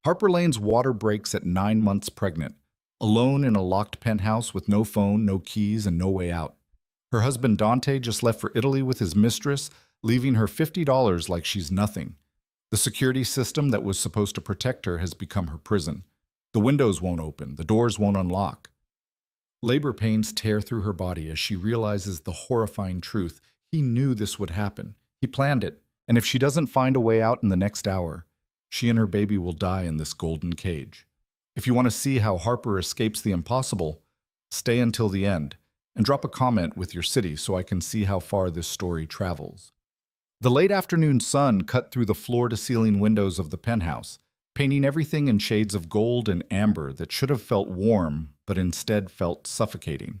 Harper Lane's water breaks at 9 months pregnant, alone in a locked penthouse with no phone, no keys, and no way out. Her husband Dante just left for Italy with his mistress, leaving her $50 like she's nothing. The security system that was supposed to protect her has become her prison. The windows won't open, the doors won't unlock. Labor pains tear through her body as she realizes the horrifying truth. He knew this would happen. He planned it, and if she doesn't find a way out in the next hour, she and her baby will die in this golden cage. If you want to see how Harper escapes the impossible, stay until the end and drop a comment with your city so I can see how far this story travels. The late afternoon sun cut through the floor-to-ceiling windows of the penthouse, painting everything in shades of gold and amber that should have felt warm but instead felt suffocating.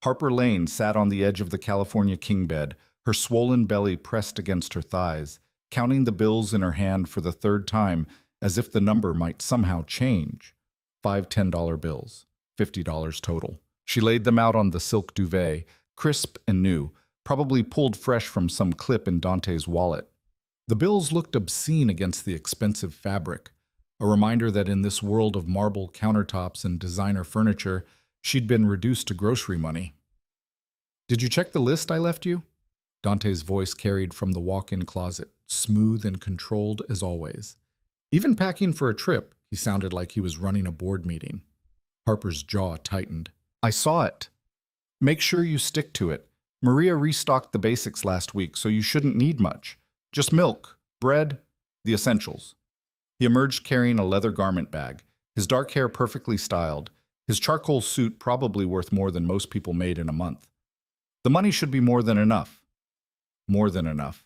Harper Lane sat on the edge of the California king bed, her swollen belly pressed against her thighs, counting the bills in her hand for the third time as if the number might somehow change. 5 $10 bills, $50 total. She laid them out on the silk duvet, crisp and new, probably pulled fresh from some clip in Dante's wallet. The bills looked obscene against the expensive fabric, a reminder that in this world of marble countertops and designer furniture, she'd been reduced to grocery money. "Did you check the list I left you?" Dante's voice carried from the walk-in closet, smooth and controlled as always. Even packing for a trip, he sounded like he was running a board meeting. Harper's jaw tightened. "I saw it. Make sure you stick to it. Maria restocked the basics last week, so you shouldn't need much. Just milk, bread, the essentials." He emerged carrying a leather garment bag, his dark hair perfectly styled, his charcoal suit probably worth more than most people made in a month. The money should be more than enough. More than enough.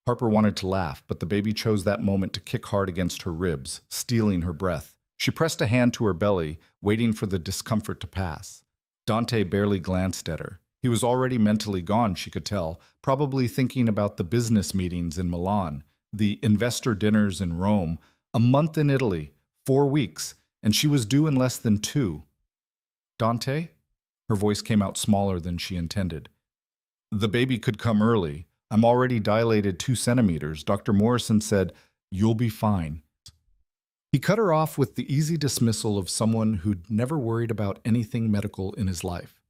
Harper wanted to laugh, but the baby chose that moment to kick hard against her ribs, stealing her breath. She pressed a hand to her belly, waiting for the discomfort to pass. Dante barely glanced at her. He was already mentally gone, she could tell, probably thinking about the business meetings in Milan, the investor dinners in Rome, a month in Italy, 4 weeks, and she was due in less than 2. "Dante?" Her voice came out smaller than she intended. "The baby could come early. I'm already dilated 2 centimeters. Dr. Morrison said, you'll be fine." He cut her off with the easy dismissal of someone who'd never worried about anything medical in his life.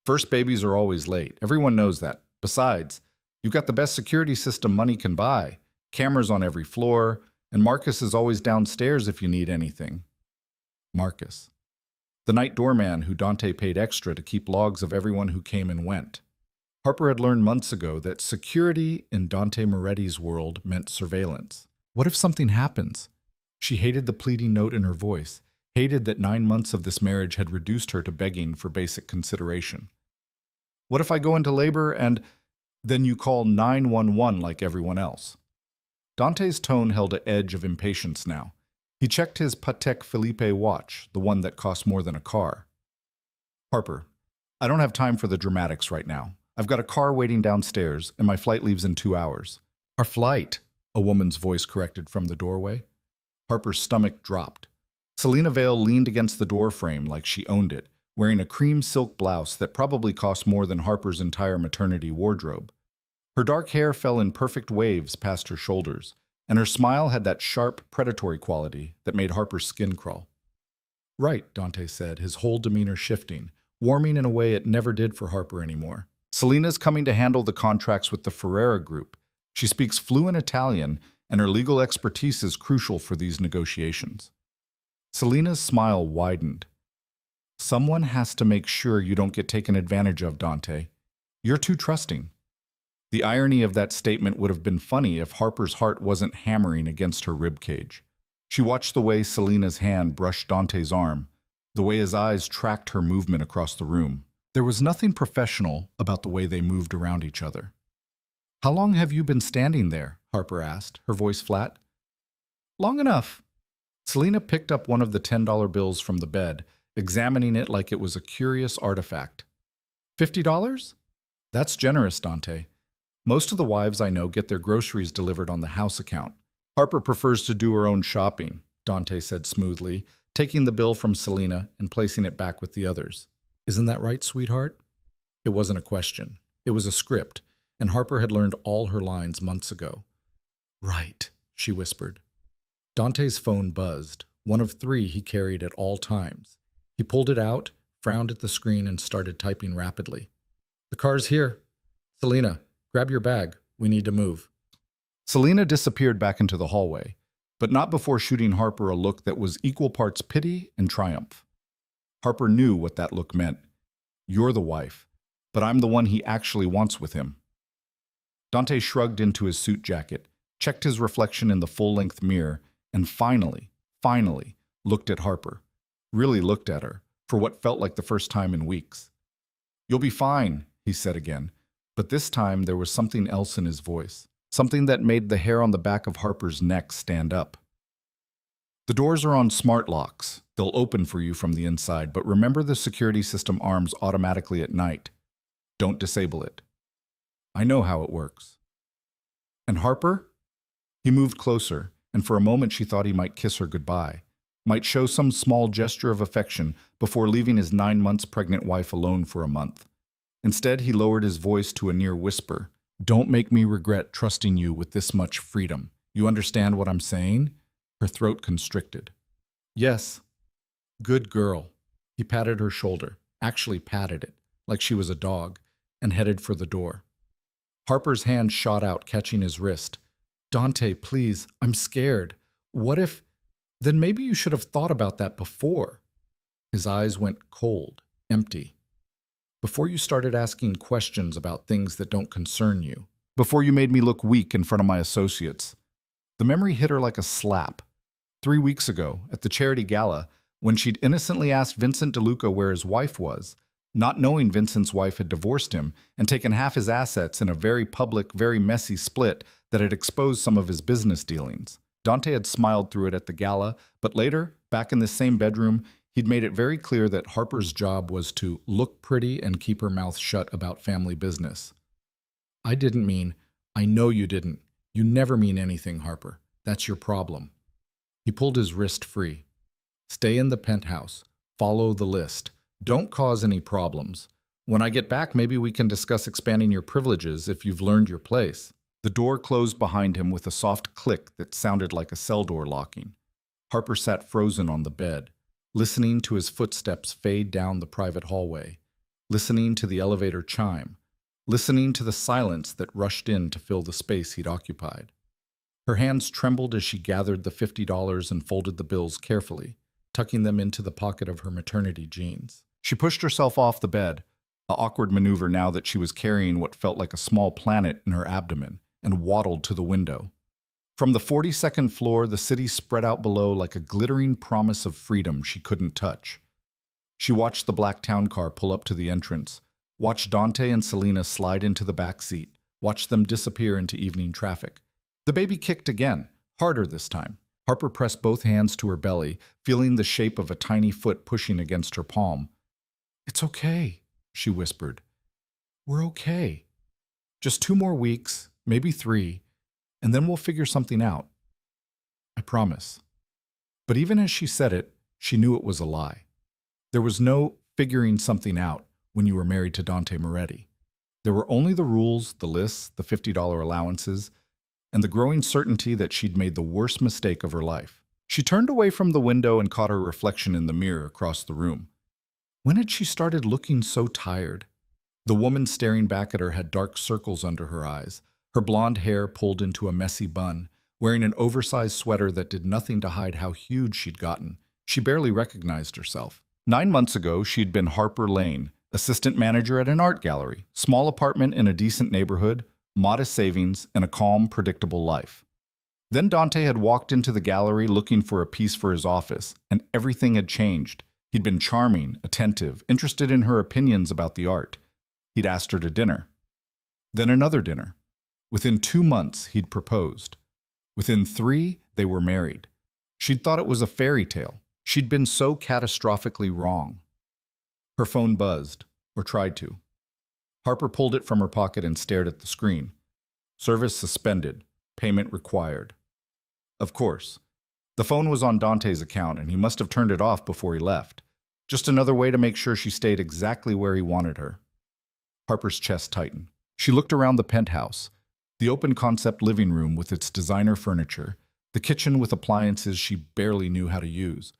"First babies are always late. Everyone knows that. Besides, you've got the best security system money can buy. Cameras on every floor, and Marcus is always downstairs if you need anything." Marcus. The night doorman who Dante paid extra to keep logs of everyone who came and went. Harper had learned months ago that security in Dante Moretti's world meant surveillance. What if something happens? She hated the pleading note in her voice, hated that 9 months of this marriage had reduced her to begging for basic consideration. "What if I go into labor and then you call 911 like everyone else?" Dante's tone held an edge of impatience now. He checked his Patek Philippe watch, the one that cost more than a car. "Harper, I don't have time for the dramatics right now. I've got a car waiting downstairs, and my flight leaves in 2 hours." "Our flight," a woman's voice corrected from the doorway. Harper's stomach dropped. Selina Vale leaned against the doorframe like she owned it, wearing a cream silk blouse that probably cost more than Harper's entire maternity wardrobe. Her dark hair fell in perfect waves past her shoulders, and her smile had that sharp, predatory quality that made Harper's skin crawl. "Right," Dante said, his whole demeanor shifting, warming in a way it never did for Harper anymore. "Selina's coming to handle the contracts with the Ferrera Group. She speaks fluent Italian, and her legal expertise is crucial for these negotiations." Selina's smile widened. "Someone has to make sure you don't get taken advantage of, Dante. You're too trusting." The irony of that statement would have been funny if Harper's heart wasn't hammering against her ribcage. She watched the way Selina's hand brushed Dante's arm, the way his eyes tracked her movement across the room. There was nothing professional about the way they moved around each other. "How long have you been standing there?" Harper asked, her voice flat. "Long enough." Selina picked up one of the $10 bills from the bed, examining it like it was a curious artifact. $50? That's generous, Dante. Most of the wives I know get their groceries delivered on the house account. Harper prefers to do her own shopping, Dante said smoothly, taking the bill from Selina and placing it back with the others. "Isn't that right, sweetheart?" It wasn't a question. It was a script, and Harper had learned all her lines months ago. "Right," she whispered. Dante's phone buzzed, one of three he carried at all times. He pulled it out, frowned at the screen, and started typing rapidly. "The car's here. Selena, grab your bag. We need to move." Selena disappeared back into the hallway, but not before shooting Harper a look that was equal parts pity and triumph. Harper knew what that look meant. "You're the wife, but I'm the one he actually wants with him." Dante shrugged into his suit jacket, checked his reflection in the full-length mirror, and finally, looked at Harper. Really looked at her, for what felt like the first time in weeks. "You'll be fine," he said again, but this time there was something else in his voice, something that made the hair on the back of Harper's neck stand up. "The doors are on smart locks. They'll open for you from the inside, but remember the security system arms automatically at night. Don't disable it. I know how it works." "And Harper?" He moved closer, and for a moment she thought he might kiss her goodbye, might show some small gesture of affection before leaving his 9 months pregnant wife alone for a month. Instead, he lowered his voice to a near whisper. "Don't make me regret trusting you with this much freedom. You understand what I'm saying?" Her throat constricted. "Yes." "Good girl." He patted her shoulder, actually patted it, like she was a dog, and headed for the door. Harper's hand shot out, catching his wrist. "Dante, please, I'm scared. What if... Then maybe you should have thought about that before." His eyes went cold, empty. "Before you started asking questions about things that don't concern you. Before you made me look weak in front of my associates." The memory hit her like a slap. 3 weeks ago, at the charity gala, when she'd innocently asked Vincent DeLuca where his wife was, not knowing Vincent's wife had divorced him and taken half his assets in a very public, very messy split that had exposed some of his business dealings. Dante had smiled through it at the gala, but later, back in the same bedroom, he'd made it very clear that Harper's job was to look pretty and keep her mouth shut about family business. "I didn't mean, I know you didn't. You never mean anything, Harper. That's your problem." He pulled his wrist free. "Stay in the penthouse. Follow the list. Don't cause any problems. When I get back, maybe we can discuss expanding your privileges if you've learned your place." The door closed behind him with a soft click that sounded like a cell door locking. Harper sat frozen on the bed, listening to his footsteps fade down the private hallway, listening to the elevator chime, listening to the silence that rushed in to fill the space he'd occupied. Her hands trembled as she gathered the $50 and folded the bills carefully, tucking them into the pocket of her maternity jeans. She pushed herself off the bed, an awkward maneuver now that she was carrying what felt like a small planet in her abdomen, and waddled to the window. From the 42nd floor, the city spread out below like a glittering promise of freedom she couldn't touch. She watched the black town car pull up to the entrance, watched Dante and Selena slide into the back seat, watched them disappear into evening traffic. The baby kicked again, harder this time. Harper pressed both hands to her belly, feeling the shape of a tiny foot pushing against her palm. "It's okay," she whispered. "We're okay. Just 2 more weeks, maybe 3, and then we'll figure something out. I promise." But even as she said it, she knew it was a lie. There was no figuring something out when you were married to Dante Moretti. There were only the rules, the lists, the $50 allowances, and the growing certainty that she'd made the worst mistake of her life. She turned away from the window and caught her reflection in the mirror across the room. When had she started looking so tired? The woman staring back at her had dark circles under her eyes, her blonde hair pulled into a messy bun, wearing an oversized sweater that did nothing to hide how huge she'd gotten. She barely recognized herself. 9 months ago, she'd been Harper Lane, assistant manager at an art gallery, small apartment in a decent neighborhood, modest savings, and a calm, predictable life. Then Dante had walked into the gallery looking for a piece for his office, and everything had changed. He'd been charming, attentive, interested in her opinions about the art. He'd asked her to dinner. Then another dinner. Within 2 months, he'd proposed. Within 3, they were married. She'd thought it was a fairy tale. She'd been so catastrophically wrong. Her phone buzzed, or tried to. Harper pulled it from her pocket and stared at the screen. Service suspended. Payment required. Of course. The phone was on Dante's account, and he must have turned it off before he left. Just another way to make sure she stayed exactly where he wanted her. Harper's chest tightened. She looked around the penthouse, the open-concept living room with its designer furniture, The kitchen with appliances she barely knew how to use.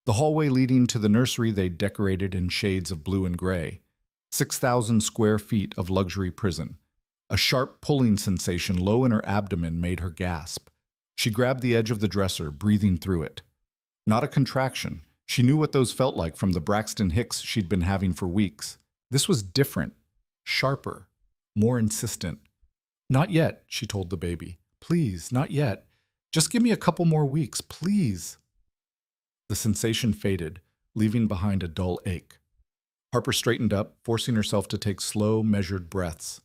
The hallway leading to the nursery they'd decorated in shades of blue and gray. 6,000 square feet of luxury prison. A sharp pulling sensation low in her abdomen made her gasp. She grabbed the edge of the dresser, breathing through it. Not a contraction. She knew what those felt like from the Braxton Hicks she'd been having for weeks. This was different, sharper, more insistent. "Not yet," she told the baby. "Please, not yet. Just give me a couple more weeks, please." The sensation faded, leaving behind a dull ache. Harper straightened up, forcing herself to take slow, measured breaths.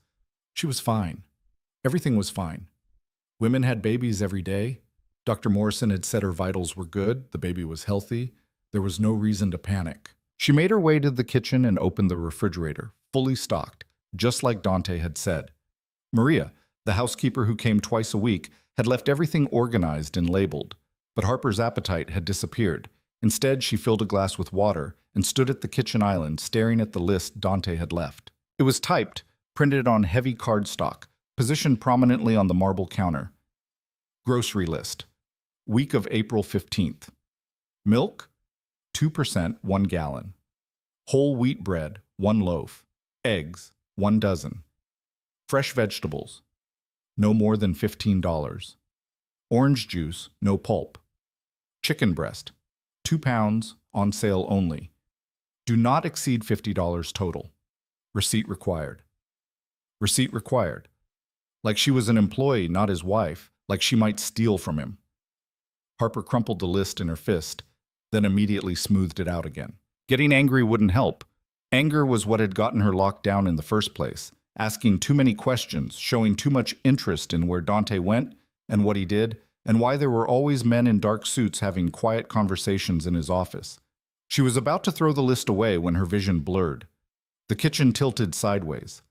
She was fine. Everything was fine. Women had babies every day. Dr. Morrison had said her vitals were good, the baby was healthy. There was no reason to panic. She made her way to the kitchen and opened the refrigerator, fully stocked, just like Dante had said. Maria, the housekeeper who came twice a week, had left everything organized and labeled, but Harper's appetite had disappeared. Instead, she filled a glass with water and stood at the kitchen island staring at the list Dante had left. It was typed, printed on heavy cardstock, positioned prominently on the marble counter. Grocery list. Week of April 15th. Milk, 2%, 1 gallon. Whole wheat bread, 1 loaf. Eggs, 1 dozen. Fresh vegetables, no more than $15. Orange juice, no pulp. Chicken breast, 2 pounds, on sale only. Do not exceed $50 total. Receipt required. Receipt required. Like she was an employee, not his wife, like she might steal from him. Harper crumpled the list in her fist, then immediately smoothed it out again. Getting angry wouldn't help. Anger was what had gotten her locked down in the first place, asking too many questions, showing too much interest in where Dante went and what he did, and why there were always men in dark suits having quiet conversations in his office. She was about to throw the list away when her vision blurred. The kitchen tilted sideways.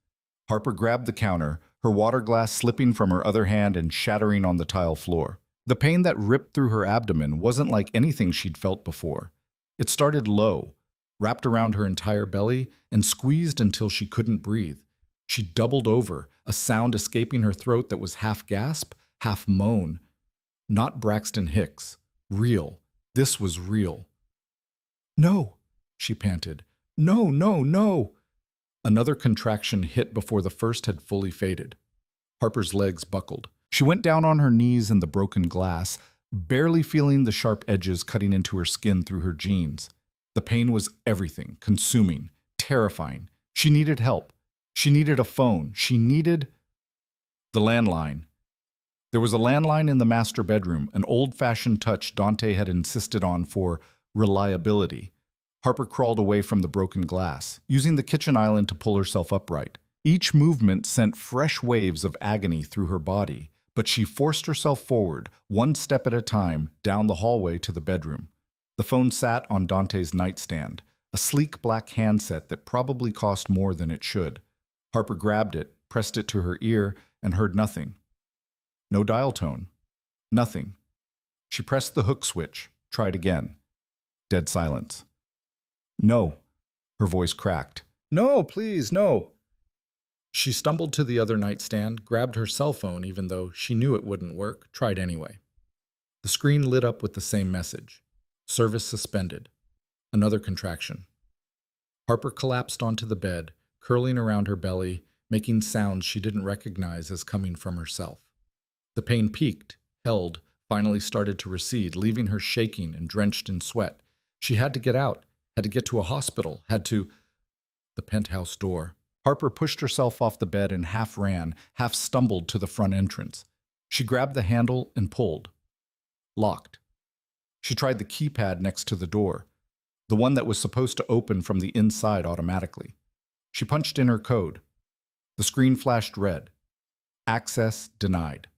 Harper grabbed the counter, her water glass slipping from her other hand and shattering on the tile floor. The pain that ripped through her abdomen wasn't like anything she'd felt before. It started low, wrapped around her entire belly, and squeezed until she couldn't breathe. She doubled over, a sound escaping her throat that was half gasp, half moan. Not Braxton Hicks. Real. This was real. "No," she panted. "No, no, no." Another contraction hit before the first had fully faded. Harper's legs buckled. She went down on her knees in the broken glass, barely feeling the sharp edges cutting into her skin through her jeans. The pain was everything, consuming, terrifying. She needed help. She needed a phone. She needed the landline. There was a landline in the master bedroom, an old-fashioned touch Dante had insisted on for reliability. Harper crawled away from the broken glass, using the kitchen island to pull herself upright. Each movement sent fresh waves of agony through her body, but she forced herself forward, one step at a time, down the hallway to the bedroom. The phone sat on Dante's nightstand, a sleek black handset that probably cost more than it should. Harper grabbed it, pressed it to her ear, and heard nothing. No dial tone. Nothing. She pressed the hook switch, tried again. Dead silence. "No." Her voice cracked. "No, please, no." She stumbled to the other nightstand, grabbed her cell phone even though she knew it wouldn't work, tried anyway. The screen lit up with the same message. Service suspended. Another contraction. Harper collapsed onto the bed, curling around her belly, making sounds she didn't recognize as coming from herself. The pain peaked, held, finally started to recede, leaving her shaking and drenched in sweat. She had to get out, had to get to a hospital, had to... The penthouse door. Harper pushed herself off the bed and half ran, half stumbled to the front entrance. She grabbed the handle and pulled. Locked. She tried the keypad next to the door, the one that was supposed to open from the inside automatically. She punched in her code. The screen flashed red. Access denied.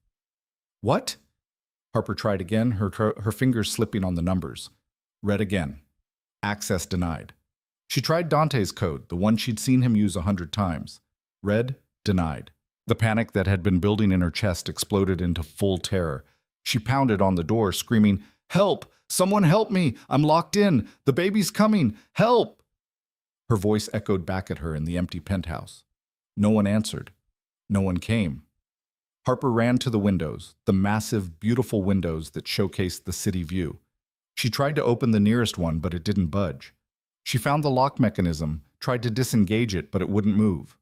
"What?" Harper tried again, her fingers slipping on the numbers. Red again. Access denied. She tried Dante's code, the one she'd seen him use 100 times. Red, denied. The panic that had been building in her chest exploded into full terror. She pounded on the door, screaming, "Help! Someone help me! I'm locked in! The baby's coming! Help!" Her voice echoed back at her in the empty penthouse. No one answered. No one came. Harper ran to the windows, the massive, beautiful windows that showcased the city view. She tried to open the nearest one, but it didn't budge. She found the lock mechanism, tried to disengage it, but it wouldn't move.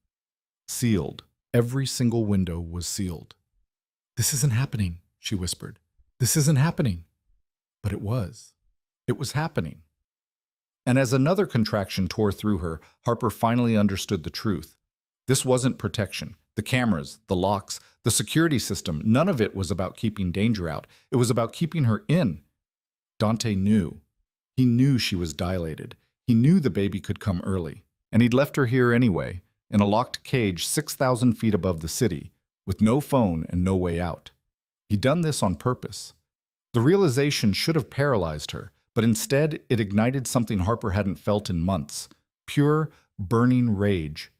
Sealed. Every single window was sealed. "This isn't happening," she whispered. "This isn't happening." But it was. It was happening. And as another contraction tore through her, Harper finally understood the truth. This wasn't protection. The cameras, the locks, the security system, none of it was about keeping danger out. It was about keeping her in. Dante knew. He knew she was dilated. He knew the baby could come early. And he'd left her here anyway, in a locked cage 6,000 feet above the city, with no phone and no way out. He'd done this on purpose. The realization should have paralyzed her, but instead it ignited something Harper hadn't felt in months. Pure, burning rage.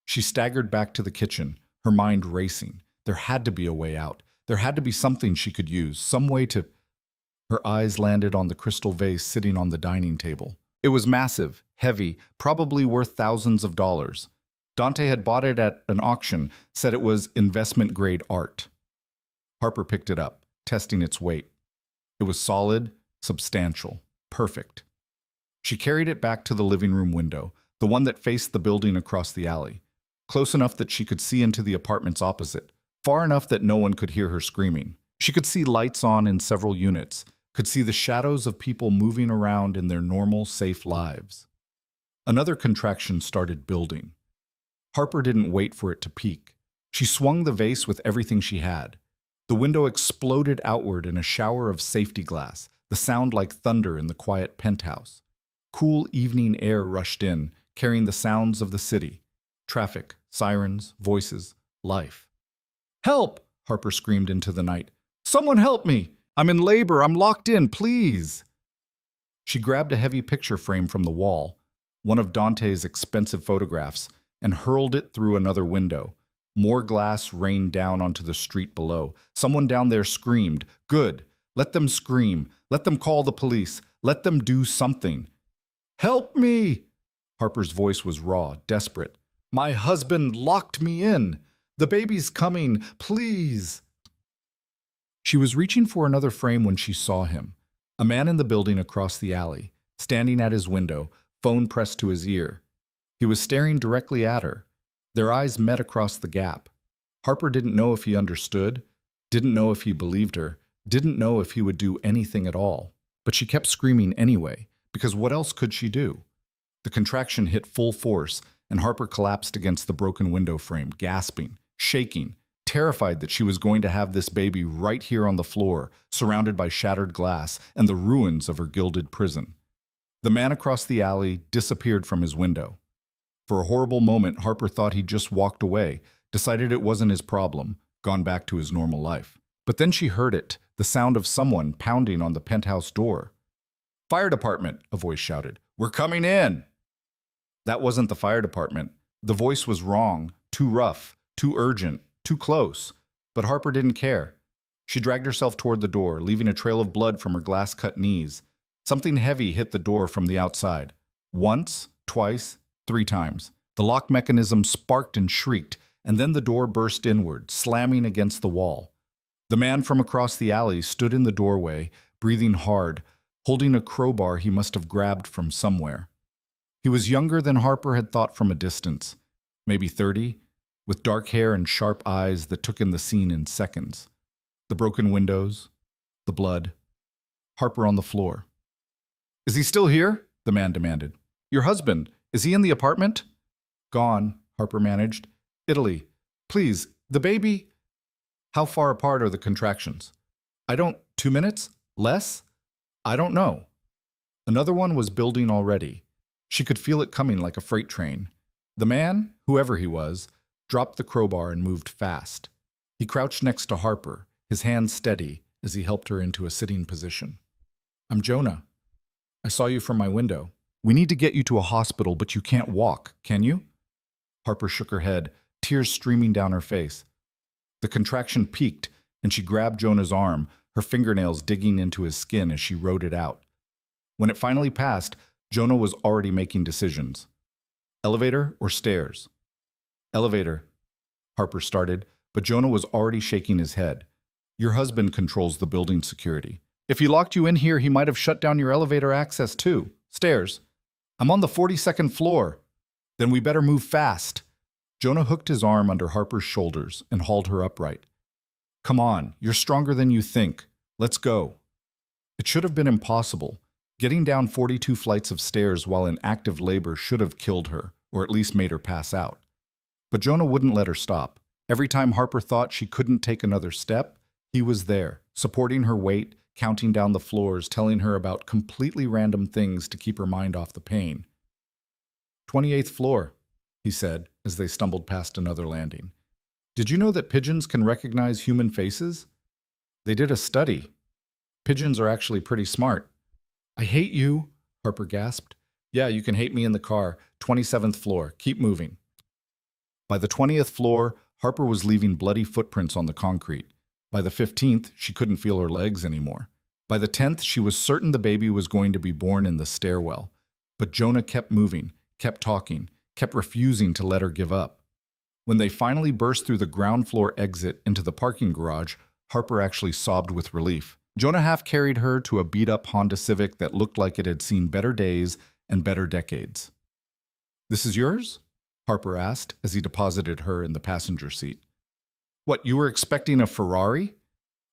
She staggered back to the kitchen, her mind racing. There had to be a way out. There had to be something she could use, some way to... Her eyes landed on the crystal vase sitting on the dining table. It was massive, heavy, probably worth thousands of dollars. Dante had bought it at an auction, said it was investment-grade art. Harper picked it up, testing its weight. It was solid, substantial, perfect. She carried it back to the living room window, the one that faced the building across the alley, close enough that she could see into the apartments opposite, far enough that no one could hear her screaming. She could see lights on in several units, could see the shadows of people moving around in their normal, safe lives. Another contraction started building. Harper didn't wait for it to peak. She swung the vase with everything she had. The window exploded outward in a shower of safety glass, the sound like thunder in the quiet penthouse. Cool evening air rushed in, carrying the sounds of the city. Traffic, sirens, voices, life. "Help!" Harper screamed into the night. "Someone help me! I'm in labor! I'm locked in! Please!" She grabbed a heavy picture frame from the wall, one of Dante's expensive photographs, and hurled it through another window. More glass rained down onto the street below. Someone down there screamed, "Good! Let them scream! Let them call the police! Let them do something!" "Help me!" Harper's voice was raw, desperate. "My husband locked me in! The baby's coming! Please!" She was reaching for another frame when she saw him. A man in the building across the alley, standing at his window, phone pressed to his ear. He was staring directly at her. Their eyes met across the gap. Harper didn't know if he understood, didn't know if he believed her, didn't know if he would do anything at all. But she kept screaming anyway, because what else could she do? The contraction hit full force, and Harper collapsed against the broken window frame, gasping, shaking, terrified that she was going to have this baby right here on the floor, surrounded by shattered glass and the ruins of her gilded prison. The man across the alley disappeared from his window. For a horrible moment, Harper thought he'd just walked away, decided it wasn't his problem, gone back to his normal life. But then she heard it, the sound of someone pounding on the penthouse door. "Fire department," a voice shouted. "We're coming in!" That wasn't the fire department. The voice was wrong, too rough, too urgent, too close. But Harper didn't care. She dragged herself toward the door, leaving a trail of blood from her glass-cut knees. Something heavy hit the door from the outside. Once, twice, 3 times. The lock mechanism sparked and shrieked, and then the door burst inward, slamming against the wall. The man from across the alley stood in the doorway, breathing hard, holding a crowbar he must have grabbed from somewhere. He was younger than Harper had thought from a distance, maybe 30, with dark hair and sharp eyes that took in the scene in seconds. The broken windows, the blood, Harper on the floor. "Is he still here?" the man demanded. "Your husband, is he in the apartment?" "Gone," Harper managed. "Italy. Please, the baby..." "How far apart are the contractions?" "I don't... 2 minutes? Less? I don't know." Another one was building already. She could feel it coming like a freight train. The man, whoever he was, dropped the crowbar and moved fast. He crouched next to Harper, his hands steady as he helped her into a sitting position. "I'm Jonah. I saw you from my window. We need to get you to a hospital, but you can't walk, can you?" Harper shook her head, tears streaming down her face. The contraction peaked, and she grabbed Jonah's arm, her fingernails digging into his skin as she rode it out. When it finally passed, Jonah was already making decisions. "Elevator or stairs?" "Elevator," Harper started, but Jonah was already shaking his head. Your husband controls the building security. If he locked you in here, he might have shut down your elevator access too. Stairs. I'm on the 42nd floor. Then we better move fast. Jonah hooked his arm under Harper's shoulders and hauled her upright. Come on, you're stronger than you think. Let's go. It should have been impossible. Getting down 42 flights of stairs while in active labor should have killed her, or at least made her pass out. But Jonah wouldn't let her stop. Every time Harper thought she couldn't take another step, he was there, supporting her weight, counting down the floors, telling her about completely random things to keep her mind off the pain. 28th floor, he said as they stumbled past another landing. Did you know that pigeons can recognize human faces? They did a study. Pigeons are actually pretty smart. I hate you, Harper gasped. Yeah, you can hate me in the car. 27th floor. Keep moving. By the 20th floor, Harper was leaving bloody footprints on the concrete. By the 15th, she couldn't feel her legs anymore. By the 10th, she was certain the baby was going to be born in the stairwell. But Jonah kept moving, kept talking, kept refusing to let her give up. When they finally burst through the ground floor exit into the parking garage, Harper actually sobbed with relief. Jonah half carried her to a beat-up Honda Civic that looked like it had seen better days and better decades. This is yours? Harper asked as he deposited her in the passenger seat. What, you were expecting a Ferrari?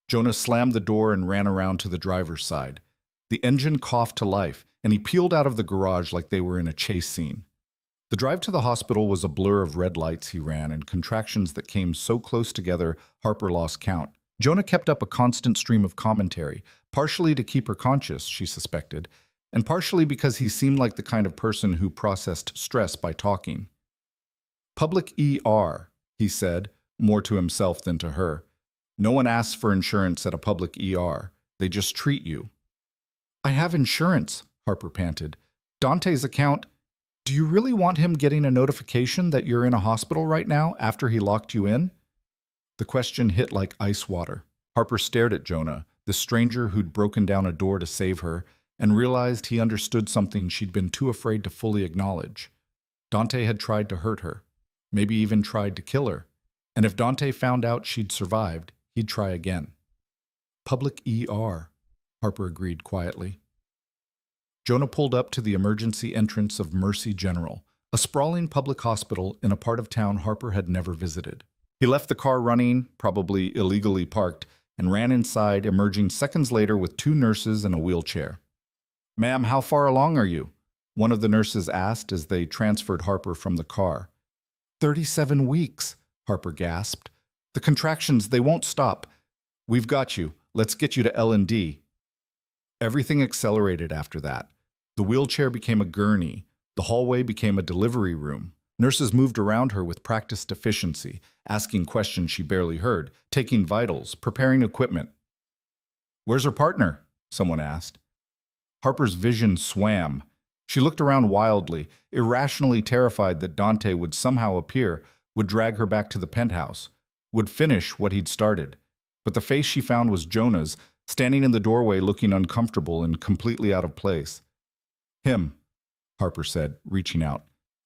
Jonah slammed the door and ran around to the driver's side. The engine coughed to life, and he peeled out of the garage like they were in a chase scene. The drive to the hospital was a blur of red lights he ran and contractions that came so close together Harper lost count. Jonah kept up a constant stream of commentary, partially to keep her conscious, she suspected, and partially because he seemed like the kind of person who processed stress by talking. Public ER, he said, more to himself than to her. No one asks for insurance at a public ER. They just treat you. I have insurance, Harper panted. Dante's account. Do you really want him getting a notification that you're in a hospital right now after he locked you in? The question hit like ice water. Harper stared at Jonah, the stranger who'd broken down a door to save her, and realized he understood something she'd been too afraid to fully acknowledge. Dante had tried to hurt her, maybe even tried to kill her. And if Dante found out she'd survived, he'd try again. Public ER, Harper agreed quietly. Jonah pulled up to the emergency entrance of Mercy General, a sprawling public hospital in a part of town Harper had never visited. He left the car running, probably illegally parked, and ran inside, emerging seconds later with 2 nurses and a wheelchair. Ma'am, how far along are you? One of the nurses asked as they transferred Harper from the car. 37 weeks, Harper gasped. The contractions, they won't stop. We've got you. Let's get you to L&D. Everything accelerated after that. The wheelchair became a gurney. The hallway became a delivery room. Nurses moved around her with practiced efficiency, asking questions she barely heard, taking vitals, preparing equipment. Where's her partner? Someone asked. Harper's vision swam. She looked around wildly, irrationally terrified that Dante would somehow appear, would drag her back to the penthouse, would finish what he'd started. But the face she found was Jonah's, standing in the doorway looking uncomfortable and completely out of place. Him, Harper said, reaching out.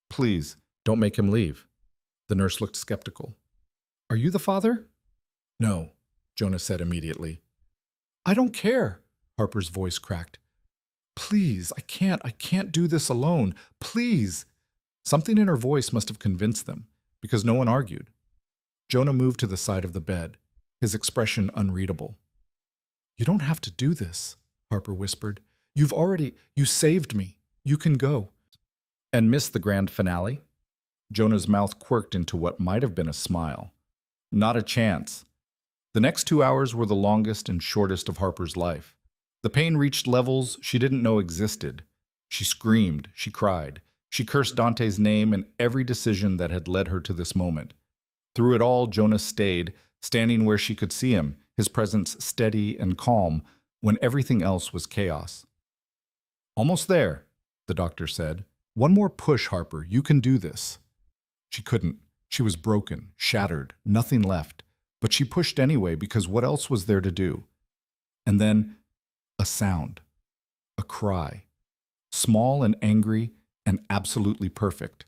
Please, don't make him leave. The nurse looked skeptical. Are you the father? No, Jonah said immediately. I don't care, Harper's voice cracked. Please, I can't do this alone. Please. Something in her voice must have convinced them, because no one argued. Jonah moved to the side of the bed, his expression unreadable. You don't have to do this, Harper whispered. You saved me. You can go. And miss the grand finale? Jonah's mouth quirked into what might have been a smile. Not a chance. The next 2 hours were the longest and shortest of Harper's life. The pain reached levels she didn't know existed. She screamed, she cried, she cursed Dante's name and every decision that had led her to this moment. Through it all, Jonah stayed, standing where she could see him, his presence steady and calm, when everything else was chaos. Almost there, the doctor said. One more push, Harper. You can do this. She couldn't. She was broken, shattered, nothing left. But she pushed anyway because what else was there to do? And then a sound, a cry, small and angry and absolutely perfect.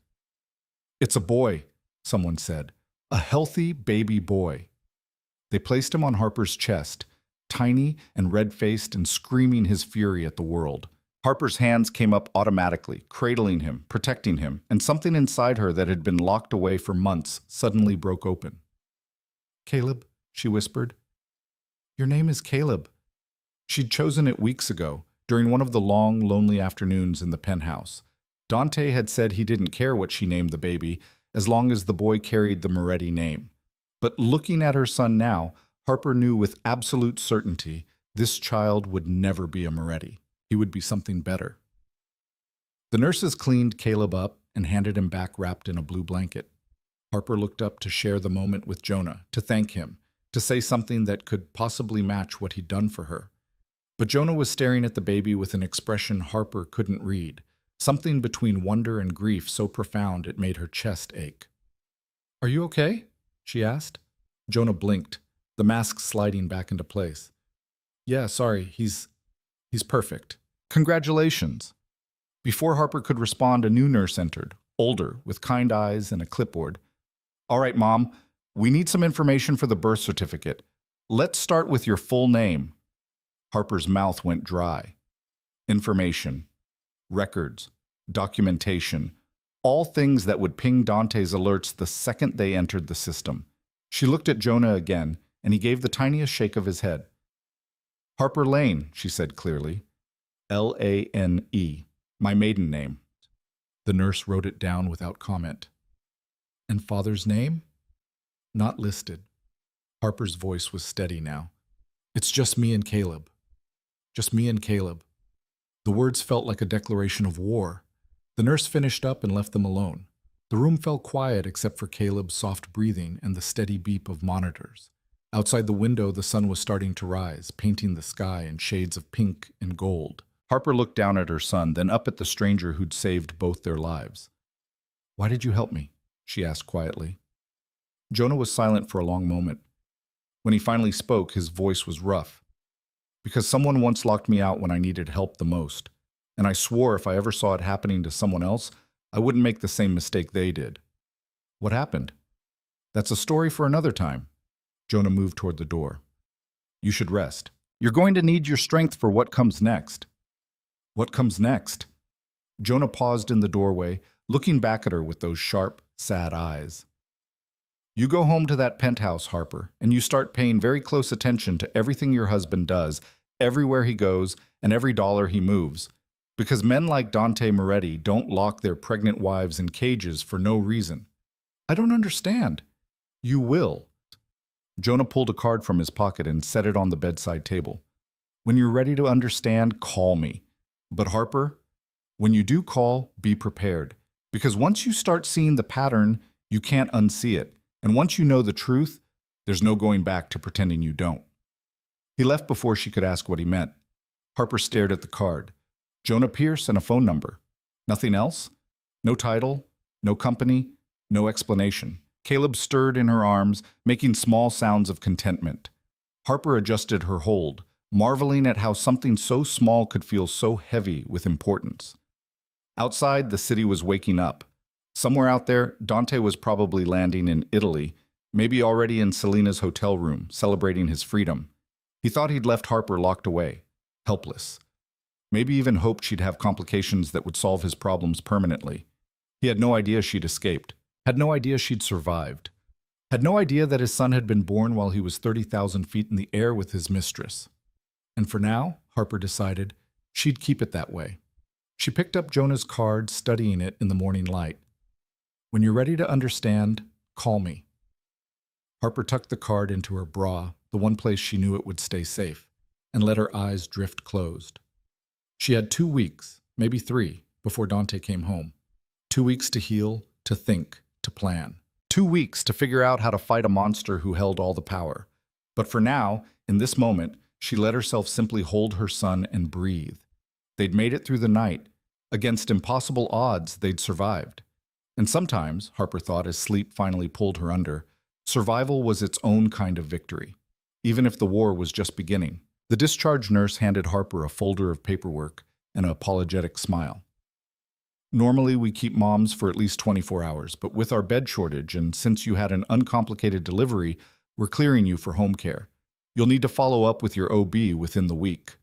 It's a boy, someone said. A healthy baby boy. They placed him on Harper's chest, tiny and red-faced and screaming his fury at the world. Harper's hands came up automatically, cradling him, protecting him, and something inside her that had been locked away for months suddenly broke open. "Caleb," she whispered. "Your name is Caleb." She'd chosen it weeks ago, during one of the long, lonely afternoons in the penthouse. Dante had said he didn't care what she named the baby, as long as the boy carried the Moretti name. But looking at her son now, Harper knew with absolute certainty this child would never be a Moretti. He would be something better. The nurses cleaned Caleb up and handed him back wrapped in a blue blanket. Harper looked up to share the moment with Jonah, to thank him, to say something that could possibly match what he'd done for her. But Jonah was staring at the baby with an expression Harper couldn't read, something between wonder and grief so profound it made her chest ache. "Are you okay?" she asked. Jonah blinked, the mask sliding back into place. "Yeah, sorry, he's perfect. Congratulations." Before Harper could respond, a new nurse entered, older, with kind eyes and a clipboard. "All right, Mom, we need some information for the birth certificate. Let's start with your full name." Harper's mouth went dry. Information, records, documentation, all things that would ping Dante's alerts the second they entered the system. She looked at Jonah again, and he gave the tiniest shake of his head. "Harper Lane," she said clearly. Lane, my maiden name. The nurse wrote it down without comment. "And father's name?" "Not listed." Harper's voice was steady now. "It's just me and Caleb. Just me and Caleb." The words felt like a declaration of war. The nurse finished up and left them alone. The room fell quiet except for Caleb's soft breathing and the steady beep of monitors. Outside the window, the sun was starting to rise, painting the sky in shades of pink and gold. Harper looked down at her son, then up at the stranger who'd saved both their lives. "Why did you help me?" she asked quietly. Jonah was silent for a long moment. When he finally spoke, his voice was rough. "Because someone once locked me out when I needed help the most, and I swore if I ever saw it happening to someone else, I wouldn't make the same mistake they did." "What happened?" "That's a story for another time." Jonah moved toward the door. "You should rest. You're going to need your strength for what comes next." "What comes next?" Jonah paused in the doorway, looking back at her with those sharp, sad eyes. "You go home to that penthouse, Harper, and you start paying very close attention to everything your husband does, everywhere he goes, and every dollar he moves. Because men like Dante Moretti don't lock their pregnant wives in cages for no reason." "I don't understand." "You will." Jonah pulled a card from his pocket and set it on the bedside table. "When you're ready to understand, call me. But Harper, when you do call, be prepared. Because once you start seeing the pattern, you can't unsee it. And once you know the truth, there's no going back to pretending you don't." He left before she could ask what he meant. Harper stared at the card. Jonah Pierce and a phone number. Nothing else? No title, no company, no explanation. Caleb stirred in her arms, making small sounds of contentment. Harper adjusted her hold, marveling at how something so small could feel so heavy with importance. Outside, the city was waking up. Somewhere out there, Dante was probably landing in Italy, maybe already in Selena's hotel room, celebrating his freedom. He thought he'd left Harper locked away, helpless. Maybe even hoped she'd have complications that would solve his problems permanently. He had no idea she'd escaped, had no idea she'd survived, had no idea that his son had been born while he was 30,000 feet in the air with his mistress. And for now, Harper decided, she'd keep it that way. She picked up Jonah's card, studying it in the morning light. "When you're ready to understand, call me." Harper tucked the card into her bra, the one place she knew it would stay safe, and let her eyes drift closed. She had 2 weeks, maybe 3, before Dante came home. 2 weeks to heal, to think, to plan. 2 weeks to figure out how to fight a monster who held all the power. But for now, in this moment, she let herself simply hold her son and breathe. They'd made it through the night. Against impossible odds, they'd survived. And sometimes, Harper thought as sleep finally pulled her under, survival was its own kind of victory, even if the war was just beginning. The discharge nurse handed Harper a folder of paperwork and an apologetic smile. Normally, we keep moms for at least 24 hours, but with our bed shortage and since you had an uncomplicated delivery, we're clearing you for home care. You'll need to follow up with your OB within the week."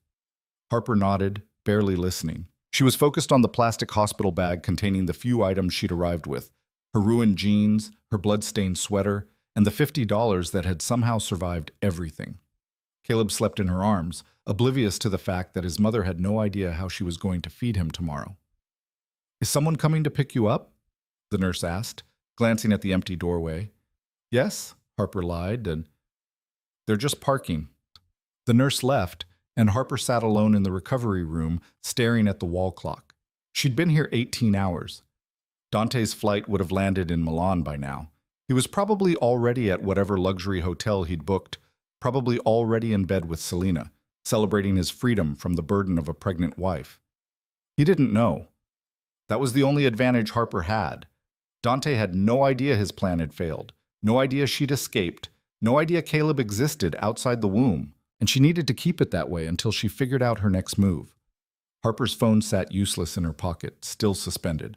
Harper nodded, barely listening. She was focused on the plastic hospital bag containing the few items she'd arrived with: her ruined jeans, her blood-stained sweater, and the $50 that had somehow survived everything. Caleb slept in her arms, oblivious to the fact that his mother had no idea how she was going to feed him tomorrow. "Is someone coming to pick you up?" the nurse asked, glancing at the empty doorway. "Yes," Harper lied, "and they're just parking." The nurse left, and Harper sat alone in the recovery room, staring at the wall clock. She'd been here 18 hours. Dante's flight would have landed in Milan by now. He was probably already at whatever luxury hotel he'd booked, probably already in bed with Selena, celebrating his freedom from the burden of a pregnant wife. He didn't know. That was the only advantage Harper had. Dante had no idea his plan had failed, no idea she'd escaped, no idea Caleb existed outside the womb, and she needed to keep it that way until she figured out her next move. Harper's phone sat useless in her pocket, still suspended.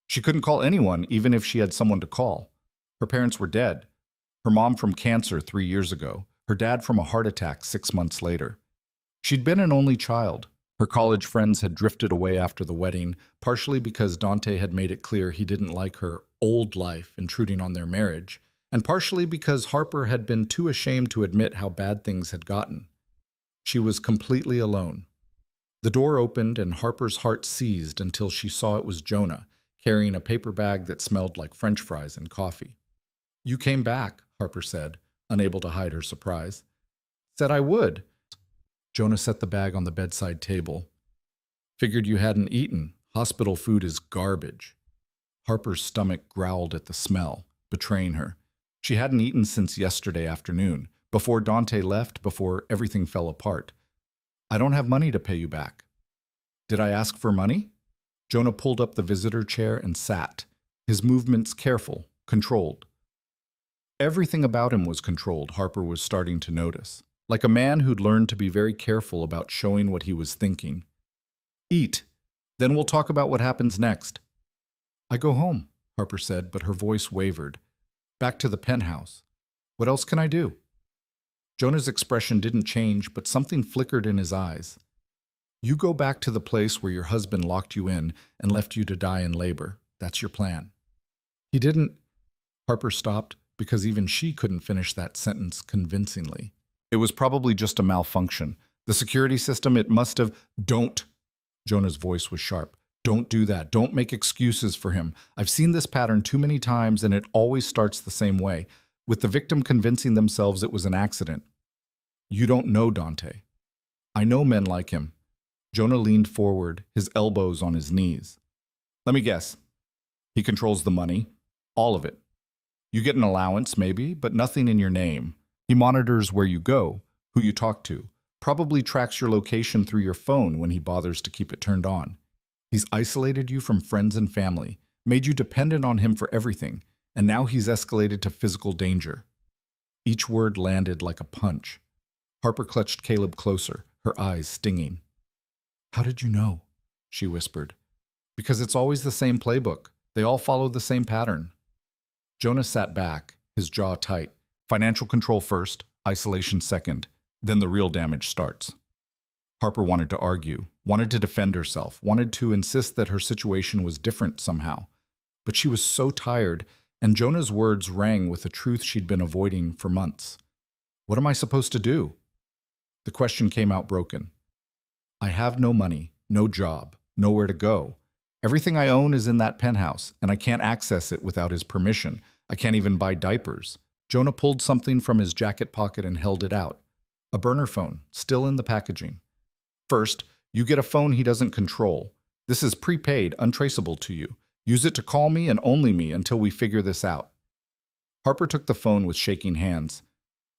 She couldn't call anyone, even if she had someone to call. Her parents were dead. Her mom from cancer 3 years ago, her dad from a heart attack 6 months later. She'd been an only child. Her college friends had drifted away after the wedding, partially because Dante had made it clear he didn't like her old life intruding on their marriage, and partially because Harper had been too ashamed to admit how bad things had gotten. She was completely alone. The door opened and Harper's heart seized until she saw it was Jonah, carrying a paper bag that smelled like French fries and coffee. "You came back," Harper said, unable to hide her surprise. "Said I would." Jonah set the bag on the bedside table. "Figured you hadn't eaten. Hospital food is garbage." Harper's stomach growled at the smell, betraying her. She hadn't eaten since yesterday afternoon, before Dante left, before everything fell apart. "I don't have money to pay you back." "Did I ask for money?" Jonah pulled up the visitor chair and sat, his movements careful, controlled. Everything about him was controlled, Harper was starting to notice. Like a man who'd learned to be very careful about showing what he was thinking. "Eat. Then we'll talk about what happens next." "I go home," Harper said, but her voice wavered. "Back to the penthouse. What else can I do?" Jonah's expression didn't change, but something flickered in his eyes. "You go back to the place where your husband locked you in and left you to die in labor. That's your plan." "He didn't—" Harper stopped because even she couldn't finish that sentence convincingly. It was probably just a malfunction. The security system, it must have— "Don't!" Jonah's voice was sharp. "Don't do that. Don't make excuses for him. I've seen this pattern too many times and it always starts the same way, with the victim convincing themselves it was an accident. You don't know Dante. I know men like him." Jonah leaned forward, his elbows on his knees. "Let me guess. He controls the money. All of it. You get an allowance, maybe, but nothing in your name. He monitors where you go, who you talk to, probably tracks your location through your phone when he bothers to keep it turned on. He's isolated you from friends and family, made you dependent on him for everything, and now he's escalated to physical danger." Each word landed like a punch. Harper clutched Caleb closer, her eyes stinging. "How did you know?" she whispered. "Because it's always the same playbook. They all follow the same pattern." Jonah sat back, his jaw tight. Financial control first, isolation second, then the real damage starts. Harper wanted to argue, wanted to defend herself, wanted to insist that her situation was different somehow. But she was so tired, and Jonah's words rang with a truth she'd been avoiding for months. "What am I supposed to do?" The question came out broken. "I have no money, no job, nowhere to go. Everything I own is in that penthouse, and I can't access it without his permission. I can't even buy diapers." Jonah pulled something from his jacket pocket and held it out. A burner phone, still in the packaging. "First, you get a phone he doesn't control. This is prepaid, untraceable to you. Use it to call me and only me until we figure this out." Harper took the phone with shaking hands.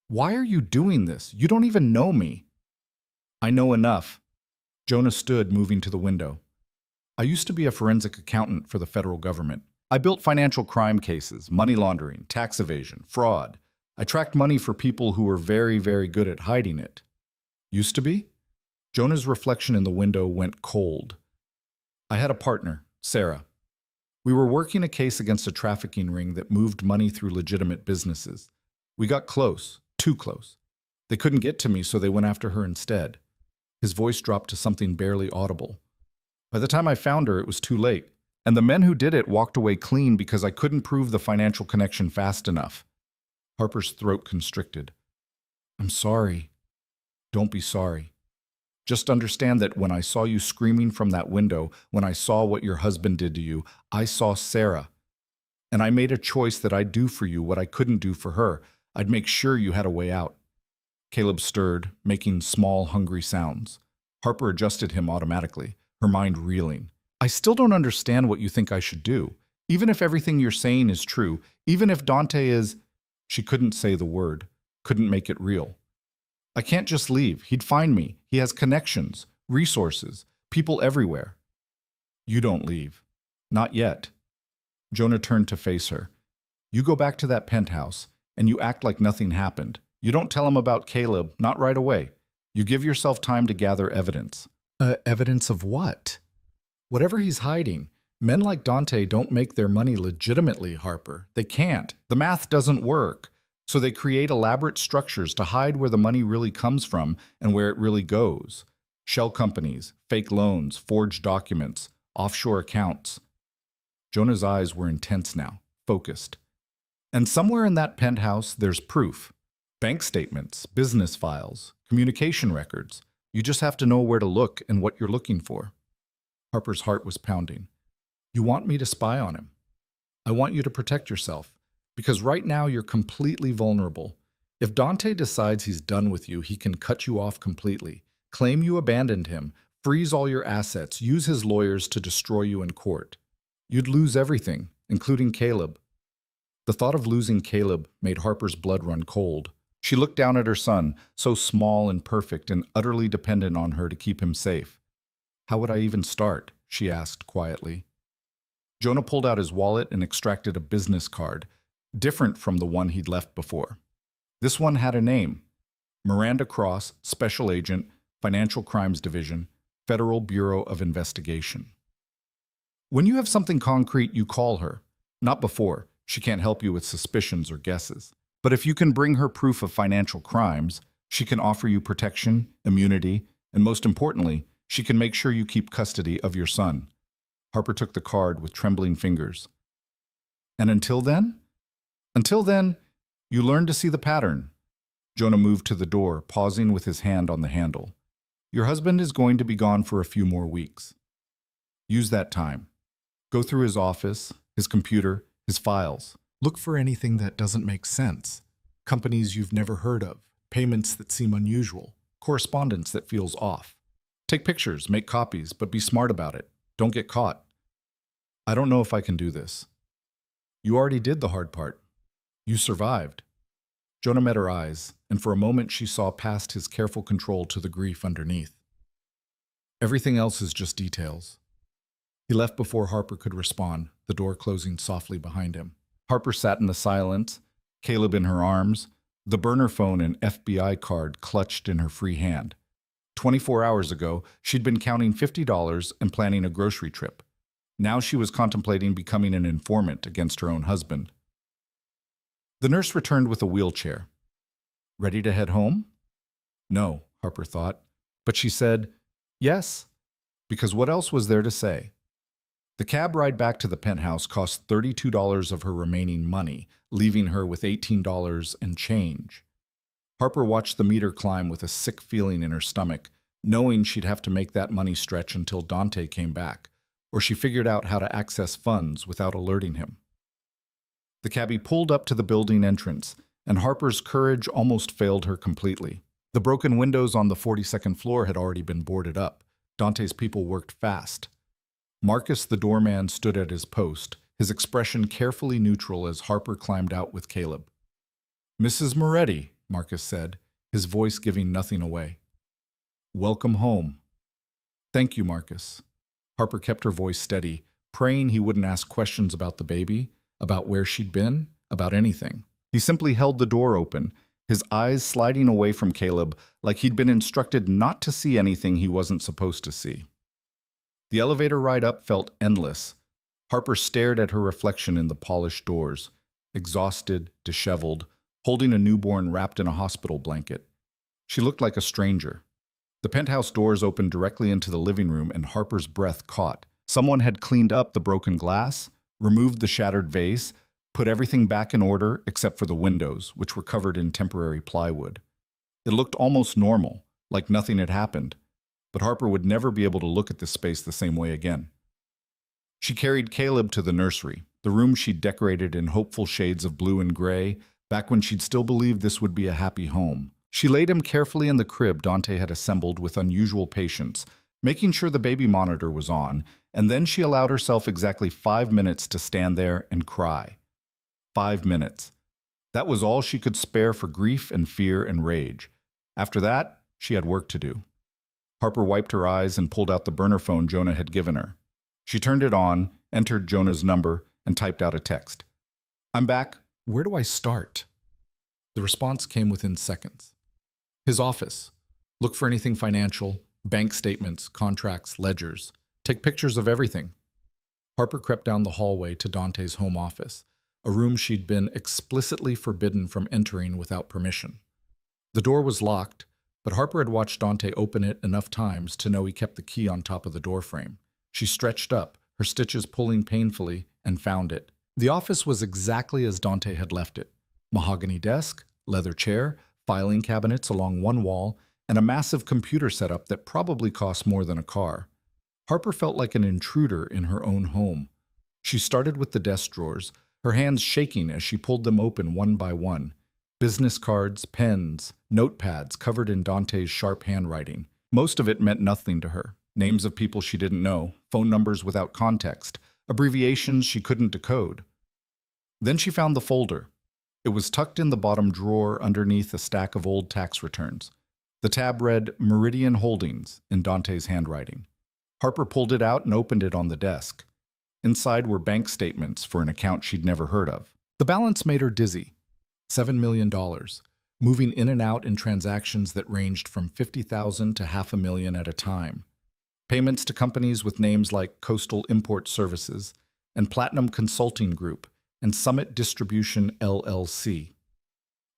"Why are you doing this? You don't even know me." "I know enough." Jonah stood, moving to the window. "I used to be a forensic accountant for the federal government. I built financial crime cases, money laundering, tax evasion, fraud. I tracked money for people who were very, very good at hiding it." "Used to be?" Jonah's reflection in the window went cold. "I had a partner, Sarah. We were working a case against a trafficking ring that moved money through legitimate businesses. We got close, too close. They couldn't get to me, so they went after her instead. His voice dropped to something barely audible. By the time I found her, it was too late, and the men who did it walked away clean because I couldn't prove the financial connection fast enough. Harper's throat constricted. I'm sorry. Don't be sorry. Just understand that when I saw you screaming from that window, when I saw what your husband did to you, I saw Sarah. And I made a choice that I'd do for you what I couldn't do for her. I'd make sure you had a way out. Caleb stirred, making small, hungry sounds. Harper adjusted him automatically, her mind reeling. I still don't understand what you think I should do. Even if everything you're saying is true, even if Dante is… She couldn't say the word, couldn't make it real. I can't just leave. He'd find me. He has connections, resources, people everywhere. You don't leave. Not yet. Jonah turned to face her. You go back to that penthouse, and you act like nothing happened. You don't tell him about Caleb, not right away. You give yourself time to gather evidence. Evidence of what? Whatever he's hiding. Men like Dante don't make their money legitimately, Harper. They can't. The math doesn't work. So they create elaborate structures to hide where the money really comes from and where it really goes. Shell companies, fake loans, forged documents, offshore accounts. Jonah's eyes were intense now, focused. And somewhere in that penthouse, there's proof. Bank statements, business files, communication records. You just have to know where to look and what you're looking for. Harper's heart was pounding. You want me to spy on him. I want you to protect yourself. Because right now you're completely vulnerable. If Dante decides he's done with you, he can cut you off completely, claim you abandoned him, freeze all your assets, use his lawyers to destroy you in court. You'd lose everything, including Caleb. The thought of losing Caleb made Harper's blood run cold. She looked down at her son, so small and perfect and utterly dependent on her to keep him safe. How would I even start? She asked quietly. Jonah pulled out his wallet and extracted a business card, different from the one he'd left before. This one had a name. Miranda Cross, Special Agent, Financial Crimes Division, Federal Bureau of Investigation. When you have something concrete, you call her. Not before. She can't help you with suspicions or guesses. But if you can bring her proof of financial crimes, she can offer you protection, immunity, and most importantly, she can make sure you keep custody of your son. Harper took the card with trembling fingers. And until then? Until then, you learn to see the pattern. Jonah moved to the door, pausing with his hand on the handle. Your husband is going to be gone for a few more weeks. Use that time. Go through his office, his computer, his files. Look for anything that doesn't make sense. Companies you've never heard of, payments that seem unusual, correspondence that feels off. Take pictures, make copies, but be smart about it. Don't get caught. I don't know if I can do this. You already did the hard part. You survived. Jonah met her eyes, and for a moment she saw past his careful control to the grief underneath. Everything else is just details. He left before Harper could respond, the door closing softly behind him. Harper sat in the silence, Caleb in her arms, the burner phone and FBI card clutched in her free hand. 24 hours ago, she'd been counting $50 and planning a grocery trip. Now she was contemplating becoming an informant against her own husband. The nurse returned with a wheelchair. Ready to head home? No, Harper thought, but she said, yes, because what else was there to say? The cab ride back to the penthouse cost $32 of her remaining money, leaving her with $18 and change. Harper watched the meter climb with a sick feeling in her stomach, knowing she'd have to make that money stretch until Dante came back, or she figured out how to access funds without alerting him. The cabbie pulled up to the building entrance, and Harper's courage almost failed her completely. The broken windows on the 42nd floor had already been boarded up. Dante's people worked fast. Marcus, the doorman, stood at his post, his expression carefully neutral as Harper climbed out with Caleb. Mrs. Moretti, Marcus said, his voice giving nothing away. Welcome home. Thank you, Marcus. Harper kept her voice steady, praying he wouldn't ask questions about the baby, about where she'd been, about anything. He simply held the door open, his eyes sliding away from Caleb like he'd been instructed not to see anything he wasn't supposed to see. The elevator ride up felt endless. Harper stared at her reflection in the polished doors, exhausted, disheveled, holding a newborn wrapped in a hospital blanket. She looked like a stranger. The penthouse doors opened directly into the living room, and Harper's breath caught. Someone had cleaned up the broken glass, removed the shattered vase, put everything back in order except for the windows, which were covered in temporary plywood. It looked almost normal, like nothing had happened, but Harper would never be able to look at this space the same way again. She carried Caleb to the nursery, the room she'd decorated in hopeful shades of blue and gray, back when she'd still believed this would be a happy home. She laid him carefully in the crib Dante had assembled with unusual patience, making sure the baby monitor was on, and then she allowed herself exactly 5 minutes to stand there and cry. 5 minutes. That was all she could spare for grief and fear and rage. After that, she had work to do. Harper wiped her eyes and pulled out the burner phone Jonah had given her. She turned it on, entered Jonah's number, and typed out a text. "I'm back. Where do I start?" The response came within seconds. His office. Look for anything financial, bank statements, contracts, ledgers. Take pictures of everything. Harper crept down the hallway to Dante's home office, a room she'd been explicitly forbidden from entering without permission. The door was locked, but Harper had watched Dante open it enough times to know he kept the key on top of the doorframe. She stretched up, her stitches pulling painfully, and found it. The office was exactly as Dante had left it. Mahogany desk, leather chair, filing cabinets along one wall, and a massive computer setup that probably cost more than a car. Harper felt like an intruder in her own home. She started with the desk drawers, her hands shaking as she pulled them open one by one. Business cards, pens, notepads covered in Dante's sharp handwriting. Most of it meant nothing to her. Names of people she didn't know, phone numbers without context, abbreviations she couldn't decode. Then she found the folder. It was tucked in the bottom drawer underneath a stack of old tax returns. The tab read Meridian Holdings in Dante's handwriting. Harper pulled it out and opened it on the desk. Inside were bank statements for an account she'd never heard of. The balance made her dizzy. $7 million, moving in and out in transactions that ranged from $50,000 to $500,000 at a time. Payments to companies with names like Coastal Import Services and Platinum Consulting Group and Summit Distribution LLC.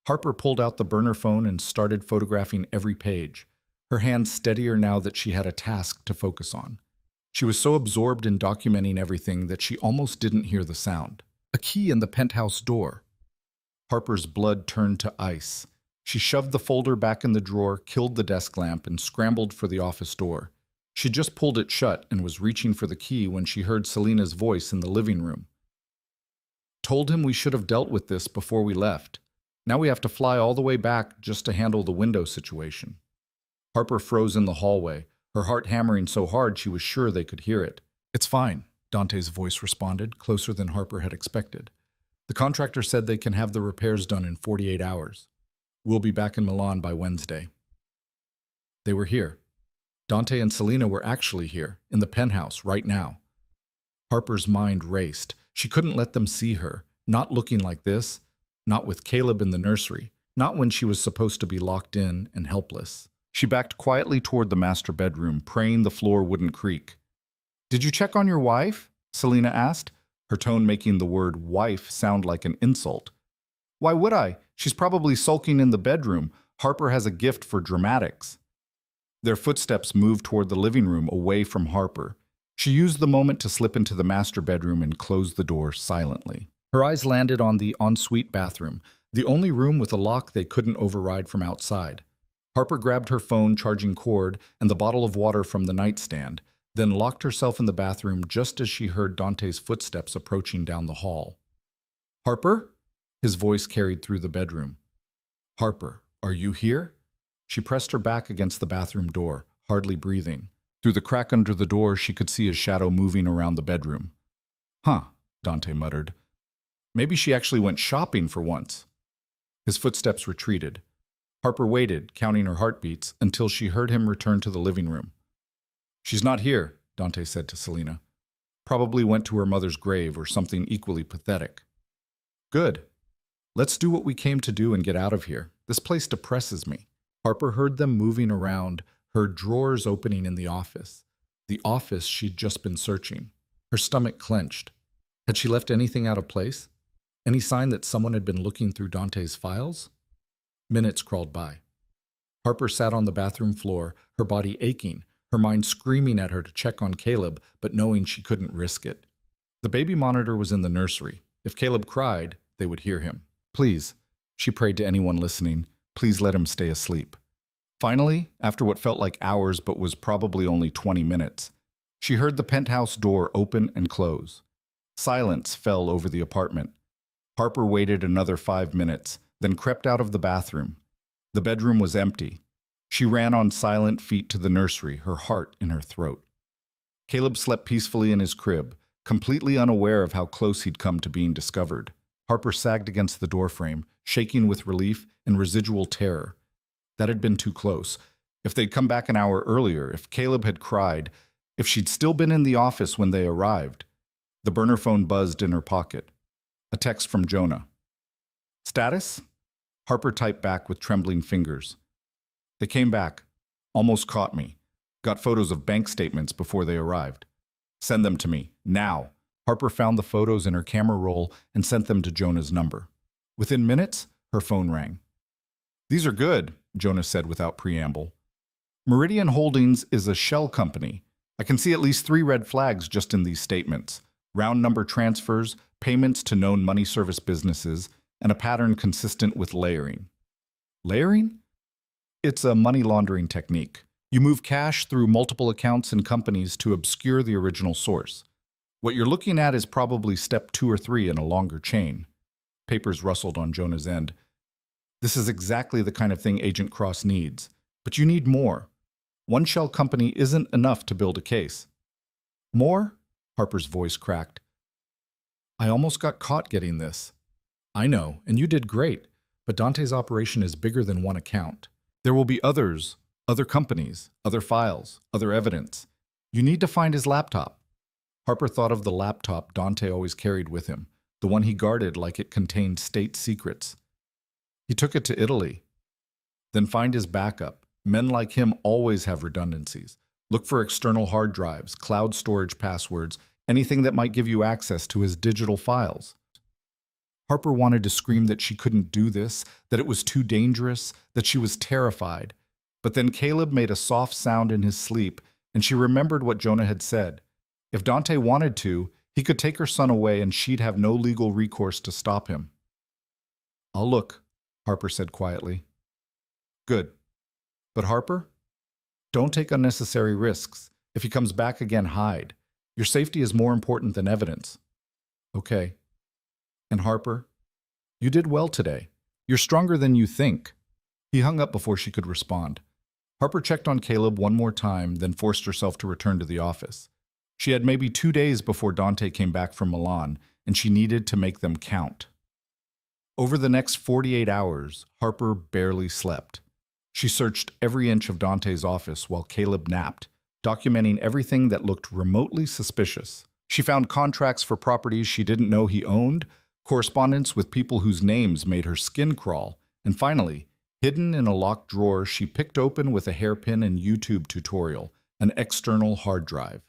Harper pulled out the burner phone and started photographing every page, her hands steadier now that she had a task to focus on. She was so absorbed in documenting everything that she almost didn't hear the sound. A key in the penthouse door. Harper's blood turned to ice. She shoved the folder back in the drawer, killed the desk lamp, and scrambled for the office door. She just pulled it shut and was reaching for the key when she heard Selena's voice in the living room. "Told him we should have dealt with this before we left. Now we have to fly all the way back just to handle the window situation." Harper froze in the hallway, her heart hammering so hard she was sure they could hear it. "It's fine," Dante's voice responded, closer than Harper had expected. "The contractor said they can have the repairs done in 48 hours. We'll be back in Milan by Wednesday." They were here. Dante and Selena were actually here, in the penthouse, right now. Harper's mind raced. She couldn't let them see her, not looking like this, not with Caleb in the nursery, not when she was supposed to be locked in and helpless. She backed quietly toward the master bedroom, praying the floor wouldn't creak. "Did you check on your wife?" Selena asked, her tone making the word wife sound like an insult. "Why would I? She's probably sulking in the bedroom. Harper has a gift for dramatics." Their footsteps moved toward the living room, away from Harper. She used the moment to slip into the master bedroom and close the door silently. Her eyes landed on the ensuite bathroom, the only room with a lock they couldn't override from outside. Harper grabbed her phone charging cord and the bottle of water from the nightstand, then locked herself in the bathroom just as she heard Dante's footsteps approaching down the hall. "Harper?" His voice carried through the bedroom. "Harper, are you here?" She pressed her back against the bathroom door, hardly breathing. Through the crack under the door, she could see a shadow moving around the bedroom. "Huh," Dante muttered. "Maybe she actually went shopping for once." His footsteps retreated. Harper waited, counting her heartbeats, until she heard him return to the living room. "She's not here," Dante said to Selena. "Probably went to her mother's grave or something equally pathetic." "Good. Let's do what we came to do and get out of here. This place depresses me." Harper heard them moving around, heard drawers opening in the office. The office she'd just been searching. Her stomach clenched. Had she left anything out of place? Any sign that someone had been looking through Dante's files? Minutes crawled by. Harper sat on the bathroom floor, her body aching, her mind screaming at her to check on Caleb, but knowing she couldn't risk it. The baby monitor was in the nursery. If Caleb cried, they would hear him. Please, she prayed to anyone listening, please let him stay asleep. Finally, after what felt like hours but was probably only 20 minutes, she heard the penthouse door open and close. Silence fell over the apartment. Harper waited another 5 minutes, then crept out of the bathroom. The bedroom was empty. She ran on silent feet to the nursery, her heart in her throat. Caleb slept peacefully in his crib, completely unaware of how close he'd come to being discovered. Harper sagged against the doorframe, shaking with relief and residual terror. That had been too close. If they'd come back an hour earlier, if Caleb had cried, if she'd still been in the office when they arrived. The burner phone buzzed in her pocket. A text from Jonah. Status? Harper typed back with trembling fingers. They came back. Almost caught me. Got photos of bank statements before they arrived. Send them to me, now. Harper found the photos in her camera roll and sent them to Jonah's number. Within minutes, her phone rang. These are good, Jonah said without preamble. Meridian Holdings is a shell company. I can see at least 3 red flags just in these statements. Round number transfers, payments to known money service businesses, and a pattern consistent with layering. Layering? It's a money laundering technique. You move cash through multiple accounts and companies to obscure the original source. What you're looking at is probably step 2 or 3 in a longer chain. Papers rustled on Jonah's end. This is exactly the kind of thing Agent Cross needs. But you need more. One shell company isn't enough to build a case. More? Harper's voice cracked. I almost got caught getting this. I know, and you did great, but Dante's operation is bigger than one account. There will be others, other companies, other files, other evidence. You need to find his laptop. Harper thought of the laptop Dante always carried with him, the one he guarded like it contained state secrets. He took it to Italy. Then find his backup. Men like him always have redundancies. Look for external hard drives, cloud storage passwords, anything that might give you access to his digital files. Harper wanted to scream that she couldn't do this, that it was too dangerous, that she was terrified. But then Caleb made a soft sound in his sleep, and she remembered what Jonah had said. If Dante wanted to, he could take her son away and she'd have no legal recourse to stop him. I'll look, Harper said quietly. Good. But Harper, don't take unnecessary risks. If he comes back again, hide. Your safety is more important than evidence. Okay. And Harper, you did well today. You're stronger than you think. He hung up before she could respond. Harper checked on Caleb one more time, then forced herself to return to the office. She had maybe 2 days before Dante came back from Milan, and she needed to make them count. Over the next 48 hours, Harper barely slept. She searched every inch of Dante's office while Caleb napped, documenting everything that looked remotely suspicious. She found contracts for properties she didn't know he owned, correspondence with people whose names made her skin crawl, and finally, hidden in a locked drawer she picked open with a hairpin and YouTube tutorial, an external hard drive.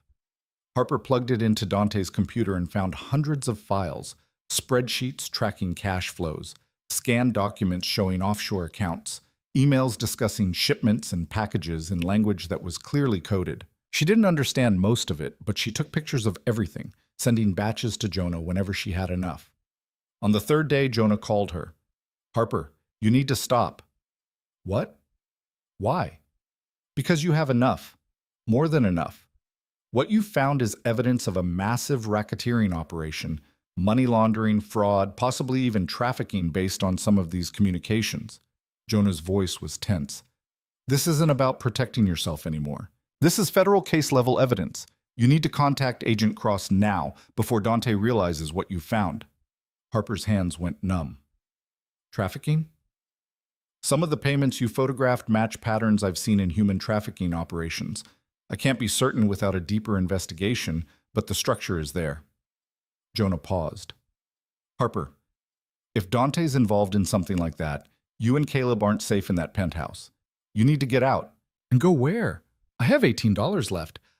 Harper plugged it into Dante's computer and found hundreds of files, spreadsheets tracking cash flows, scanned documents showing offshore accounts, emails discussing shipments and packages in language that was clearly coded. She didn't understand most of it, but she took pictures of everything, sending batches to Jonah whenever she had enough. On the 3rd day, Jonah called her. Harper, you need to stop. What? Why? Because you have enough. More than enough. What you found is evidence of a massive racketeering operation, money laundering, fraud, possibly even trafficking based on some of these communications. Jonah's voice was tense. This isn't about protecting yourself anymore. This is federal case-level evidence. You need to contact Agent Cross now, before Dante realizes what you found. Harper's hands went numb. Trafficking? Some of the payments you photographed match patterns I've seen in human trafficking operations. I can't be certain without a deeper investigation, but the structure is there. Jonah paused. Harper, if Dante's involved in something like that, you and Caleb aren't safe in that penthouse. You need to get out. And go where? I have $18 left.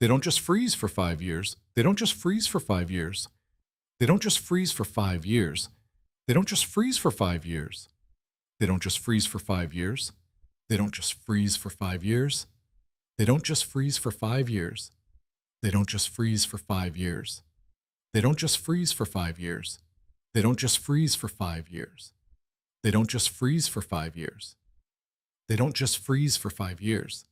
They don't just freeze for 5 years. They don't just freeze for 5 years. They don't just freeze for 5 years. They don't just freeze for 5 years. They don't just freeze for 5 years. They don't just freeze for 5 years. They don't just freeze for 5 years. They don't just freeze for 5 years. They don't just freeze for 5 years. They don't just freeze for 5 years. They don't just freeze for 5 years. They don't just freeze for 5 years.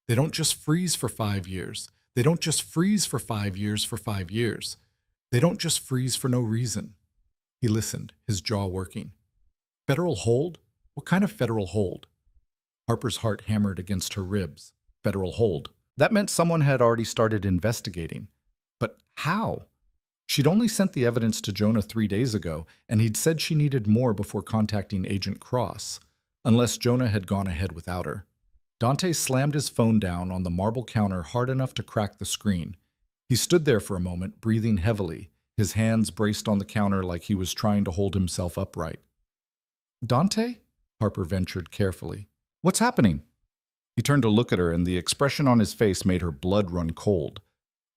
They don't just freeze for 5 years. They don't just freeze for 5 years for 5 years. They don't just freeze for no reason. He listened, his jaw working. Federal hold? What kind of federal hold? Harper's heart hammered against her ribs. Federal hold. That meant someone had already started investigating. But how? She'd only sent the evidence to Jonah 3 days ago, and he'd said she needed more before contacting Agent Cross, unless Jonah had gone ahead without her. Dante slammed his phone down on the marble counter hard enough to crack the screen. He stood there for a moment, breathing heavily, his hands braced on the counter like he was trying to hold himself upright. "Dante?" Harper ventured carefully. "What's happening?" He turned to look at her, and the expression on his face made her blood run cold.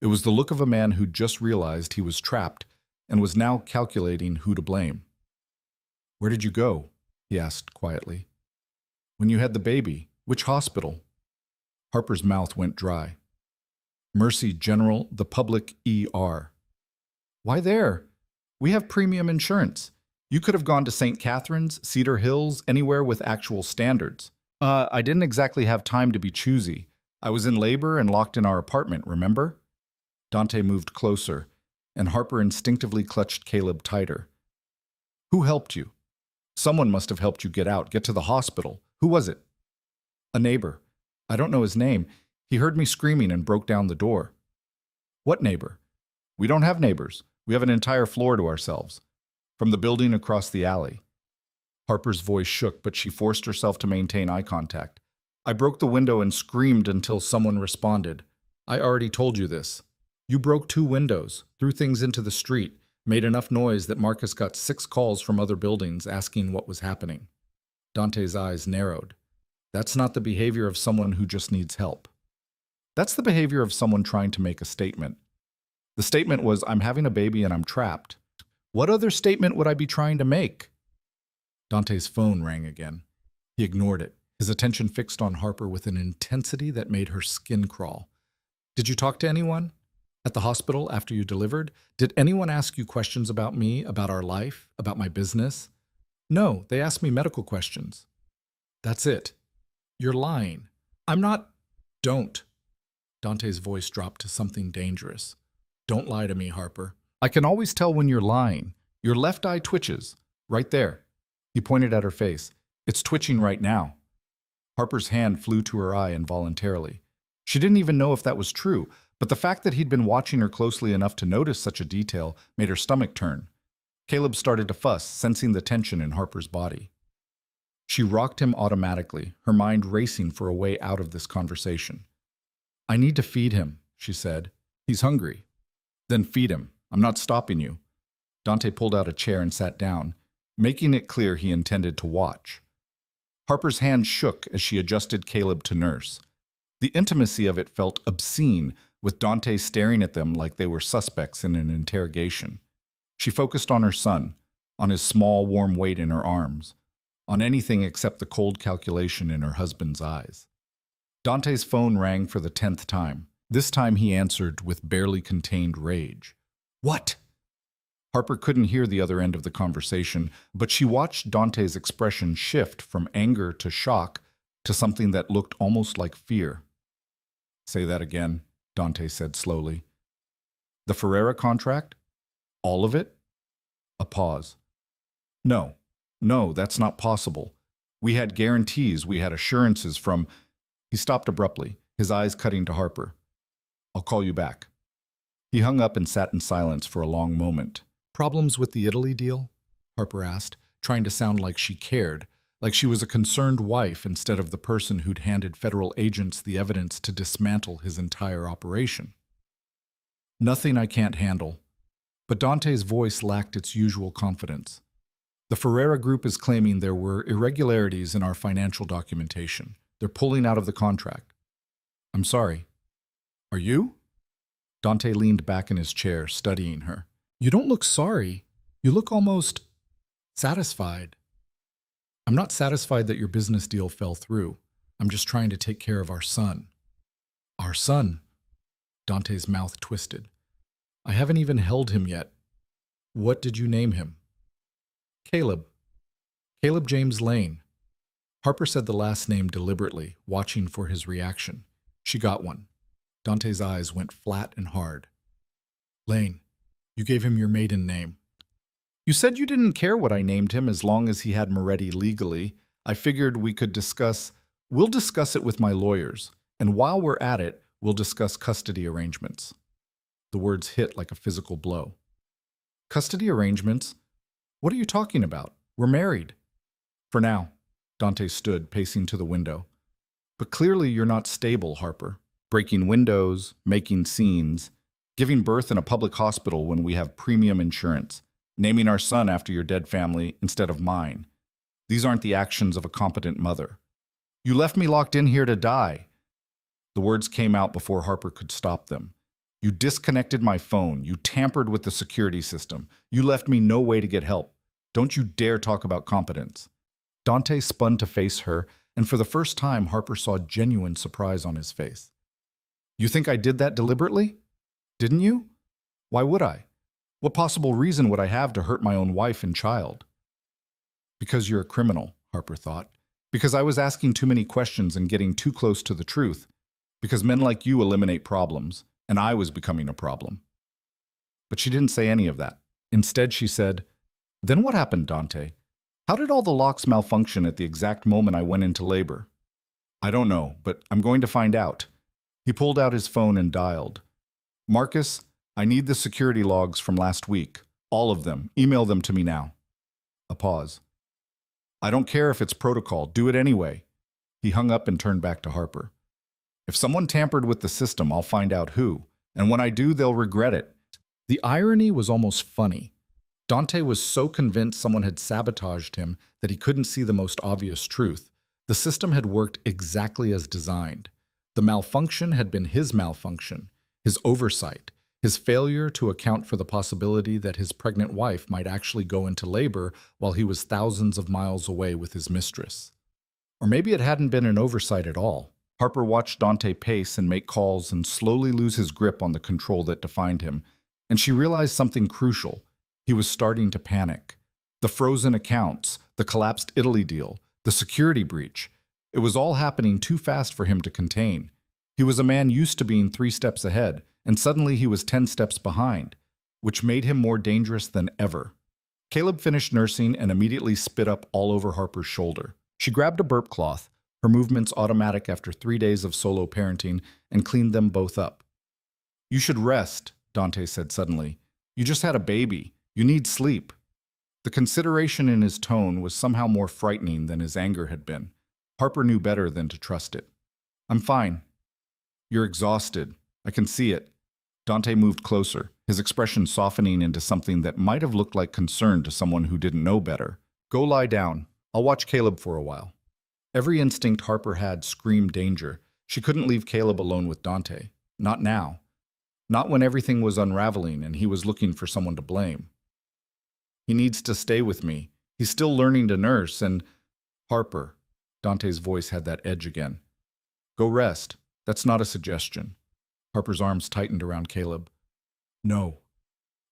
It was the look of a man who'd just realized he was trapped and was now calculating who to blame. "Where did you go?" he asked quietly. "When you had the baby. Which hospital?" Harper's mouth went dry. "Mercy General, the public ER." "Why there? We have premium insurance. You could have gone to St. Catharines, Cedar Hills, anywhere with actual standards." I didn't exactly have time to be choosy. I was in labor and locked in our apartment, remember?" Dante moved closer, and Harper instinctively clutched Caleb tighter. "Who helped you?" "Someone must have helped you get out, get to the hospital. Who was it?" "A neighbor. I don't know his name. He heard me screaming and broke down the door." "What neighbor?" "We don't have neighbors. We have an entire floor to ourselves. From the building across the alley." Harper's voice shook, but she forced herself to maintain eye contact. "I broke the window and screamed until someone responded. I already told you this. You broke 2 windows, threw things into the street, made enough noise that Marcus got 6 calls from other buildings asking what was happening." Dante's eyes narrowed. "That's not the behavior of someone who just needs help. That's the behavior of someone trying to make a statement. The statement was, 'I'm having a baby and I'm trapped.' What other statement would I be trying to make?" Dante's phone rang again. He ignored it, his attention fixed on Harper with an intensity that made her skin crawl. "Did you talk to anyone? At the hospital after you delivered? Did anyone ask you questions about me, about our life, about my business?" "No, they asked me medical questions." "That's it. You're lying." "I'm not." "Don't." Dante's voice dropped to something dangerous. "Don't lie to me, Harper. I can always tell when you're lying. Your left eye twitches. Right there." He pointed at her face. "It's twitching right now." Harper's hand flew to her eye involuntarily. She didn't even know if that was true, but the fact that he'd been watching her closely enough to notice such a detail made her stomach turn. Caleb started to fuss, sensing the tension in Harper's body. She rocked him automatically, her mind racing for a way out of this conversation. "I need to feed him," she said. "He's hungry." "Then feed him. I'm not stopping you." Dante pulled out a chair and sat down, making it clear he intended to watch. Harper's hand shook as she adjusted Caleb to nurse. The intimacy of it felt obscene, with Dante staring at them like they were suspects in an interrogation. She focused on her son, on his small, warm weight in her arms, on anything except the cold calculation in her husband's eyes. Dante's phone rang for the 10th time. This time he answered with barely contained rage. "What?" Harper couldn't hear the other end of the conversation, but she watched Dante's expression shift from anger to shock to something that looked almost like fear. "Say that again," Dante said slowly. "The Ferreira contract? All of it?" A pause. No, that's not possible. We had guarantees, we had assurances from—" He stopped abruptly, his eyes cutting to Harper. "I'll call you back." He hung up and sat in silence for a long moment. "Problems with the Italy deal?" Harper asked, trying to sound like she cared, like she was a concerned wife instead of the person who'd handed federal agents the evidence to dismantle his entire operation. "Nothing I can't handle." But Dante's voice lacked its usual confidence. "The Ferreira Group is claiming there were irregularities in our financial documentation. They're pulling out of the contract." "I'm sorry." "Are you?" Dante leaned back in his chair, studying her. You don't look sorry. You look almost satisfied. I'm not satisfied that your business deal fell through. I'm just trying to take care of our son. Our son? Dante's mouth twisted. I haven't even held him yet. What did you name him? Caleb. Caleb James Lane. Harper said the last name deliberately, watching for his reaction. She got one. Dante's eyes went flat and hard. Lane, you gave him your maiden name. You said you didn't care what I named him as long as he had Moretti legally. I figured we could discuss. We'll discuss it with my lawyers. And while we're at it, we'll discuss custody arrangements. The words hit like a physical blow. Custody arrangements? What are you talking about? We're married. For now. Dante stood, pacing to the window. But clearly you're not stable, Harper. Breaking windows, making scenes, giving birth in a public hospital when we have premium insurance, naming our son after your dead family instead of mine. These aren't the actions of a competent mother. You left me locked in here to die. The words came out before Harper could stop them. You disconnected my phone. You tampered with the security system. You left me no way to get help. Don't you dare talk about competence. Dante spun to face her, and for the first time, Harper saw genuine surprise on his face. You think I did that deliberately? Didn't you? Why would I? What possible reason would I have to hurt my own wife and child? Because you're a criminal, Harper thought. Because I was asking too many questions and getting too close to the truth. Because men like you eliminate problems, and I was becoming a problem. But she didn't say any of that. Instead, she said, Then what happened, Dante? How did all the locks malfunction at the exact moment I went into labor? I don't know, but I'm going to find out. He pulled out his phone and dialed. Marcus, I need the security logs from last week. All of them. Email them to me now. A pause. I don't care if it's protocol. Do it anyway. He hung up and turned back to Harper. If someone tampered with the system, I'll find out who. And when I do, they'll regret it. The irony was almost funny. Dante was so convinced someone had sabotaged him that he couldn't see the most obvious truth. The system had worked exactly as designed. The malfunction had been his malfunction, his oversight, his failure to account for the possibility that his pregnant wife might actually go into labor while he was thousands of miles away with his mistress. Or maybe it hadn't been an oversight at all. Harper watched Dante pace and make calls and slowly lose his grip on the control that defined him, and she realized something crucial. He was starting to panic. The frozen accounts, the collapsed Italy deal, the security breach. It was all happening too fast for him to contain. He was a man used to being 3 steps ahead, and suddenly he was 10 steps behind, which made him more dangerous than ever. Caleb finished nursing and immediately spit up all over Harper's shoulder. She grabbed a burp cloth, her movements automatic after 3 days of solo parenting, and cleaned them both up. You should rest, Dante said suddenly. You just had a baby. You need sleep. The consideration in his tone was somehow more frightening than his anger had been. Harper knew better than to trust it. I'm fine. You're exhausted. I can see it. Dante moved closer, his expression softening into something that might have looked like concern to someone who didn't know better. Go lie down. I'll watch Caleb for a while. Every instinct Harper had screamed danger. She couldn't leave Caleb alone with Dante. Not now. Not when everything was unraveling and he was looking for someone to blame. He needs to stay with me. He's still learning to nurse and… Harper. Dante's voice had that edge again. Go rest. That's not a suggestion. Harper's arms tightened around Caleb. No.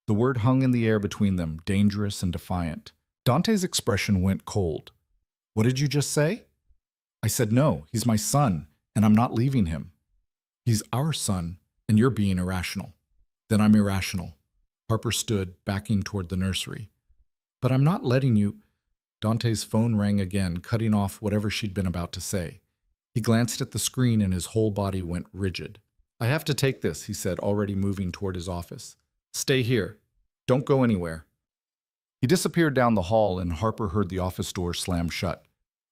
The word hung in the air between them, dangerous and defiant. Dante's expression went cold. What did you just say? I said no. He's my son, and I'm not leaving him. He's our son, and you're being irrational. Then I'm irrational. Harper stood, backing toward the nursery. But I'm not letting you… Dante's phone rang again, cutting off whatever she'd been about to say. He glanced at the screen and his whole body went rigid. I have to take this, he said, already moving toward his office. Stay here. Don't go anywhere. He disappeared down the hall and Harper heard the office door slam shut.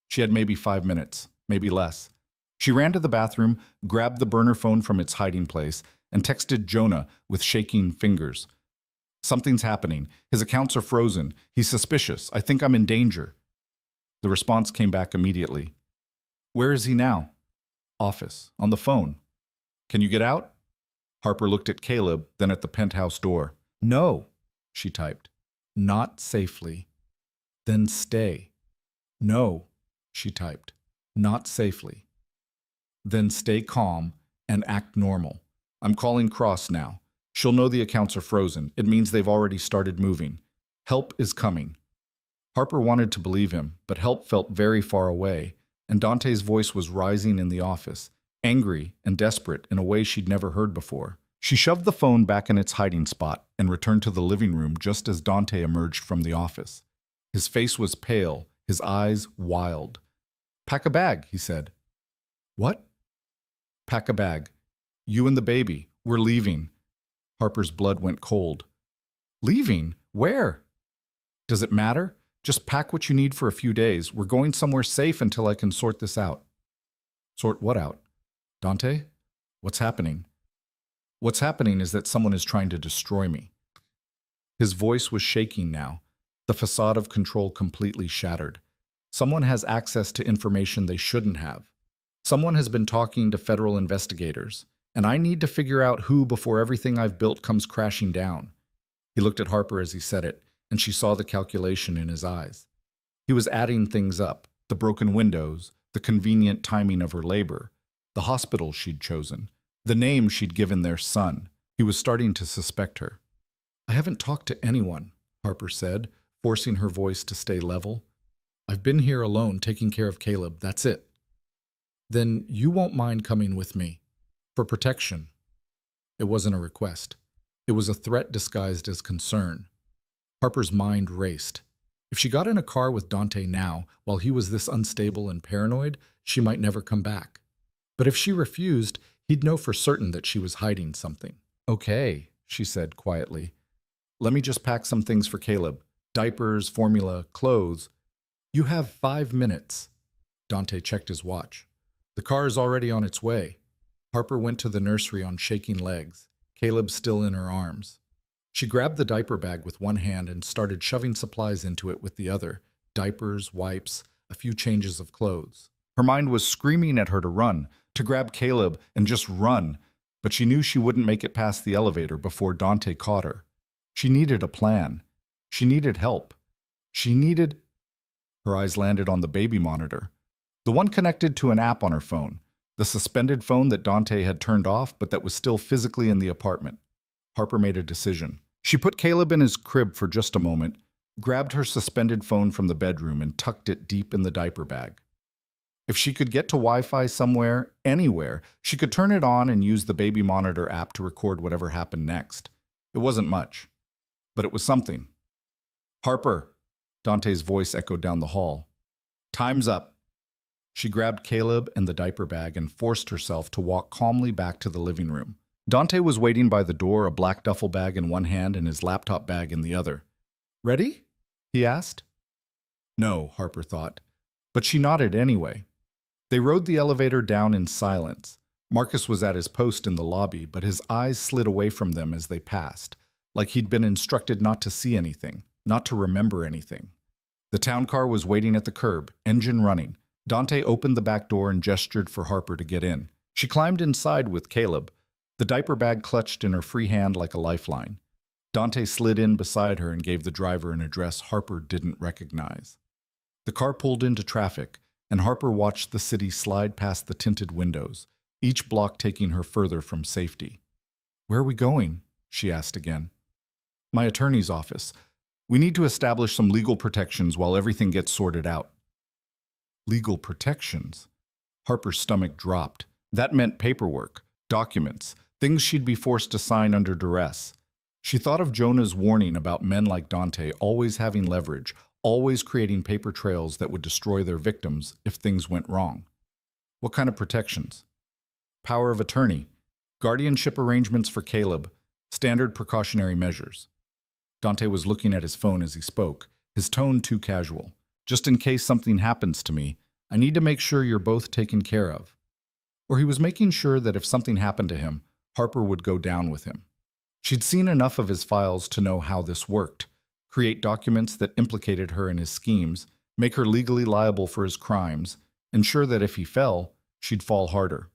She had maybe 5 minutes, maybe less. She ran to the bathroom, grabbed the burner phone from its hiding place, and texted Jonah with shaking fingers. Something's happening. His accounts are frozen. He's suspicious. I think I'm in danger. The response came back immediately. Where is he now? Office. On the phone. Can you get out? Harper looked at Caleb, then at the penthouse door. No, she typed. Not safely. Then stay. No, she typed. Not safely. Then stay calm and act normal. I'm calling Cross now. She'll know the accounts are frozen. It means they've already started moving. Help is coming. Harper wanted to believe him, but help felt very far away, and Dante's voice was rising in the office, angry and desperate in a way she'd never heard before. She shoved the phone back in its hiding spot and returned to the living room just as Dante emerged from the office. His face was pale, his eyes wild. "Pack a bag," he said. "What?" "Pack a bag. You and the baby. We're leaving." Harper's blood went cold. "Leaving? Where?" "Does it matter? Just pack what you need for a few days. We're going somewhere safe until I can sort this out." "Sort what out?" "Dante? What's happening?" "What's happening is that someone is trying to destroy me." His voice was shaking now, the facade of control completely shattered. "Someone has access to information they shouldn't have. Someone has been talking to federal investigators, and I need to figure out who before everything I've built comes crashing down." He looked at Harper as he said it, and she saw the calculation in his eyes. He was adding things up, the broken windows, the convenient timing of her labor, the hospital she'd chosen, the name she'd given their son. He was starting to suspect her. "I haven't talked to anyone," Harper said, forcing her voice to stay level. "I've been here alone taking care of Caleb, that's it." "Then you won't mind coming with me. For protection." It wasn't a request. It was a threat disguised as concern. Harper's mind raced. If she got in a car with Dante now, while he was this unstable and paranoid, she might never come back. But if she refused, he'd know for certain that she was hiding something. "Okay," she said quietly. "Let me just pack some things for Caleb. Diapers, formula, clothes. You have 5 minutes." Dante checked his watch. "The car is already on its way." Harper went to the nursery on shaking legs, Caleb still in her arms. She grabbed the diaper bag with one hand and started shoving supplies into it with the other, diapers, wipes, a few changes of clothes. Her mind was screaming at her to run, to grab Caleb and just run, but she knew she wouldn't make it past the elevator before Dante caught her. She needed a plan. She needed help. She needed... Her eyes landed on the baby monitor, the one connected to an app on her phone, the suspended phone that Dante had turned off but that was still physically in the apartment. Harper made a decision. She put Caleb in his crib for just a moment, grabbed her suspended phone from the bedroom and tucked it deep in the diaper bag. If she could get to Wi-Fi somewhere, anywhere, she could turn it on and use the baby monitor app to record whatever happened next. It wasn't much, but it was something. "Harper," Dante's voice echoed down the hall. "Time's up." She grabbed Caleb and the diaper bag and forced herself to walk calmly back to the living room. Dante was waiting by the door, a black duffel bag in one hand and his laptop bag in the other. "Ready?" he asked. No, Harper thought, but she nodded anyway. They rode the elevator down in silence. Marcus was at his post in the lobby, but his eyes slid away from them as they passed, like he'd been instructed not to see anything, not to remember anything. The town car was waiting at the curb, engine running. Dante opened the back door and gestured for Harper to get in. She climbed inside with Caleb, the diaper bag clutched in her free hand like a lifeline. Dante slid in beside her and gave the driver an address Harper didn't recognize. The car pulled into traffic, and Harper watched the city slide past the tinted windows, each block taking her further from safety. "Where are we going?" she asked again. "My attorney's office. We need to establish some legal protections while everything gets sorted out." Legal protections? Harper's stomach dropped. That meant paperwork, documents, things she'd be forced to sign under duress. She thought of Jonah's warning about men like Dante always having leverage, always creating paper trails that would destroy their victims if things went wrong. What kind of protections? Power of attorney, guardianship arrangements for Caleb, standard precautionary measures. Dante was looking at his phone as he spoke, his tone too casual. "Just in case something happens to me, I need to make sure you're both taken care of." Or he was making sure that if something happened to him, Harper would go down with him. She'd seen enough of his files to know how this worked. Create documents that implicated her in his schemes, make her legally liable for his crimes, ensure that if he fell, she'd fall harder.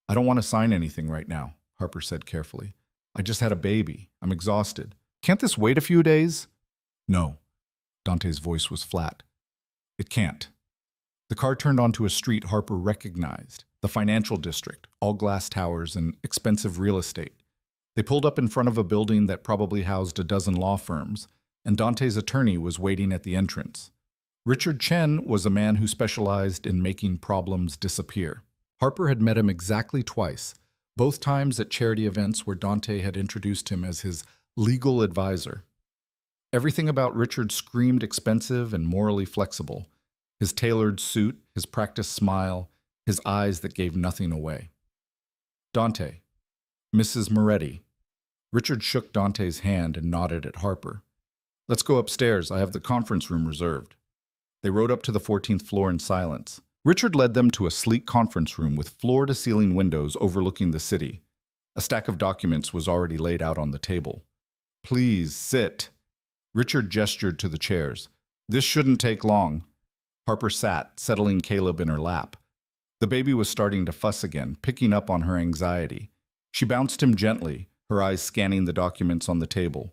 "I don't want to sign anything right now," Harper said carefully. I just had a baby. I'm exhausted. Can't this wait a few days? No. Dante's voice was flat. It can't. The car turned onto a street Harper recognized, the financial district, all glass towers and expensive real estate. They pulled up in front of a building that probably housed a dozen law firms, and Dante's attorney was waiting at the entrance. Richard Chen was a man who specialized in making problems disappear. Harper had met him exactly twice, both times at charity events where Dante had introduced him as his legal advisor. Everything about Richard screamed expensive and morally flexible. His tailored suit, his practiced smile, his eyes that gave nothing away. Dante. Mrs. Moretti. Richard shook Dante's hand and nodded at Harper. Let's go upstairs. I have the conference room reserved. They rode up to the 14th floor in silence. Richard led them to a sleek conference room with floor-to-ceiling windows overlooking the city. A stack of documents was already laid out on the table. Please, sit. Richard gestured to the chairs. This shouldn't take long. Harper sat, settling Caleb in her lap. The baby was starting to fuss again, picking up on her anxiety. She bounced him gently, her eyes scanning the documents on the table.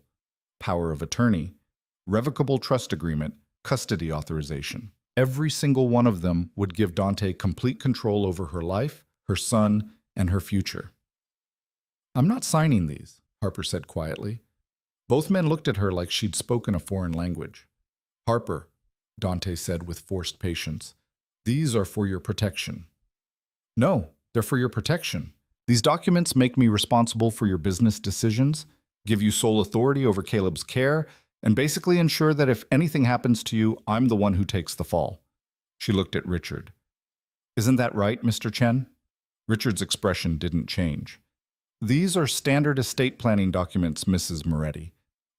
Power of attorney, revocable trust agreement, custody authorization. Every single one of them would give Dante complete control over her life, her son, and her future. I'm not signing these, Harper said quietly. Both men looked at her like she'd spoken a foreign language. Harper, Dante said with forced patience, these are for your protection. No, they're for your protection. These documents make me responsible for your business decisions, give you sole authority over Caleb's care, and basically ensure that if anything happens to you, I'm the one who takes the fall. She looked at Richard. Isn't that right, Mr. Chen? Richard's expression didn't change. These are standard estate planning documents, Mrs. Moretti.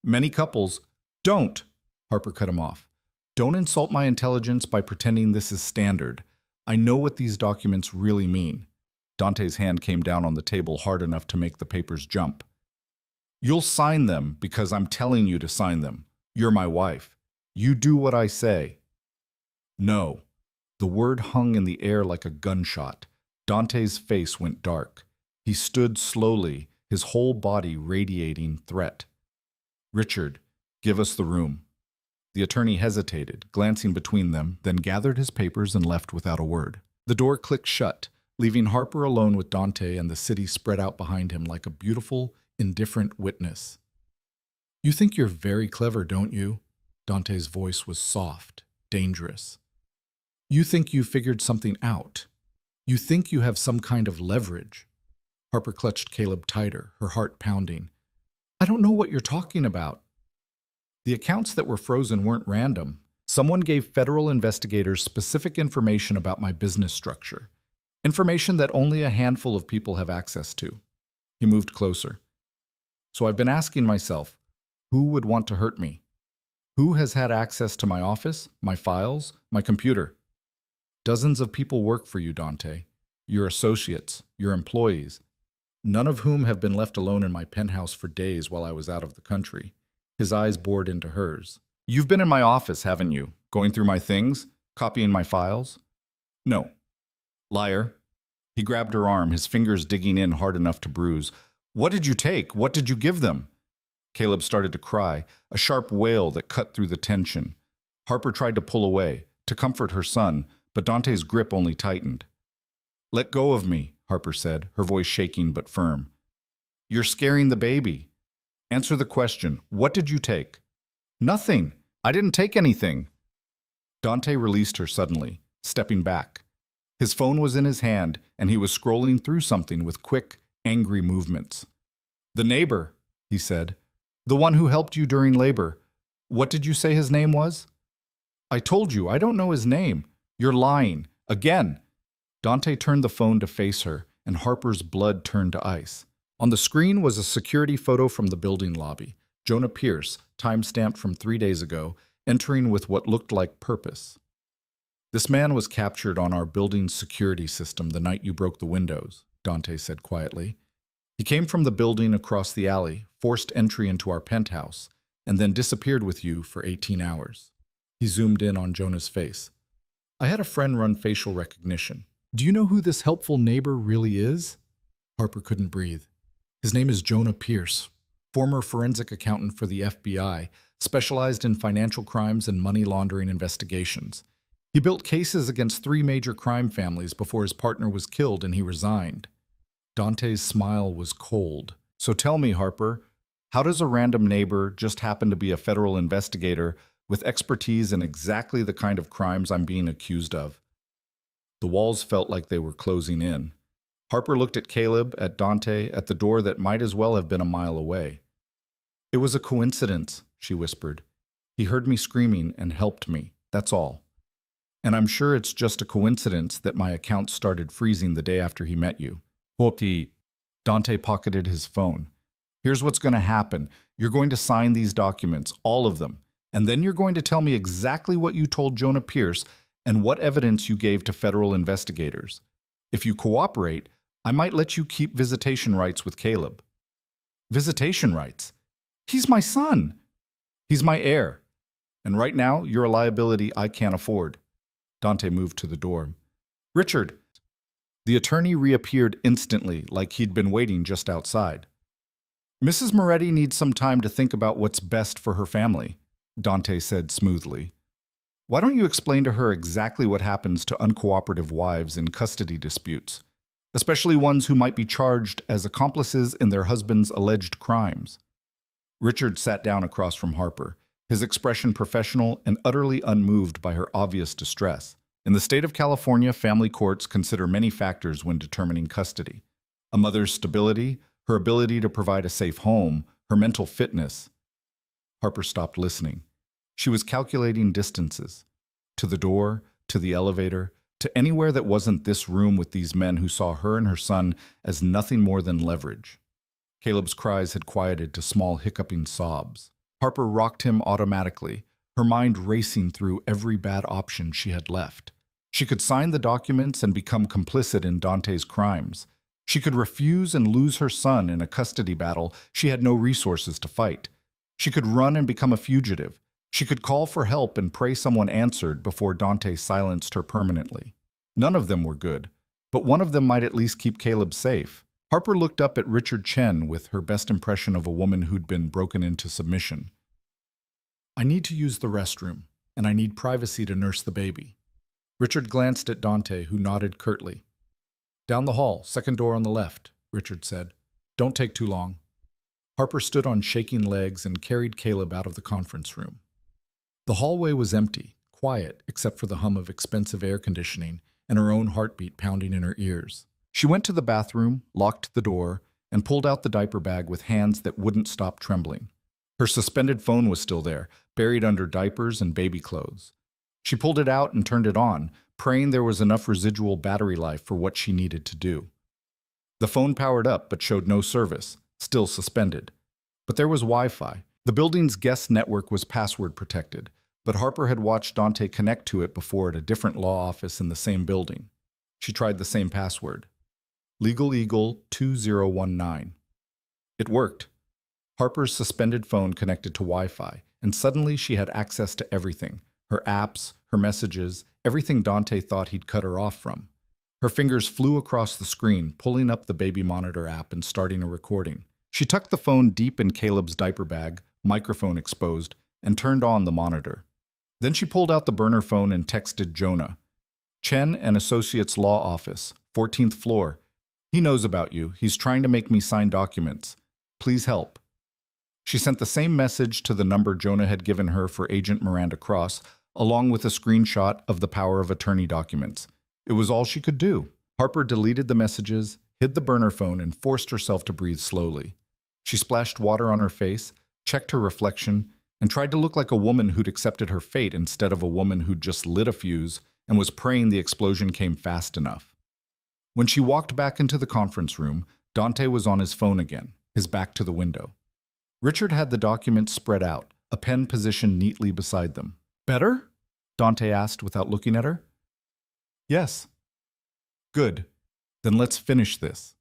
Many couples don't, Harper cut him off. Don't insult my intelligence by pretending this is standard. I know what these documents really mean. Dante's hand came down on the table hard enough to make the papers jump. You'll sign them because I'm telling you to sign them. You're my wife. You do what I say. No. The word hung in the air like a gunshot. Dante's face went dark. He stood slowly, his whole body radiating threat. Richard, give us the room. The attorney hesitated, glancing between them, then gathered his papers and left without a word. The door clicked shut, leaving Harper alone with Dante and the city spread out behind him like a beautiful, indifferent witness. You think you're very clever, don't you? Dante's voice was soft, dangerous. You think you figured something out. You think you have some kind of leverage. Harper clutched Caleb tighter, her heart pounding. I don't know what you're talking about. The accounts that were frozen weren't random. Someone gave federal investigators specific information about my business structure. Information that only a handful of people have access to. He moved closer. So I've been asking myself, who would want to hurt me? Who has had access to my office, my files, my computer? Dozens of people work for you, Dante. Your associates, your employees, none of whom have been left alone in my penthouse for days while I was out of the country. His eyes bored into hers. You've been in my office, haven't you? Going through my things? Copying my files? No. Liar. He grabbed her arm, his fingers digging in hard enough to bruise. What did you take? What did you give them? Caleb started to cry, a sharp wail that cut through the tension. Harper tried to pull away, to comfort her son, but Dante's grip only tightened. Let go of me, Harper said, her voice shaking but firm. You're scaring the baby. Answer the question. What did you take? Nothing. I didn't take anything. Dante released her suddenly, stepping back. His phone was in his hand, and he was scrolling through something with quick, angry movements. The neighbor, he said. The one who helped you during labor. What did you say his name was? I told you, I don't know his name. You're lying. Again. Dante turned the phone to face her, and Harper's blood turned to ice. On the screen was a security photo from the building lobby. Jonah Pierce, time-stamped from 3 days ago, entering with what looked like purpose. This man was captured on our building's security system the night you broke the windows, Dante said quietly. He came from the building across the alley, forced entry into our penthouse, and then disappeared with you for 18 hours. He zoomed in on Jonah's face. I had a friend run facial recognition. Do you know who this helpful neighbor really is? Harper couldn't breathe. His name is Jonah Pierce, former forensic accountant for the FBI, specialized in financial crimes and money laundering investigations. He built cases against 3 major crime families before his partner was killed and he resigned. Dante's smile was cold. So tell me, Harper, how does a random neighbor just happen to be a federal investigator with expertise in exactly the kind of crimes I'm being accused of? The walls felt like they were closing in. Harper looked at Caleb, at Dante, at the door that might as well have been a mile away. It was a coincidence, she whispered. He heard me screaming and helped me, that's all. And I'm sure it's just a coincidence that my account started freezing the day after he met you. Hopti. Dante pocketed his phone. Here's what's going to happen. You're going to sign these documents, all of them, and then you're going to tell me exactly what you told Jonah Pierce and what evidence you gave to federal investigators. If you cooperate, I might let you keep visitation rights with Caleb. Visitation rights? He's my son. He's my heir. And right now, you're a liability I can't afford. Dante moved to the door. Richard. The attorney reappeared instantly, like he'd been waiting just outside. Mrs. Moretti needs some time to think about what's best for her family, Dante said smoothly. Why don't you explain to her exactly what happens to uncooperative wives in custody disputes, especially ones who might be charged as accomplices in their husband's alleged crimes? Richard sat down across from Harper, his expression professional and utterly unmoved by her obvious distress. In the state of California, family courts consider many factors when determining custody. A mother's stability, her ability to provide a safe home, her mental fitness. Harper stopped listening. She was calculating distances. To the door, to the elevator, to anywhere that wasn't this room with these men who saw her and her son as nothing more than leverage. Caleb's cries had quieted to small hiccuping sobs. Harper rocked him automatically, her mind racing through every bad option she had left. She could sign the documents and become complicit in Dante's crimes. She could refuse and lose her son in a custody battle she had no resources to fight. She could run and become a fugitive. She could call for help and pray someone answered before Dante silenced her permanently. None of them were good, but one of them might at least keep Caleb safe. Harper looked up at Richard Chen with her best impression of a woman who'd been broken into submission. I need to use the restroom, and I need privacy to nurse the baby. Richard glanced at Dante, who nodded curtly. Down the hall, second door on the left, Richard said. Don't take too long. Harper stood on shaking legs and carried Caleb out of the conference room. The hallway was empty, quiet except for the hum of expensive air conditioning and her own heartbeat pounding in her ears. She went to the bathroom, locked the door, and pulled out the diaper bag with hands that wouldn't stop trembling. Her suspended phone was still there, buried under diapers and baby clothes. She pulled it out and turned it on, praying there was enough residual battery life for what she needed to do. The phone powered up but showed no service, still suspended. But there was Wi-Fi. The building's guest network was password protected, but Harper had watched Dante connect to it before at a different law office in the same building. She tried the same password. Legal Eagle 2019. It worked. Harper's suspended phone connected to Wi-Fi, and suddenly she had access to everything. Her apps, her messages, everything Dante thought he'd cut her off from. Her fingers flew across the screen, pulling up the baby monitor app and starting a recording. She tucked the phone deep in Caleb's diaper bag, microphone exposed, and turned on the monitor. Then she pulled out the burner phone and texted Jonah. Chen and Associates Law Office, 14th floor. He knows about you. He's trying to make me sign documents. Please help. She sent the same message to the number Jonah had given her for Agent Miranda Cross, along with a screenshot of the power of attorney documents. It was all she could do. Harper deleted the messages, hid the burner phone, and forced herself to breathe slowly. She splashed water on her face, checked her reflection, and tried to look like a woman who'd accepted her fate instead of a woman who'd just lit a fuse and was praying the explosion came fast enough. When she walked back into the conference room, Dante was on his phone again, his back to the window. Richard had the documents spread out, a pen positioned neatly beside them. Better? Dante asked without looking at her. Yes. Good. Then let's finish this.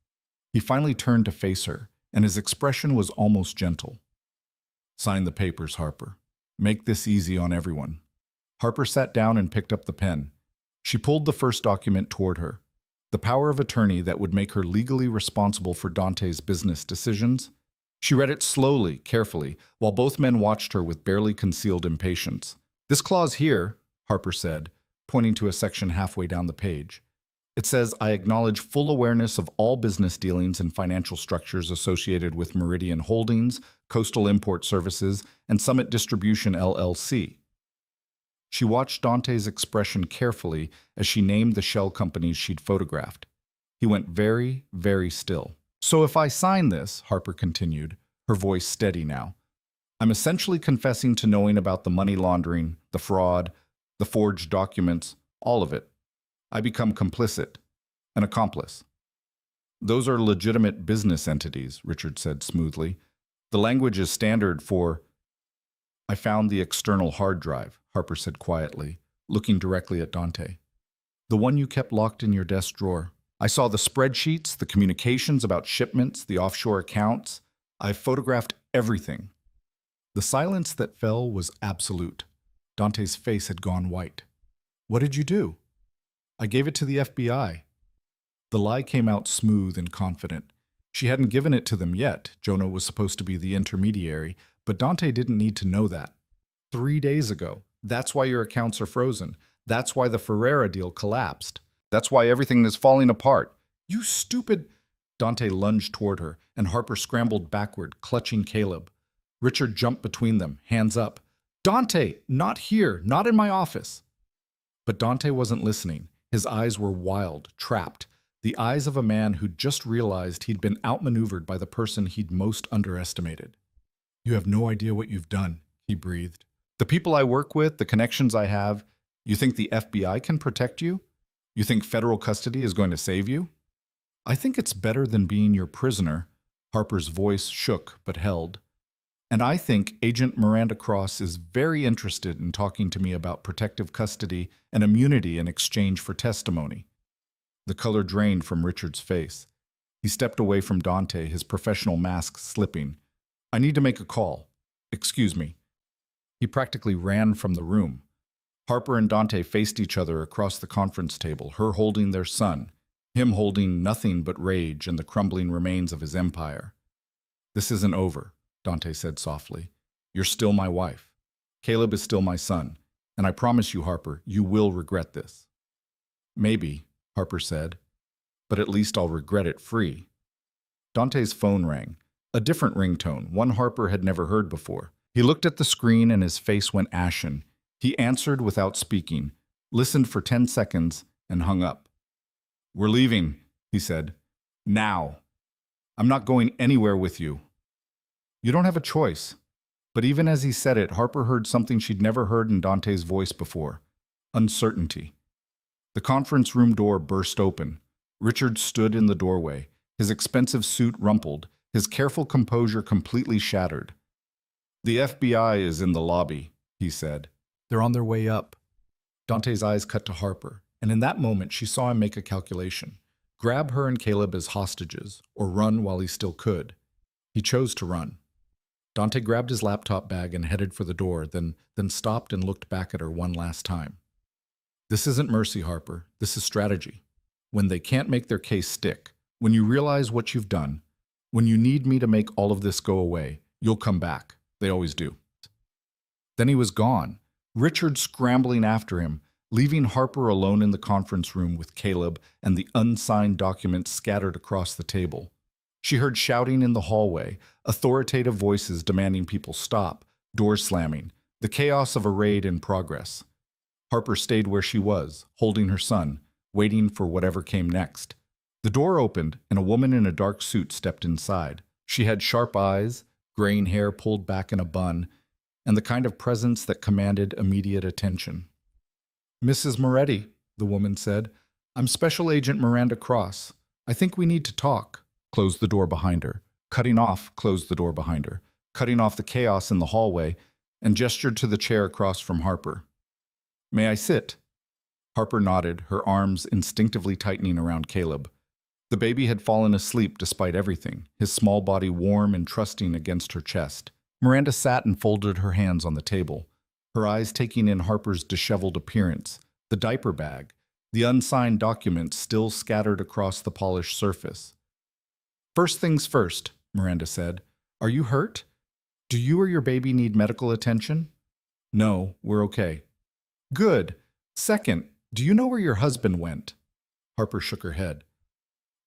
He finally turned to face her, and his expression was almost gentle. Sign the papers, Harper. Make this easy on everyone. Harper sat down and picked up the pen. She pulled the first document toward her. the power of attorney that would make her legally responsible for Dante's business decisions. She read it slowly, carefully, while both men watched her with barely concealed impatience. "This clause here," Harper said, pointing to a section halfway down the page. "It says, I acknowledge full awareness of all business dealings and financial structures associated with Meridian Holdings, Coastal Import Services, and Summit Distribution, LLC." She watched Dante's expression carefully as she named the shell companies she'd photographed. He went very, very still. "So if I sign this," Harper continued, her voice steady now, "I'm essentially confessing to knowing about the money laundering, the fraud, the forged documents, all of it. I become complicit, an accomplice." "Those are legitimate business entities," Richard said smoothly. "The language is standard for—" "I found the external hard drive," Harper said quietly, looking directly at Dante. "The one you kept locked in your desk drawer. I saw the spreadsheets, the communications about shipments, the offshore accounts. I photographed everything." The silence that fell was absolute. Dante's face had gone white. "What did you do?" "I gave it to the FBI." The lie came out smooth and confident. She hadn't given it to them yet. Jonah was supposed to be the intermediary, but Dante didn't need to know that. 3 days ago. That's why your accounts are frozen. That's why the Ferreira deal collapsed. That's why everything is falling apart. "You stupid—" Dante lunged toward her, and Harper scrambled backward, clutching Caleb. Richard jumped between them, hands up. "Dante, not here, not in my office." But Dante wasn't listening. His eyes were wild, trapped. The eyes of a man who'd just realized he'd been outmaneuvered by the person he'd most underestimated. "You have no idea what you've done," he breathed. "The people I work with, the connections I have, you think the FBI can protect you? You think federal custody is going to save you?" "I think it's better than being your prisoner." Harper's voice shook but held. "And I think Agent Miranda Cross is very interested in talking to me about protective custody and immunity in exchange for testimony." The color drained from Richard's face. He stepped away from Dante, his professional mask slipping. "I need to make a call. Excuse me." He practically ran from the room. Harper and Dante faced each other across the conference table, her holding their son, him holding nothing but rage and the crumbling remains of his empire. "This isn't over," Dante said softly. "You're still my wife. Caleb is still my son. And I promise you, Harper, you will regret this." "Maybe," Harper said, "but at least I'll regret it free." Dante's phone rang, a different ringtone, one Harper had never heard before. He looked at the screen and his face went ashen. He answered without speaking, listened for 10 seconds, and hung up. "We're leaving," he said. "Now. I'm not going anywhere with you." "You don't have a choice." But even as he said it, Harper heard something she'd never heard in Dante's voice before: uncertainty. The conference room door burst open. Richard stood in the doorway, his expensive suit rumpled, his careful composure completely shattered. "The FBI is in the lobby," he said. "They're on their way up." Dante's eyes cut to Harper, and in that moment she saw him make a calculation. Grab her and Caleb as hostages, or run while he still could. He chose to run. Dante grabbed his laptop bag and headed for the door, then stopped and looked back at her one last time. "This isn't mercy, Harper. This is strategy. When they can't make their case stick, when you realize what you've done, when you need me to make all of this go away, you'll come back. They always do." Then he was gone, Richard scrambling after him, leaving Harper alone in the conference room with Caleb and the unsigned documents scattered across the table. She heard shouting in the hallway, authoritative voices demanding people stop, doors slamming, the chaos of a raid in progress. Harper stayed where she was, holding her son, waiting for whatever came next. The door opened, and a woman in a dark suit stepped inside. She had sharp eyes, graying hair pulled back in a bun, and the kind of presence that commanded immediate attention. "Mrs. Moretti," the woman said, "I'm Special Agent Miranda Cross. I think we need to talk." Closed the door behind her. Closed the door behind her, cutting off the chaos in the hallway, and gestured to the chair across from Harper. "May I sit?" Harper nodded, her arms instinctively tightening around Caleb. The baby had fallen asleep despite everything, his small body warm and trusting against her chest. Miranda sat and folded her hands on the table, her eyes taking in Harper's disheveled appearance, the diaper bag, the unsigned documents still scattered across the polished surface. "First things first," Miranda said. "Are you hurt? Do you or your baby need medical attention?" "No, we're okay." "Good. Second, do you know where your husband went?" Harper shook her head.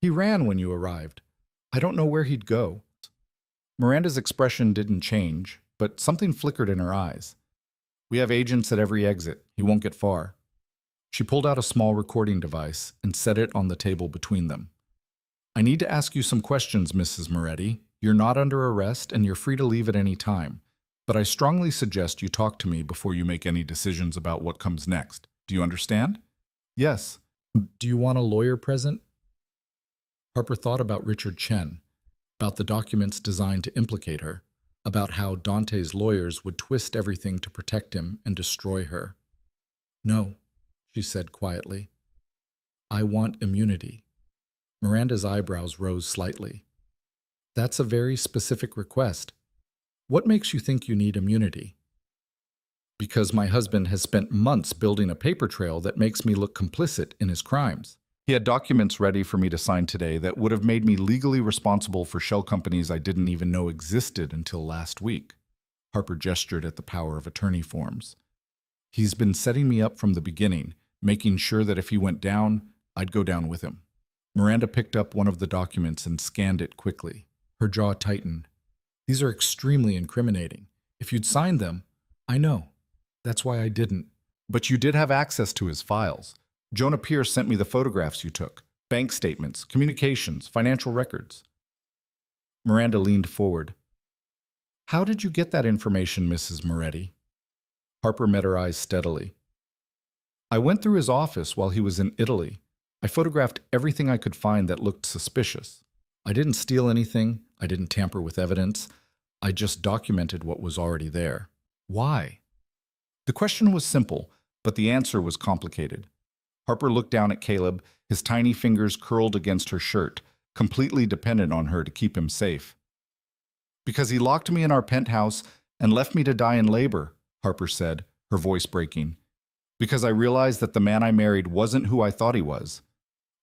"He ran when you arrived. I don't know where he'd go." Miranda's expression didn't change, but something flickered in her eyes. "We have agents at every exit. He won't get far." She pulled out a small recording device and set it on the table between them. "I need to ask you some questions, Mrs. Moretti. You're not under arrest and you're free to leave at any time. But I strongly suggest you talk to me before you make any decisions about what comes next. Do you understand?" "Yes. Do you want a lawyer present?" Harper thought about Richard Chen, about the documents designed to implicate her, about how Dante's lawyers would twist everything to protect him and destroy her. "No," she said quietly. "I want immunity." Miranda's eyebrows rose slightly. "That's a very specific request. What makes you think you need immunity?" "Because my husband has spent months building a paper trail that makes me look complicit in his crimes. He had documents ready for me to sign today that would have made me legally responsible for shell companies I didn't even know existed until last week." Harper gestured at the power of attorney forms. "He's been setting me up from the beginning, making sure that if he went down, I'd go down with him." Miranda picked up one of the documents and scanned it quickly. Her jaw tightened. "These are extremely incriminating. If you'd signed them—" "I know. That's why I didn't." "But you did have access to his files. Jonah Pierce sent me the photographs you took, bank statements, communications, financial records." Miranda leaned forward. "How did you get that information, Mrs. Moretti?" Harper met her eyes steadily. "I went through his office while he was in Italy. I photographed everything I could find that looked suspicious. I didn't steal anything. I didn't tamper with evidence. I just documented what was already there." "Why?" The question was simple, but the answer was complicated. Harper looked down at Caleb, his tiny fingers curled against her shirt, completely dependent on her to keep him safe. "Because he locked me in our penthouse and left me to die in labor," Harper said, her voice breaking. "Because I realized that the man I married wasn't who I thought he was.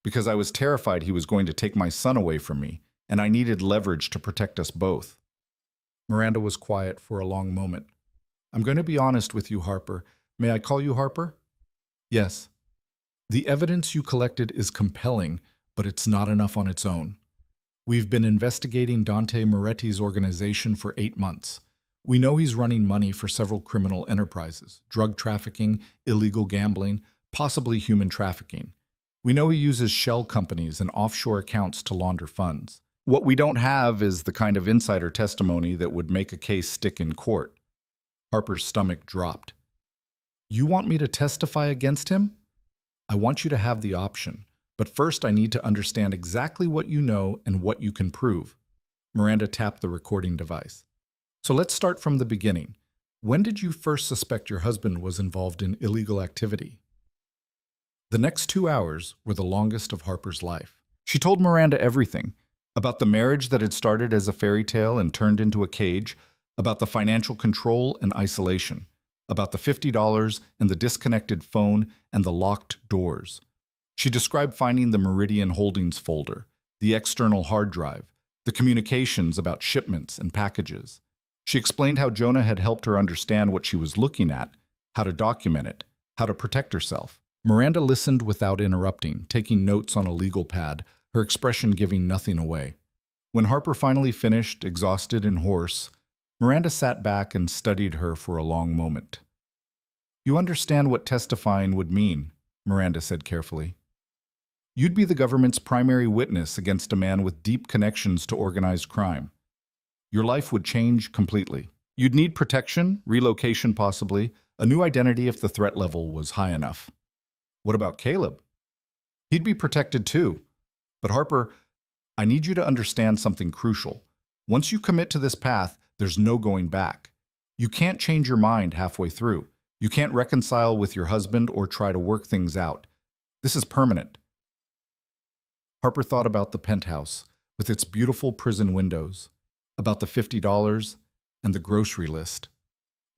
Because I was terrified he was going to take my son away from me, and I needed leverage to protect us both." Miranda was quiet for a long moment. "I'm going to be honest with you, Harper. May I call you Harper?" "Yes." "The evidence you collected is compelling, but it's not enough on its own. We've been investigating Dante Moretti's organization for 8 months. We know he's running money for several criminal enterprises, drug trafficking, illegal gambling, possibly human trafficking. We know he uses shell companies and offshore accounts to launder funds. What we don't have is the kind of insider testimony that would make a case stick in court." Harper's stomach dropped. "You want me to testify against him?" "I want you to have the option, but first I need to understand exactly what you know and what you can prove." Miranda tapped the recording device. "So let's start from the beginning. When did you first suspect your husband was involved in illegal activity?" The next 2 hours were the longest of Harper's life. She told Miranda everything, about the marriage that had started as a fairy tale and turned into a cage, about the financial control and isolation, about the $50 and the disconnected phone and the locked doors. She described finding the Meridian Holdings folder, the external hard drive, the communications about shipments and packages. She explained how Jonah had helped her understand what she was looking at, how to document it, how to protect herself. Miranda listened without interrupting, taking notes on a legal pad, her expression giving nothing away. When Harper finally finished, exhausted and hoarse, Miranda sat back and studied her for a long moment. "You understand what testifying would mean," Miranda said carefully. "You'd be the government's primary witness against a man with deep connections to organized crime. Your life would change completely. You'd need protection, relocation possibly, a new identity if the threat level was high enough." "What about Caleb?" "He'd be protected too. But Harper, I need you to understand something crucial. Once you commit to this path, there's no going back. You can't change your mind halfway through. You can't reconcile with your husband or try to work things out. This is permanent." Harper thought about the penthouse, with its beautiful prison windows, about the $50 and the grocery list,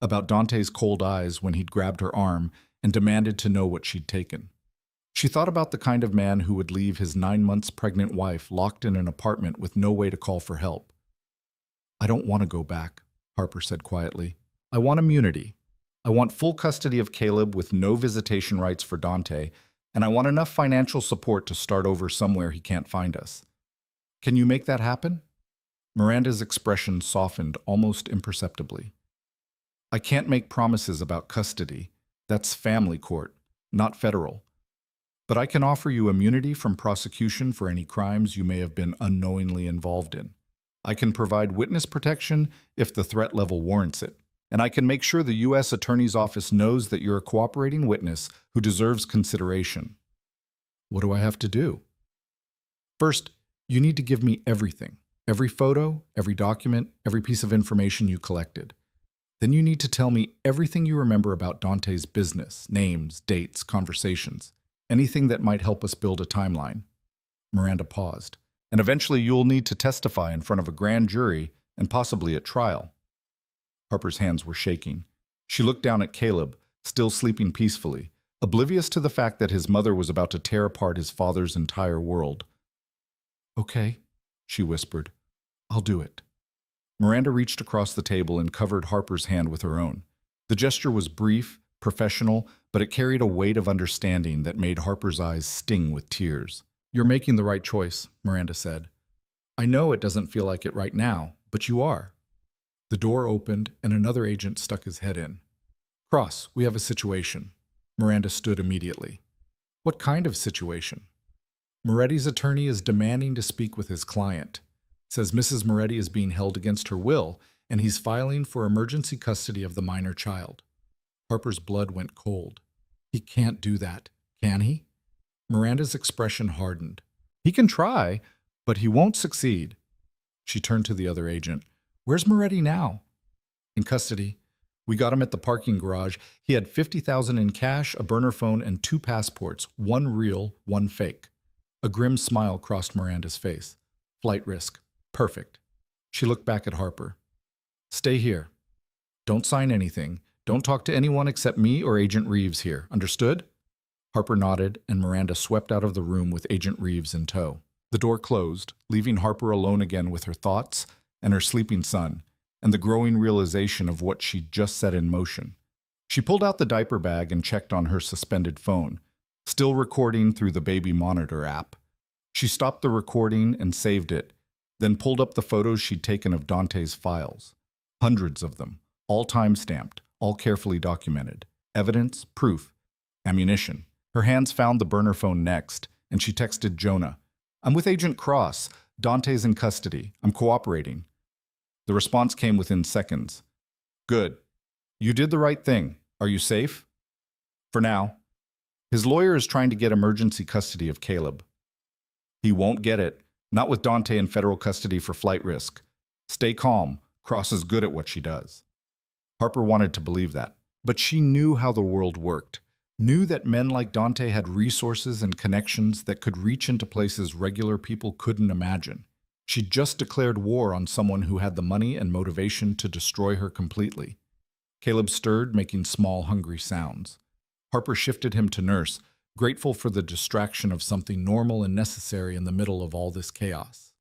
about Dante's cold eyes when he'd grabbed her arm and demanded to know what she'd taken. She thought about the kind of man who would leave his 9 months pregnant wife locked in an apartment with no way to call for help. "I don't want to go back," Harper said quietly. "I want immunity. I want full custody of Caleb with no visitation rights for Dante, and I want enough financial support to start over somewhere he can't find us. Can you make that happen?" Miranda's expression softened almost imperceptibly. "I can't make promises about custody. That's family court, not federal. But I can offer you immunity from prosecution for any crimes you may have been unknowingly involved in. I can provide witness protection if the threat level warrants it. And I can make sure the U.S. Attorney's Office knows that you're a cooperating witness who deserves consideration." "What do I have to do?" "First, you need to give me everything. Every photo, every document, every piece of information you collected. Then you need to tell me everything you remember about Dante's business, names, dates, conversations. Anything that might help us build a timeline." Miranda paused. "And eventually you'll need to testify in front of a grand jury and possibly at trial." Harper's hands were shaking. She looked down at Caleb, still sleeping peacefully, oblivious to the fact that his mother was about to tear apart his father's entire world. "Okay," she whispered. "I'll do it." Miranda reached across the table and covered Harper's hand with her own. The gesture was brief, professional, but it carried a weight of understanding that made Harper's eyes sting with tears. "You're making the right choice," Miranda said. "I know it doesn't feel like it right now, but you are." The door opened and another agent stuck his head in. "Cross, we have a situation." Miranda stood immediately. "What kind of situation?" "Moretti's attorney is demanding to speak with his client. Says Mrs. Moretti is being held against her will, and he's filing for emergency custody of the minor child." Harper's blood went cold. "He can't do that, can he?" Miranda's expression hardened. "He can try, but he won't succeed." She turned to the other agent. "Where's Moretti now?" "In custody. We got him at the parking garage. He had $50,000 in cash, a burner phone, and 2 passports, one real, one fake." A grim smile crossed Miranda's face. "Flight risk. Perfect." She looked back at Harper. "Stay here. Don't sign anything. Don't talk to anyone except me or Agent Reeves here. Understood?" Harper nodded, and Miranda swept out of the room with Agent Reeves in tow. The door closed, leaving Harper alone again with her thoughts and her sleeping son, and the growing realization of what she'd just set in motion. She pulled out the diaper bag and checked on her suspended phone, still recording through the baby monitor app. She stopped the recording and saved it, then pulled up the photos she'd taken of Dante's files. Hundreds of them, all time-stamped, all carefully documented. Evidence, proof, ammunition. Her hands found the burner phone next, and she texted Jonah. "I'm with Agent Cross. Dante's in custody. I'm cooperating." The response came within seconds. "Good. You did the right thing. Are you safe?" "For now. His lawyer is trying to get emergency custody of Caleb." "He won't get it. Not with Dante in federal custody for flight risk. Stay calm. Cross is good at what she does." Harper wanted to believe that, but she knew how the world worked, knew that men like Dante had resources and connections that could reach into places regular people couldn't imagine. She'd just declared war on someone who had the money and motivation to destroy her completely. Caleb stirred, making small, hungry sounds. Harper shifted him to nurse, grateful for the distraction of something normal and necessary in the middle of all this chaos.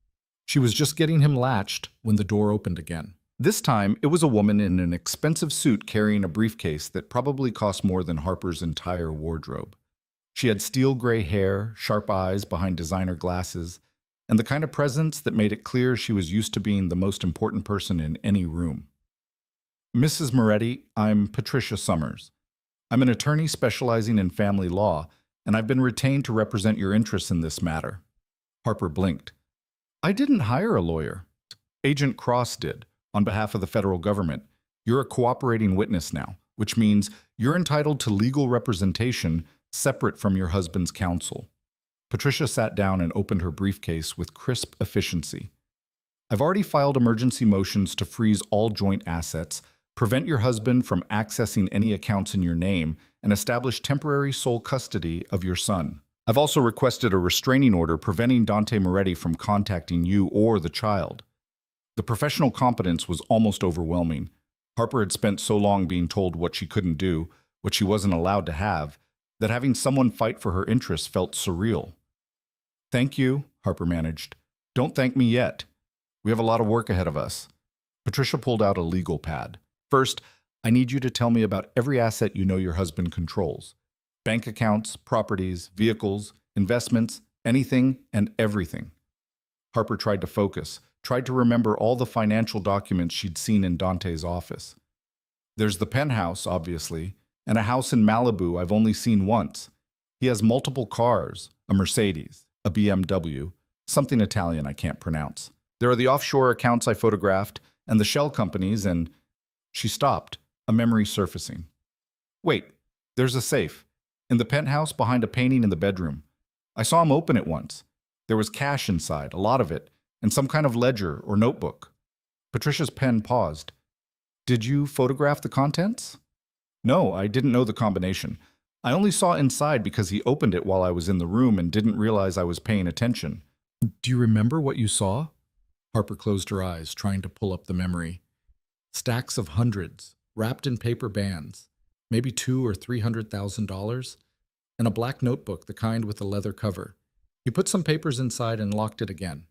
She was just getting him latched when the door opened again. This time, it was a woman in an expensive suit carrying a briefcase that probably cost more than Harper's entire wardrobe. She had steel gray hair, sharp eyes behind designer glasses, and the kind of presence that made it clear she was used to being the most important person in any room. "Mrs. Moretti, I'm Patricia Summers. I'm an attorney specializing in family law, and I've been retained to represent your interests in this matter." Harper blinked. "I didn't hire a lawyer. Agent Cross did, on behalf of the federal government. You're a cooperating witness now, which means you're entitled to legal representation separate from your husband's counsel." Patricia sat down and opened her briefcase with crisp efficiency. "I've already filed emergency motions to freeze all joint assets, prevent your husband from accessing any accounts in your name, and establish temporary sole custody of your son. I've also requested a restraining order preventing Dante Moretti from contacting you or the child." The professional competence was almost overwhelming. Harper had spent so long being told what she couldn't do, what she wasn't allowed to have, that having someone fight for her interests felt surreal. "Thank you," Harper managed. "Don't thank me yet. We have a lot of work ahead of us." Patricia pulled out a legal pad. "First, I need you to tell me about every asset you know your husband controls. Bank accounts, properties, vehicles, investments, anything and everything." Harper tried to focus, tried to remember all the financial documents she'd seen in Dante's office. "There's the penthouse, obviously, and a house in Malibu I've only seen once. He has multiple cars, a Mercedes, a BMW, something Italian I can't pronounce. There are the offshore accounts I photographed, and the shell companies, and—" She stopped, a memory surfacing. "Wait, there's a safe. In the penthouse behind a painting in the bedroom. I saw him open it once. There was cash inside, a lot of it, and some kind of ledger or notebook." Patricia's pen paused. "Did you photograph the contents?" "No, I didn't know the combination. I only saw inside because he opened it while I was in the room and didn't realize I was paying attention." "Do you remember what you saw?" Harper closed her eyes, trying to pull up the memory. "Stacks of hundreds, wrapped in paper bands, maybe $200,000 or $300,000, and a black notebook, the kind with a leather cover. He put some papers inside and locked it again."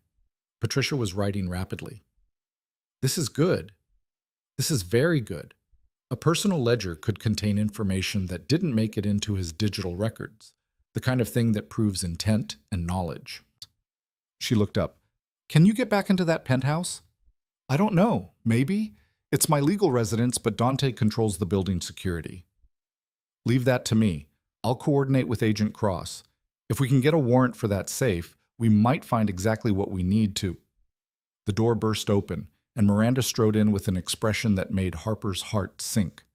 Patricia was writing rapidly. "This is good. This is very good. A personal ledger could contain information that didn't make it into his digital records, the kind of thing that proves intent and knowledge." She looked up. "Can you get back into that penthouse?" "I don't know. Maybe. It's my legal residence, but Dante controls the building security." "Leave that to me. I'll coordinate with Agent Cross. If we can get a warrant for that safe, we might find exactly what we need to." The door burst open, and Miranda strode in with an expression that made Harper's heart sink.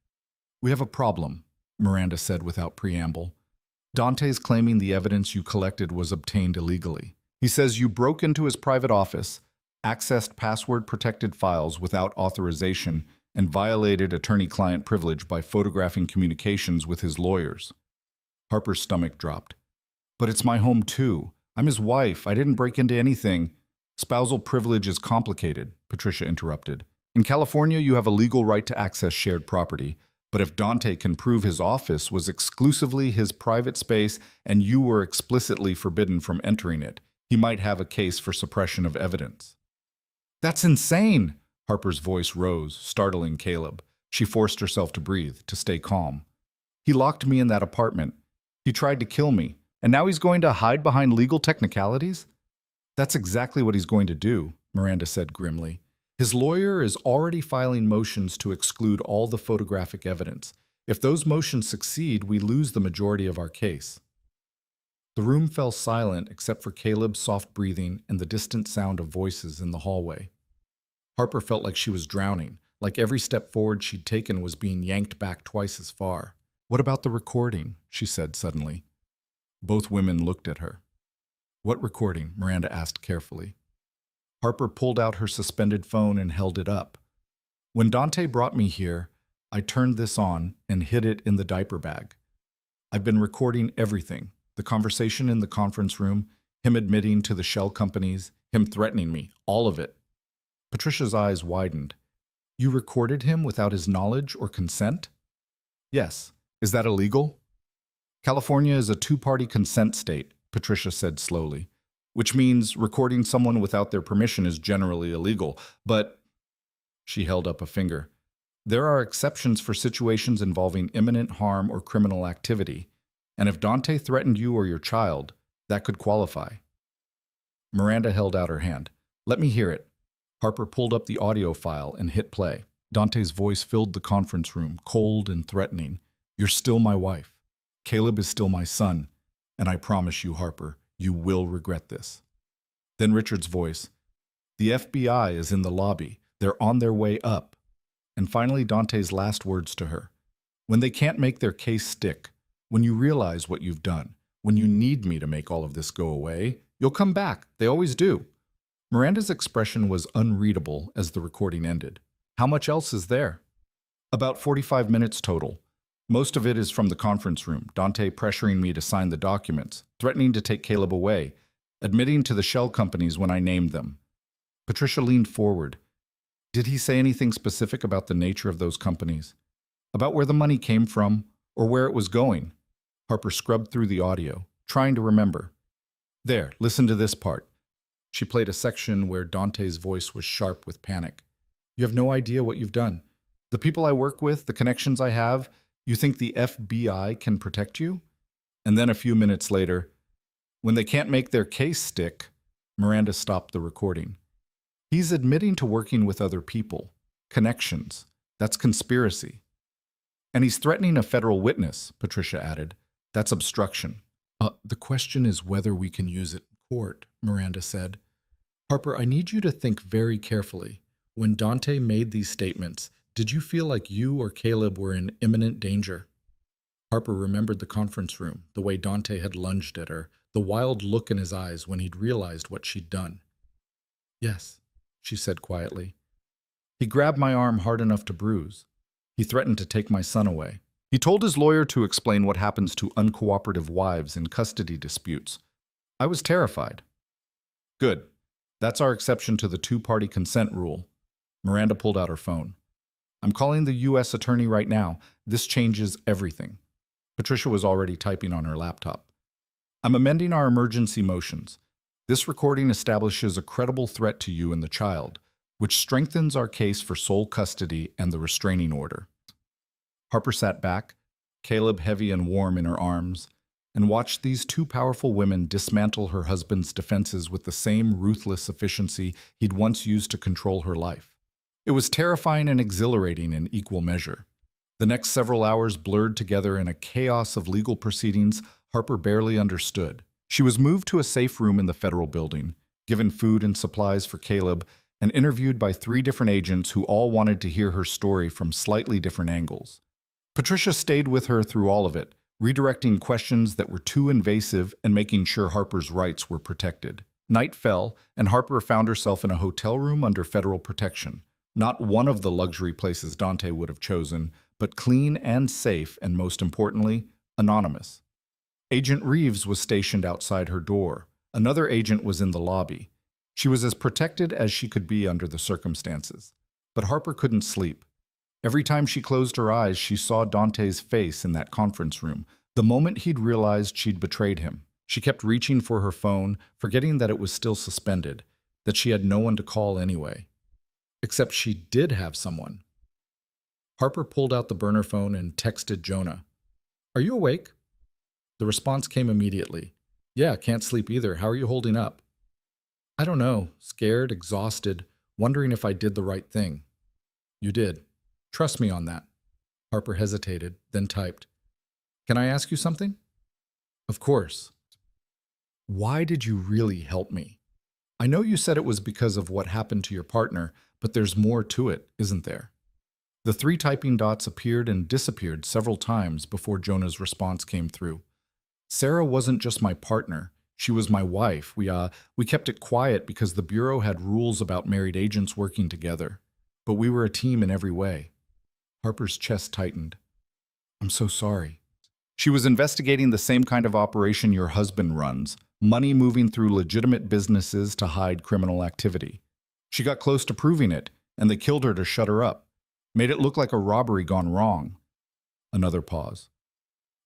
"We have a problem," Miranda said without preamble. "Dante's claiming the evidence you collected was obtained illegally. He says you broke into his private office, accessed password-protected files without authorization, and violated attorney-client privilege by photographing communications with his lawyers." Harper's stomach dropped. "But it's my home too. I'm his wife. I didn't break into anything." "Spousal privilege is complicated," Patricia interrupted. "In California, you have a legal right to access shared property. But if Dante can prove his office was exclusively his private space and you were explicitly forbidden from entering it, he might have a case for suppression of evidence." "That's insane!" Harper's voice rose, startling Caleb. She forced herself to breathe, to stay calm. "He locked me in that apartment. He tried to kill me. And now he's going to hide behind legal technicalities?" "That's exactly what he's going to do," Miranda said grimly. "His lawyer is already filing motions to exclude all the photographic evidence. If those motions succeed, we lose the majority of our case." The room fell silent except for Caleb's soft breathing and the distant sound of voices in the hallway. Harper felt like she was drowning, like every step forward she'd taken was being yanked back twice as far. "What about the recording?" she said suddenly. Both women looked at her. "What recording?" Miranda asked carefully. Harper pulled out her suspended phone and held it up. "When Dante brought me here, I turned this on and hid it in the diaper bag. I've been recording everything. The conversation in the conference room, him admitting to the shell companies, him threatening me, all of it." Patricia's eyes widened. "You recorded him without his knowledge or consent?" "Yes. Is that illegal?" "California is a two-party consent state," Patricia said slowly, "which means recording someone without their permission is generally illegal. But—" she held up a finger, "there are exceptions for situations involving imminent harm or criminal activity. And if Dante threatened you or your child, that could qualify." Miranda held out her hand. "Let me hear it." Harper pulled up the audio file and hit play. Dante's voice filled the conference room, cold and threatening. "You're still my wife. Caleb is still my son. And I promise you, Harper, you will regret this." Then Richard's voice. "The FBI is in the lobby. They're on their way up." And finally Dante's last words to her. "When they can't make their case stick, when you realize what you've done, when you need me to make all of this go away, you'll come back. They always do." Miranda's expression was unreadable as the recording ended. "How much else is there?" "About 45 minutes total. Most of it is from the conference room, Dante pressuring me to sign the documents, threatening to take Caleb away, admitting to the shell companies when I named them." Patricia leaned forward. "Did he say anything specific about the nature of those companies? About where the money came from, or where it was going?" Harper scrubbed through the audio, trying to remember. There, listen to this part. She played a section where Dante's voice was sharp with panic. You have no idea what you've done. The people I work with, the connections I have, you think the FBI can protect you? And then a few minutes later, when they can't make their case stick, Miranda stopped the recording. He's admitting to working with other people. Connections. That's conspiracy. And he's threatening a federal witness, Patricia added. That's obstruction. The question is whether we can use it in court, Miranda said. Harper, I need you to think very carefully. When Dante made these statements, did you feel like you or Caleb were in imminent danger? Harper remembered the conference room, the way Dante had lunged at her, the wild look in his eyes when he'd realized what she'd done. Yes, she said quietly. He grabbed my arm hard enough to bruise. He threatened to take my son away. He told his lawyer to explain what happens to uncooperative wives in custody disputes. I was terrified. Good. That's our exception to the two-party consent rule. Miranda pulled out her phone. I'm calling the U.S. attorney right now. This changes everything. Patricia was already typing on her laptop. I'm amending our emergency motions. This recording establishes a credible threat to you and the child, which strengthens our case for sole custody and the restraining order. Harper sat back, Caleb heavy and warm in her arms, and watched these two powerful women dismantle her husband's defenses with the same ruthless efficiency he'd once used to control her life. It was terrifying and exhilarating in equal measure. The next several hours blurred together in a chaos of legal proceedings Harper barely understood. She was moved to a safe room in the federal building, given food and supplies for Caleb, and interviewed by 3 different agents who all wanted to hear her story from slightly different angles. Patricia stayed with her through all of it, redirecting questions that were too invasive and making sure Harper's rights were protected. Night fell, and Harper found herself in a hotel room under federal protection. Not one of the luxury places Dante would have chosen, but clean and safe, and most importantly, anonymous. Agent Reeves was stationed outside her door. Another agent was in the lobby. She was as protected as she could be under the circumstances. But Harper couldn't sleep. Every time she closed her eyes, she saw Dante's face in that conference room, the moment he'd realized she'd betrayed him. She kept reaching for her phone, forgetting that it was still suspended, that she had no one to call anyway. Except she did have someone. Harper pulled out the burner phone and texted Jonah. Are you awake? The response came immediately. Yeah, can't sleep either. How are you holding up? I don't know. Scared, exhausted, wondering if I did the right thing. You did. Trust me on that. Harper hesitated, then typed. Can I ask you something? Of course. Why did you really help me? I know you said it was because of what happened to your partner, but there's more to it, isn't there? The 3 typing dots appeared and disappeared several times before Jonah's response came through. Sarah wasn't just my partner. She was my wife. We kept it quiet because the Bureau had rules about married agents working together. But we were a team in every way. Harper's chest tightened. I'm so sorry. She was investigating the same kind of operation your husband runs, money moving through legitimate businesses to hide criminal activity. She got close to proving it, and they killed her to shut her up. Made it look like a robbery gone wrong. Another pause.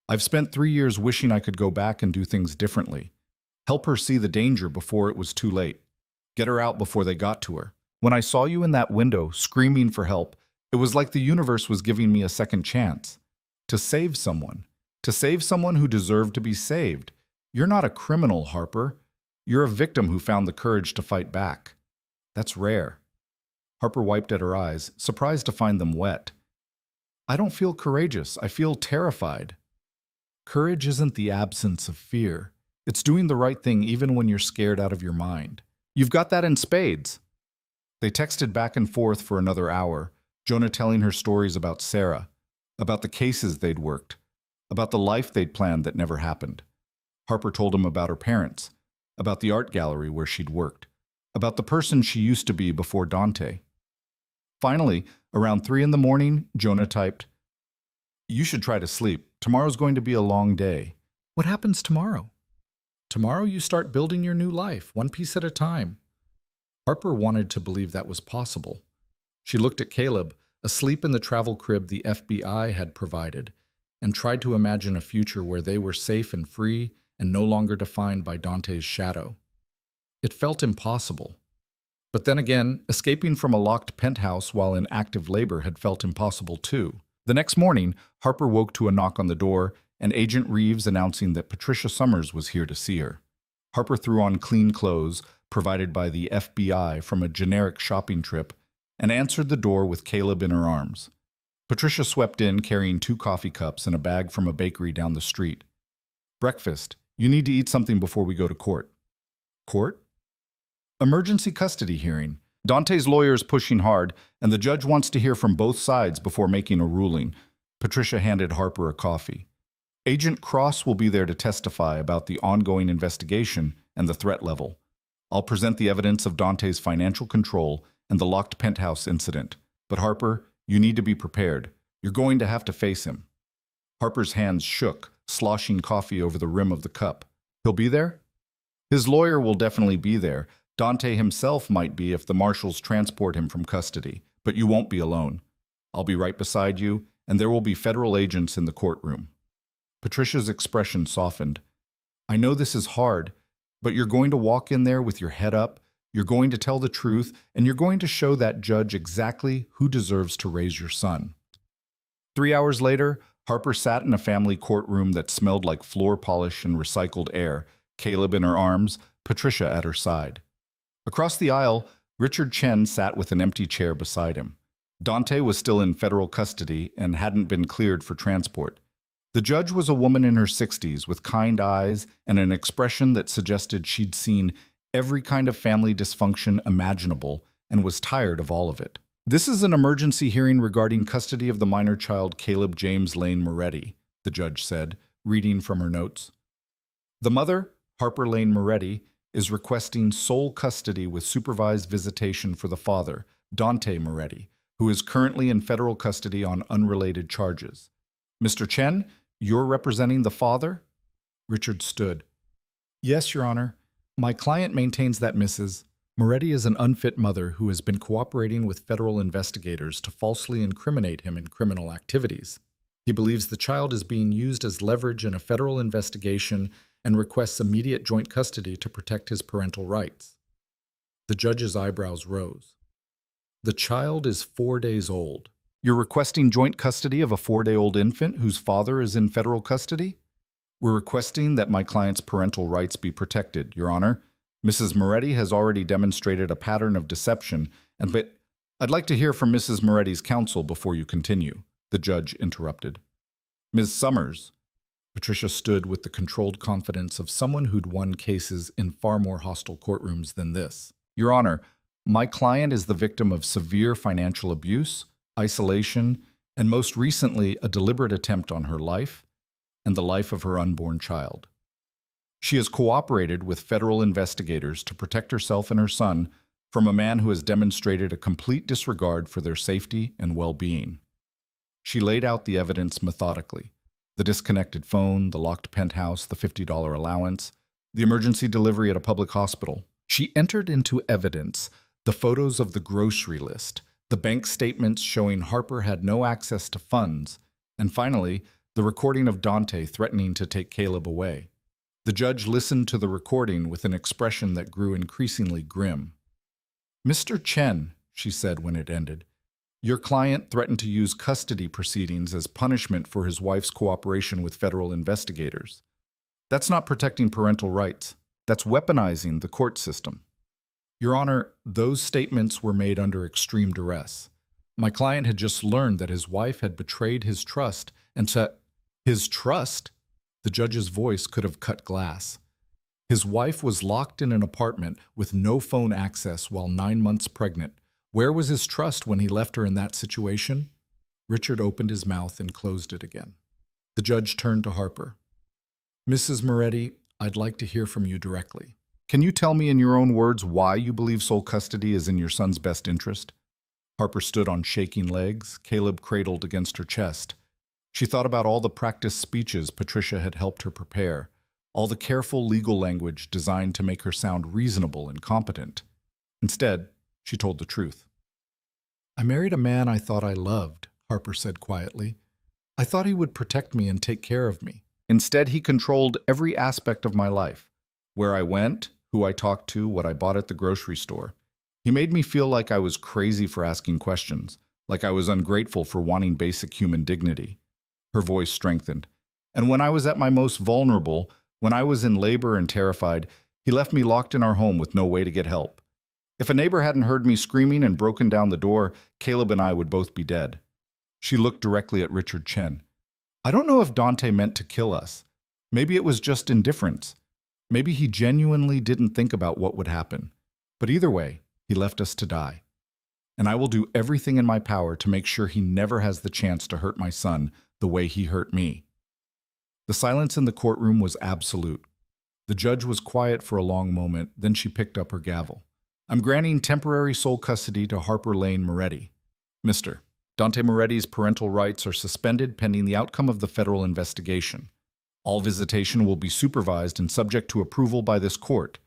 I've spent 3 years wishing I could go back and do things differently. Help her see the danger before it was too late. Get her out before they got to her. When I saw you in that window, screaming for help, it was like the universe was giving me a second chance. To save someone. To save someone who deserved to be saved. You're not a criminal, Harper. You're a victim who found the courage to fight back. That's rare. Harper wiped at her eyes, surprised to find them wet. I don't feel courageous. I feel terrified. Courage isn't the absence of fear. It's doing the right thing even when you're scared out of your mind. You've got that in spades. They texted back and forth for another hour, Jonah telling her stories about Sarah, about the cases they'd worked, about the life they'd planned that never happened. Harper told him about her parents, about the art gallery where she'd worked, about the person she used to be before Dante. Finally, around 3 in the morning, Jonah typed, You should try to sleep. Tomorrow's going to be a long day. What happens tomorrow? Tomorrow you start building your new life, one piece at a time. Harper wanted to believe that was possible. She looked at Caleb, asleep in the travel crib the FBI had provided, and tried to imagine a future where they were safe and free and no longer defined by Dante's shadow. It felt impossible. But then again, escaping from a locked penthouse while in active labor had felt impossible too. The next morning, Harper woke to a knock on the door and Agent Reeves announcing that Patricia Summers was here to see her. Harper threw on clean clothes, provided by the FBI from a generic shopping trip, and answered the door with Caleb in her arms. Patricia swept in carrying 2 coffee cups and a bag from a bakery down the street. "Breakfast. You need to eat something before we go to court." "Court?" "Emergency custody hearing. Dante's lawyer is pushing hard, and the judge wants to hear from both sides before making a ruling." Patricia handed Harper a coffee. "Agent Cross will be there to testify about the ongoing investigation and the threat level. I'll present the evidence of Dante's financial control and the locked penthouse incident. But Harper, you need to be prepared. You're going to have to face him." Harper's hands shook, sloshing coffee over the rim of the cup. "He'll be there?" "His lawyer will definitely be there. Dante himself might be if the marshals transport him from custody. But you won't be alone. I'll be right beside you, and there will be federal agents in the courtroom." Patricia's expression softened. "I know this is hard, but you're going to walk in there with your head up, you're going to tell the truth, and you're going to show that judge exactly who deserves to raise your son." 3 hours later, Harper sat in a family courtroom that smelled like floor polish and recycled air, Caleb in her arms, Patricia at her side. Across the aisle, Richard Chen sat with an empty chair beside him. Dante was still in federal custody and hadn't been cleared for transport. The judge was a woman in her 60s with kind eyes and an expression that suggested she'd seen every kind of family dysfunction imaginable and was tired of all of it. "This is an emergency hearing regarding custody of the minor child Caleb James Lane Moretti," the judge said, reading from her notes. "The mother, Harper Lane Moretti, is requesting sole custody with supervised visitation for the father, Dante Moretti, who is currently in federal custody on unrelated charges. Mr. Chen, you're representing the father?" Richard stood. "Yes, Your Honor. My client maintains that Mrs. Moretti is an unfit mother who has been cooperating with federal investigators to falsely incriminate him in criminal activities. He believes the child is being used as leverage in a federal investigation and requests immediate joint custody to protect his parental rights." The judge's eyebrows rose. "The child is 4 days old. You're requesting joint custody of a 4-day-old infant whose father is in federal custody?" "We're requesting that my client's parental rights be protected, Your Honor. Mrs. Moretti has already demonstrated a pattern of deception, but I'd like to hear from Mrs. Moretti's counsel before you continue," the judge interrupted. "Ms. Summers." Patricia stood with the controlled confidence of someone who'd won cases in far more hostile courtrooms than this. "Your Honor, my client is the victim of severe financial abuse, isolation, and most recently a deliberate attempt on her life and the life of her unborn child. She has cooperated with federal investigators to protect herself and her son from a man who has demonstrated a complete disregard for their safety and well-being." She laid out the evidence methodically: the disconnected phone, the locked penthouse, the $50 allowance, the emergency delivery at a public hospital. She entered into evidence the photos of the grocery list, the bank statements showing Harper had no access to funds, and finally, the recording of Dante threatening to take Caleb away. The judge listened to the recording with an expression that grew increasingly grim. "Mr. Chen," she said when it ended, "your client threatened to use custody proceedings as punishment for his wife's cooperation with federal investigators. That's not protecting parental rights. That's weaponizing the court system." "Your Honor, those statements were made under extreme duress. My client had just learned that his wife had betrayed his trust and said—" "His trust?" The judge's voice could have cut glass. "His wife was locked in an apartment with no phone access while 9 months pregnant. Where was his trust when he left her in that situation?" Richard opened his mouth and closed it again. The judge turned to Harper. "Mrs. Moretti, I'd like to hear from you directly. Can you tell me in your own words why you believe sole custody is in your son's best interest?" Harper stood on shaking legs, Caleb cradled against her chest. She thought about all the practiced speeches Patricia had helped her prepare, all the careful legal language designed to make her sound reasonable and competent. Instead, she told the truth. "I married a man I thought I loved," Harper said quietly. I thought he would protect me and take care of me. Instead, he controlled every aspect of my life. Where I went, who I talked to, what I bought at the grocery store. He made me feel like I was crazy for asking questions, like I was ungrateful for wanting basic human dignity. Her voice strengthened. And when I was at my most vulnerable, when I was in labor and terrified, he left me locked in our home with no way to get help. If a neighbor hadn't heard me screaming and broken down the door, Caleb and I would both be dead. She looked directly at Richard Chen. I don't know if Dante meant to kill us. Maybe it was just indifference. Maybe he genuinely didn't think about what would happen. But either way, he left us to die. And I will do everything in my power to make sure he never has the chance to hurt my son the way he hurt me. The silence in the courtroom was absolute. The judge was quiet for a long moment, then she picked up her gavel. I'm granting temporary sole custody to Harper Lane Moretti. Mr. Dante Moretti's parental rights are suspended pending the outcome of the federal investigation. All visitation will be supervised and subject to approval by this court.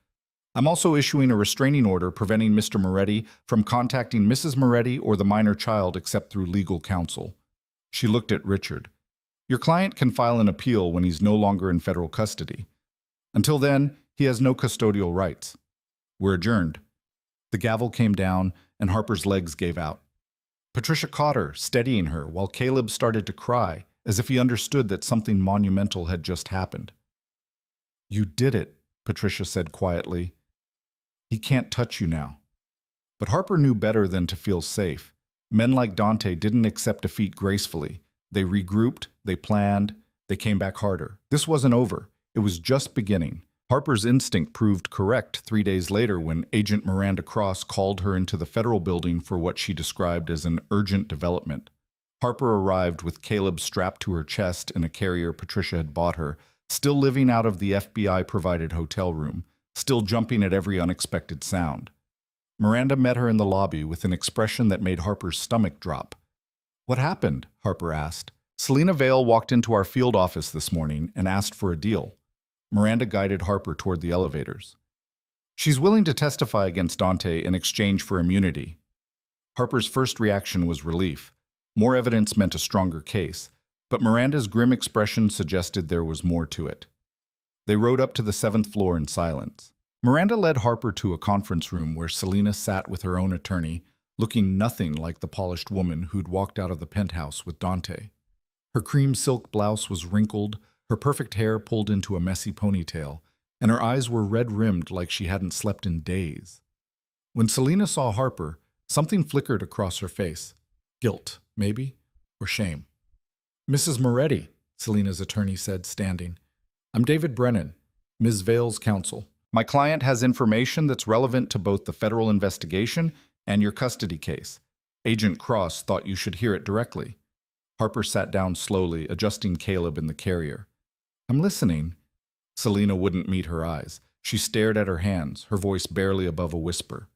I'm also issuing a restraining order preventing Mr. Moretti from contacting Mrs. Moretti or the minor child except through legal counsel. She looked at Richard. Your client can file an appeal when he's no longer in federal custody. Until then, he has no custodial rights. We're adjourned. The gavel came down, and Harper's legs gave out. Patricia caught her, steadying her, while Caleb started to cry, as if he understood that something monumental had just happened. You did it, Patricia said quietly. He can't touch you now. But Harper knew better than to feel safe. Men like Dante didn't accept defeat gracefully. They regrouped, they planned, they came back harder. This wasn't over. It was just beginning. Harper's instinct proved correct 3 days later when Agent Miranda Cross called her into the federal building for what she described as an urgent development. Harper arrived with Caleb strapped to her chest in a carrier Patricia had bought her, still living out of the FBI-provided hotel room, still jumping at every unexpected sound. Miranda met her in the lobby with an expression that made Harper's stomach drop. What happened? Harper asked. Selena Vale walked into our field office this morning and asked for a deal. Miranda guided Harper toward the elevators. She's willing to testify against Dante in exchange for immunity. Harper's first reaction was relief. More evidence meant a stronger case, but Miranda's grim expression suggested there was more to it. They rode up to the 7th floor in silence. Miranda led Harper to a conference room where Selena sat with her own attorney, looking nothing like the polished woman who'd walked out of the penthouse with Dante. Her cream silk blouse was wrinkled, her perfect hair pulled into a messy ponytail, and her eyes were red-rimmed like she hadn't slept in days. When Selena saw Harper, something flickered across her face. Guilt, maybe, or shame. Mrs. Moretti, Selena's attorney said, standing. I'm David Brennan, Ms. Vale's counsel. My client has information that's relevant to both the federal investigation and your custody case. Agent Cross thought you should hear it directly. Harper sat down slowly, adjusting Caleb in the carrier. I'm listening. Selena wouldn't meet her eyes. She stared at her hands, her voice barely above a whisper.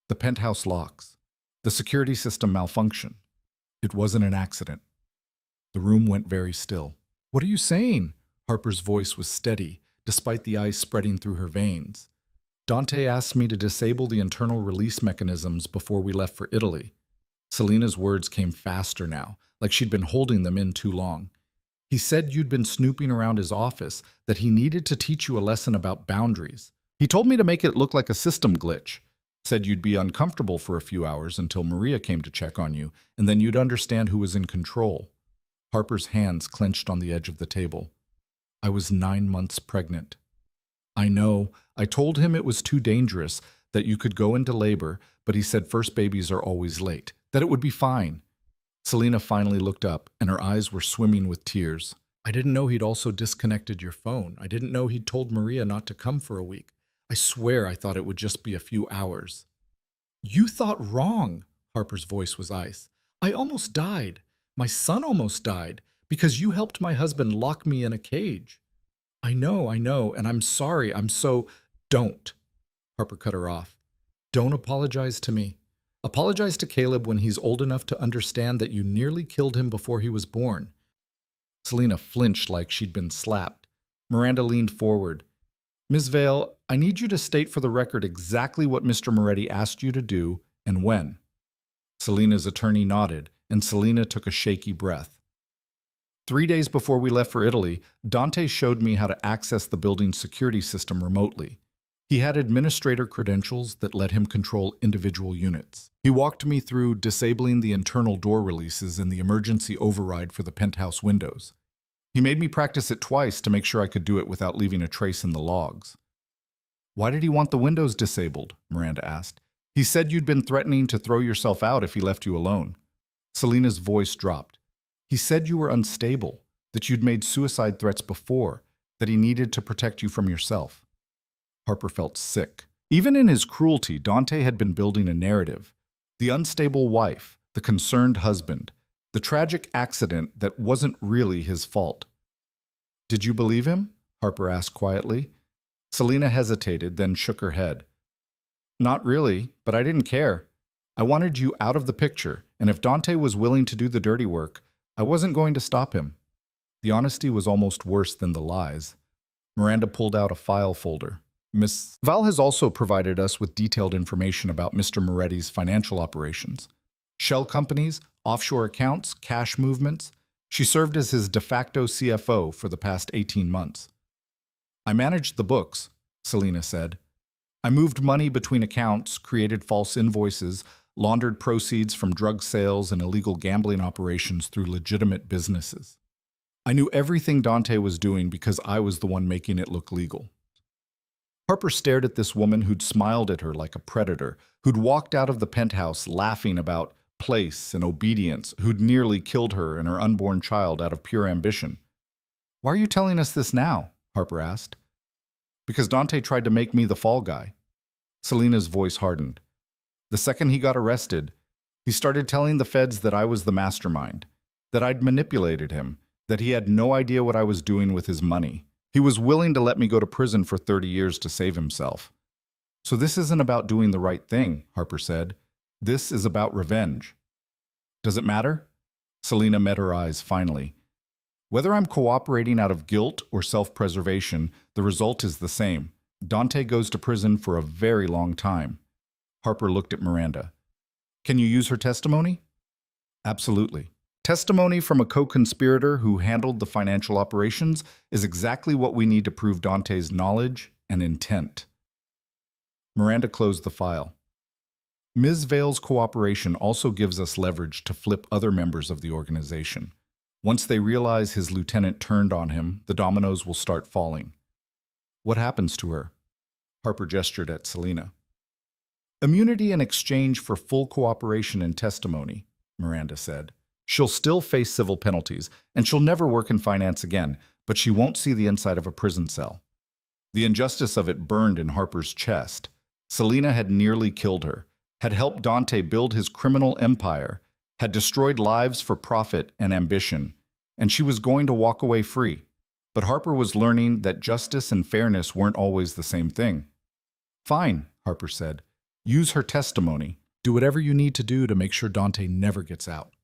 The penthouse locks. The security system malfunctioned. It wasn't an accident. The room went very still. What are you saying? Harper's voice was steady, despite the ice spreading through her veins. Dante asked me to disable the internal release mechanisms before we left for Italy. Selena's words came faster now, like she'd been holding them in too long. He said you'd been snooping around his office, that he needed to teach you a lesson about boundaries. He told me to make it look like a system glitch. Said you'd be uncomfortable for a few hours until Maria came to check on you, and then you'd understand who was in control. Harper's hands clenched on the edge of the table. I was 9 months pregnant. I know. I told him it was too dangerous, that you could go into labor, but he said first babies are always late, that it would be fine. Selena finally looked up, and her eyes were swimming with tears. I didn't know he'd also disconnected your phone. I didn't know he'd told Maria not to come for a week. I swear I thought it would just be a few hours. You thought wrong, Harper's voice was ice. I almost died. My son almost died, because you helped my husband lock me in a cage. I know, and I'm sorry. Don't. Harper cut her off. Don't apologize to me. Apologize to Caleb when he's old enough to understand that you nearly killed him before he was born. Selena flinched like she'd been slapped. Miranda leaned forward. Ms. Vale, I need you to state for the record exactly what Mr. Moretti asked you to do and when. Selena's attorney nodded, and Selena took a shaky breath. 3 days before we left for Italy, Dante showed me how to access the building's security system remotely. He had administrator credentials that let him control individual units. He walked me through disabling the internal door releases and the emergency override for the penthouse windows. He made me practice it twice to make sure I could do it without leaving a trace in the logs. "Why did he want the windows disabled?" Miranda asked. "He said you'd been threatening to throw yourself out if he left you alone." Selena's voice dropped. "He said you were unstable, that you'd made suicide threats before, that he needed to protect you from yourself." Harper felt sick. Even in his cruelty, Dante had been building a narrative. The unstable wife, the concerned husband, the tragic accident that wasn't really his fault. "Did you believe him?" Harper asked quietly. Selena hesitated, then shook her head. "Not really, but I didn't care. I wanted you out of the picture, and if Dante was willing to do the dirty work, I wasn't going to stop him." The honesty was almost worse than the lies. Miranda pulled out a file folder. "Miss Val has also provided us with detailed information about Mr. Moretti's financial operations. Shell companies, offshore accounts, cash movements. She served as his de facto CFO for the past 18 months. "I managed the books," Selena said. "I moved money between accounts, created false invoices, laundered proceeds from drug sales and illegal gambling operations through legitimate businesses. I knew everything Dante was doing because I was the one making it look legal." Harper stared at this woman who'd smiled at her like a predator, who'd walked out of the penthouse laughing about place and obedience, who'd nearly killed her and her unborn child out of pure ambition. "Why are you telling us this now?" Harper asked. "Because Dante tried to make me the fall guy." Selena's voice hardened. "The second he got arrested, he started telling the feds that I was the mastermind, that I'd manipulated him, that he had no idea what I was doing with his money. He was willing to let me go to prison for 30 years to save himself." "So this isn't about doing the right thing," Harper said. "This is about revenge." "Does it matter?" Selena met her eyes finally. "Whether I'm cooperating out of guilt or self-preservation, the result is the same. Dante goes to prison for a very long time." Harper looked at Miranda. "Can you use her testimony?" "Absolutely. Testimony from a co-conspirator who handled the financial operations is exactly what we need to prove Dante's knowledge and intent." Miranda closed the file. "Ms. Vale's cooperation also gives us leverage to flip other members of the organization. Once they realize his lieutenant turned on him, the dominoes will start falling." "What happens to her?" Harper gestured at Selena. "Immunity in exchange for full cooperation and testimony," Miranda said. "She'll still face civil penalties, and she'll never work in finance again, but she won't see the inside of a prison cell." The injustice of it burned in Harper's chest. Selena had nearly killed her, had helped Dante build his criminal empire, had destroyed lives for profit and ambition, and she was going to walk away free. But Harper was learning that justice and fairness weren't always the same thing. "Fine," Harper said. "Use her testimony. Do whatever you need to do to make sure Dante never gets out."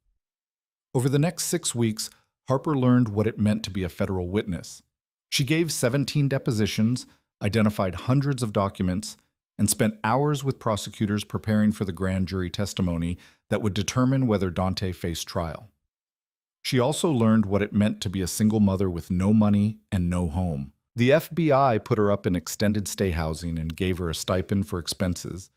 Over the next 6 weeks, Harper learned what it meant to be a federal witness. She gave 17 depositions, identified hundreds of documents, and spent hours with prosecutors preparing for the grand jury testimony that would determine whether Dante faced trial. She also learned what it meant to be a single mother with no money and no home. The FBI put her up in extended stay housing and gave her a stipend for expenses,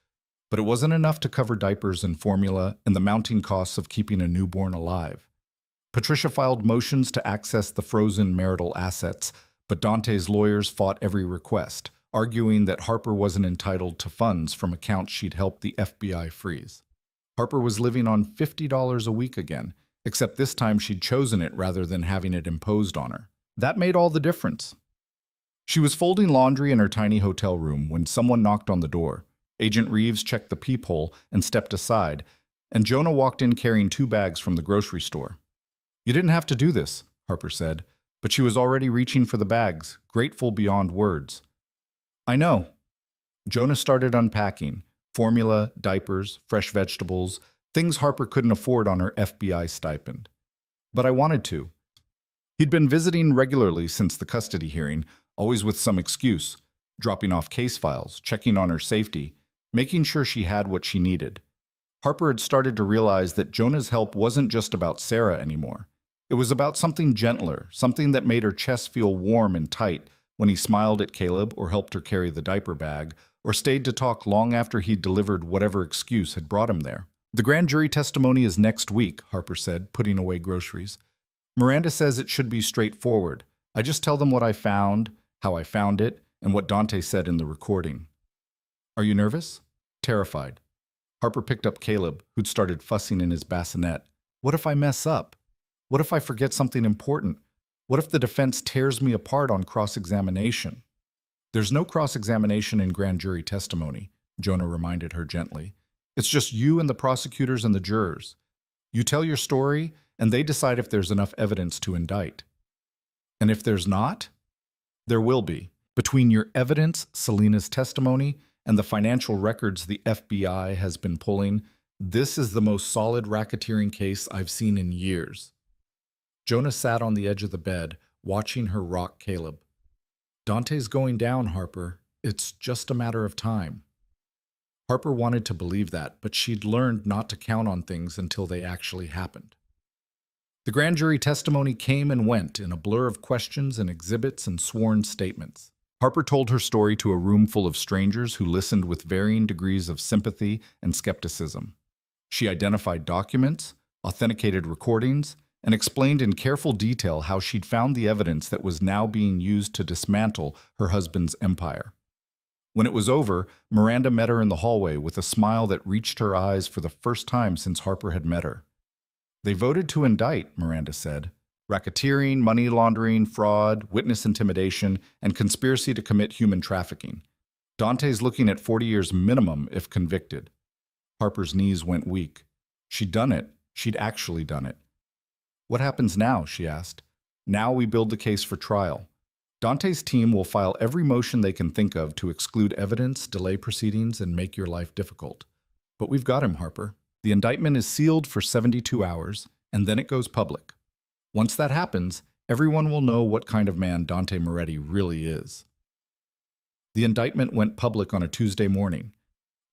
but it wasn't enough to cover diapers and formula and the mounting costs of keeping a newborn alive. Patricia filed motions to access the frozen marital assets, but Dante's lawyers fought every request, arguing that Harper wasn't entitled to funds from accounts she'd helped the FBI freeze. Harper was living on $50 a week again, except this time she'd chosen it rather than having it imposed on her. That made all the difference. She was folding laundry in her tiny hotel room when someone knocked on the door. Agent Reeves checked the peephole and stepped aside, and Jonah walked in carrying 2 bags from the grocery store. "You didn't have to do this," Harper said, but she was already reaching for the bags, grateful beyond words. "I know." Jonah started unpacking: formula, diapers, fresh vegetables, things Harper couldn't afford on her FBI stipend. "But I wanted to." He'd been visiting regularly since the custody hearing, always with some excuse, dropping off case files, checking on her safety, making sure she had what she needed. Harper had started to realize that Jonah's help wasn't just about Sarah anymore. It was about something gentler, something that made her chest feel warm and tight when he smiled at Caleb or helped her carry the diaper bag, or stayed to talk long after he'd delivered whatever excuse had brought him there. The grand jury testimony is next week, Harper said, putting away groceries. Miranda says it should be straightforward. I just tell them what I found, how I found it, and what Dante said in the recording. Are you nervous? Terrified. Harper picked up Caleb, who'd started fussing in his bassinet. What if I mess up? What if I forget something important? What if the defense tears me apart on cross-examination? There's no cross-examination in grand jury testimony, Jonah reminded her gently. It's just you and the prosecutors and the jurors. You tell your story, and they decide if there's enough evidence to indict. And if there's not, there will be. Between your evidence, Selena's testimony, and the financial records the FBI has been pulling, this is the most solid racketeering case I've seen in years. Jonah sat on the edge of the bed, watching her rock Caleb. Dante's going down, Harper. It's just a matter of time. Harper wanted to believe that, but she'd learned not to count on things until they actually happened. The grand jury testimony came and went in a blur of questions and exhibits and sworn statements. Harper told her story to a room full of strangers who listened with varying degrees of sympathy and skepticism. She identified documents, authenticated recordings, and explained in careful detail how she'd found the evidence that was now being used to dismantle her husband's empire. When it was over, Miranda met her in the hallway with a smile that reached her eyes for the first time since Harper had met her. They voted to indict, Miranda said. Racketeering, money laundering, fraud, witness intimidation, and conspiracy to commit human trafficking. Dante's looking at 40 years minimum if convicted. Harper's knees went weak. She'd done it. She'd actually done it. What happens now? She asked. Now we build the case for trial. Dante's team will file every motion they can think of to exclude evidence, delay proceedings, and make your life difficult. But we've got him, Harper. The indictment is sealed for 72 hours, and then it goes public. Once that happens, everyone will know what kind of man Dante Moretti really is. The indictment went public on a Tuesday morning.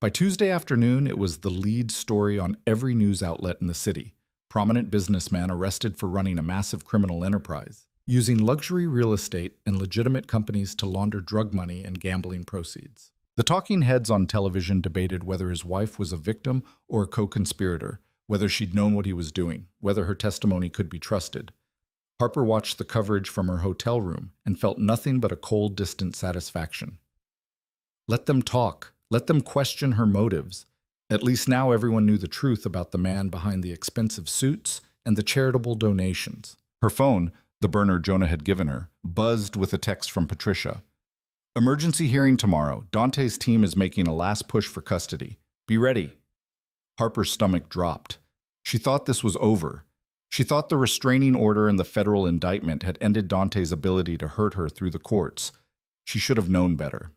By Tuesday afternoon, it was the lead story on every news outlet in the city. Prominent businessman arrested for running a massive criminal enterprise, using luxury real estate and legitimate companies to launder drug money and gambling proceeds. The talking heads on television debated whether his wife was a victim or a co-conspirator, whether she'd known what he was doing, whether her testimony could be trusted. Harper watched the coverage from her hotel room and felt nothing but a cold, distant satisfaction. Let them talk. Let them question her motives. At least now everyone knew the truth about the man behind the expensive suits and the charitable donations. Her phone, the burner Jonah had given her, buzzed with a text from Patricia. Emergency hearing tomorrow. Dante's team is making a last push for custody. Be ready. Harper's stomach dropped. She thought this was over. She thought the restraining order and the federal indictment had ended Dante's ability to hurt her through the courts. She should have known better.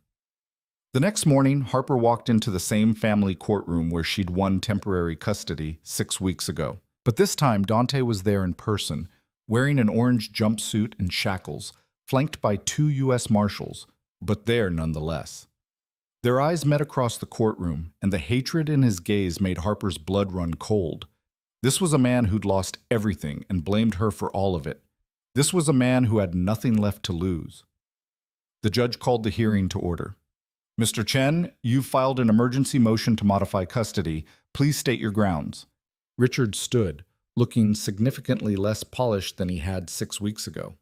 The next morning, Harper walked into the same family courtroom where she'd won temporary custody 6 weeks ago. But this time, Dante was there in person, wearing an orange jumpsuit and shackles, flanked by 2 U.S. Marshals, but there nonetheless. Their eyes met across the courtroom, and the hatred in his gaze made Harper's blood run cold. This was a man who'd lost everything and blamed her for all of it. This was a man who had nothing left to lose. The judge called the hearing to order. Mr. Chen, you've filed an emergency motion to modify custody. Please state your grounds. Richard stood, looking significantly less polished than he had 6 weeks ago.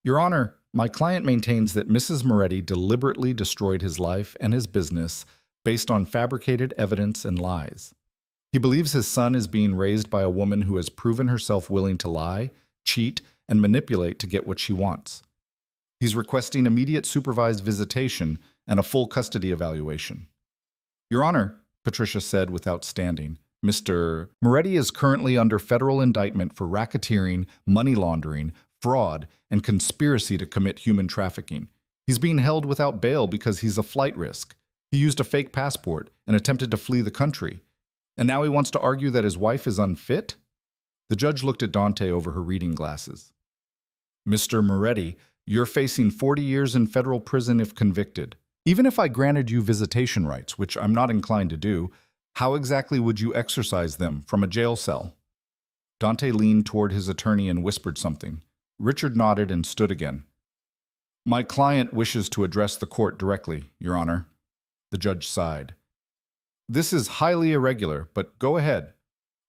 Your Honor, my client maintains that Mrs. Moretti deliberately destroyed his life and his business based on fabricated evidence and lies. He believes his son is being raised by a woman who has proven herself willing to lie, cheat, and manipulate to get what she wants. He's requesting immediate supervised visitation and a full custody evaluation. Your Honor, Patricia said without standing, Mr. Moretti is currently under federal indictment for racketeering, money laundering, fraud, and conspiracy to commit human trafficking. He's being held without bail because he's a flight risk. He used a fake passport and attempted to flee the country. And now he wants to argue that his wife is unfit? The judge looked at Dante over her reading glasses. Mr. Moretti, you're facing 40 years in federal prison if convicted. Even if I granted you visitation rights, which I'm not inclined to do, how exactly would you exercise them from a jail cell? Dante leaned toward his attorney and whispered something. Richard nodded and stood again. My client wishes to address the court directly, Your Honor. The judge sighed. This is highly irregular, but go ahead.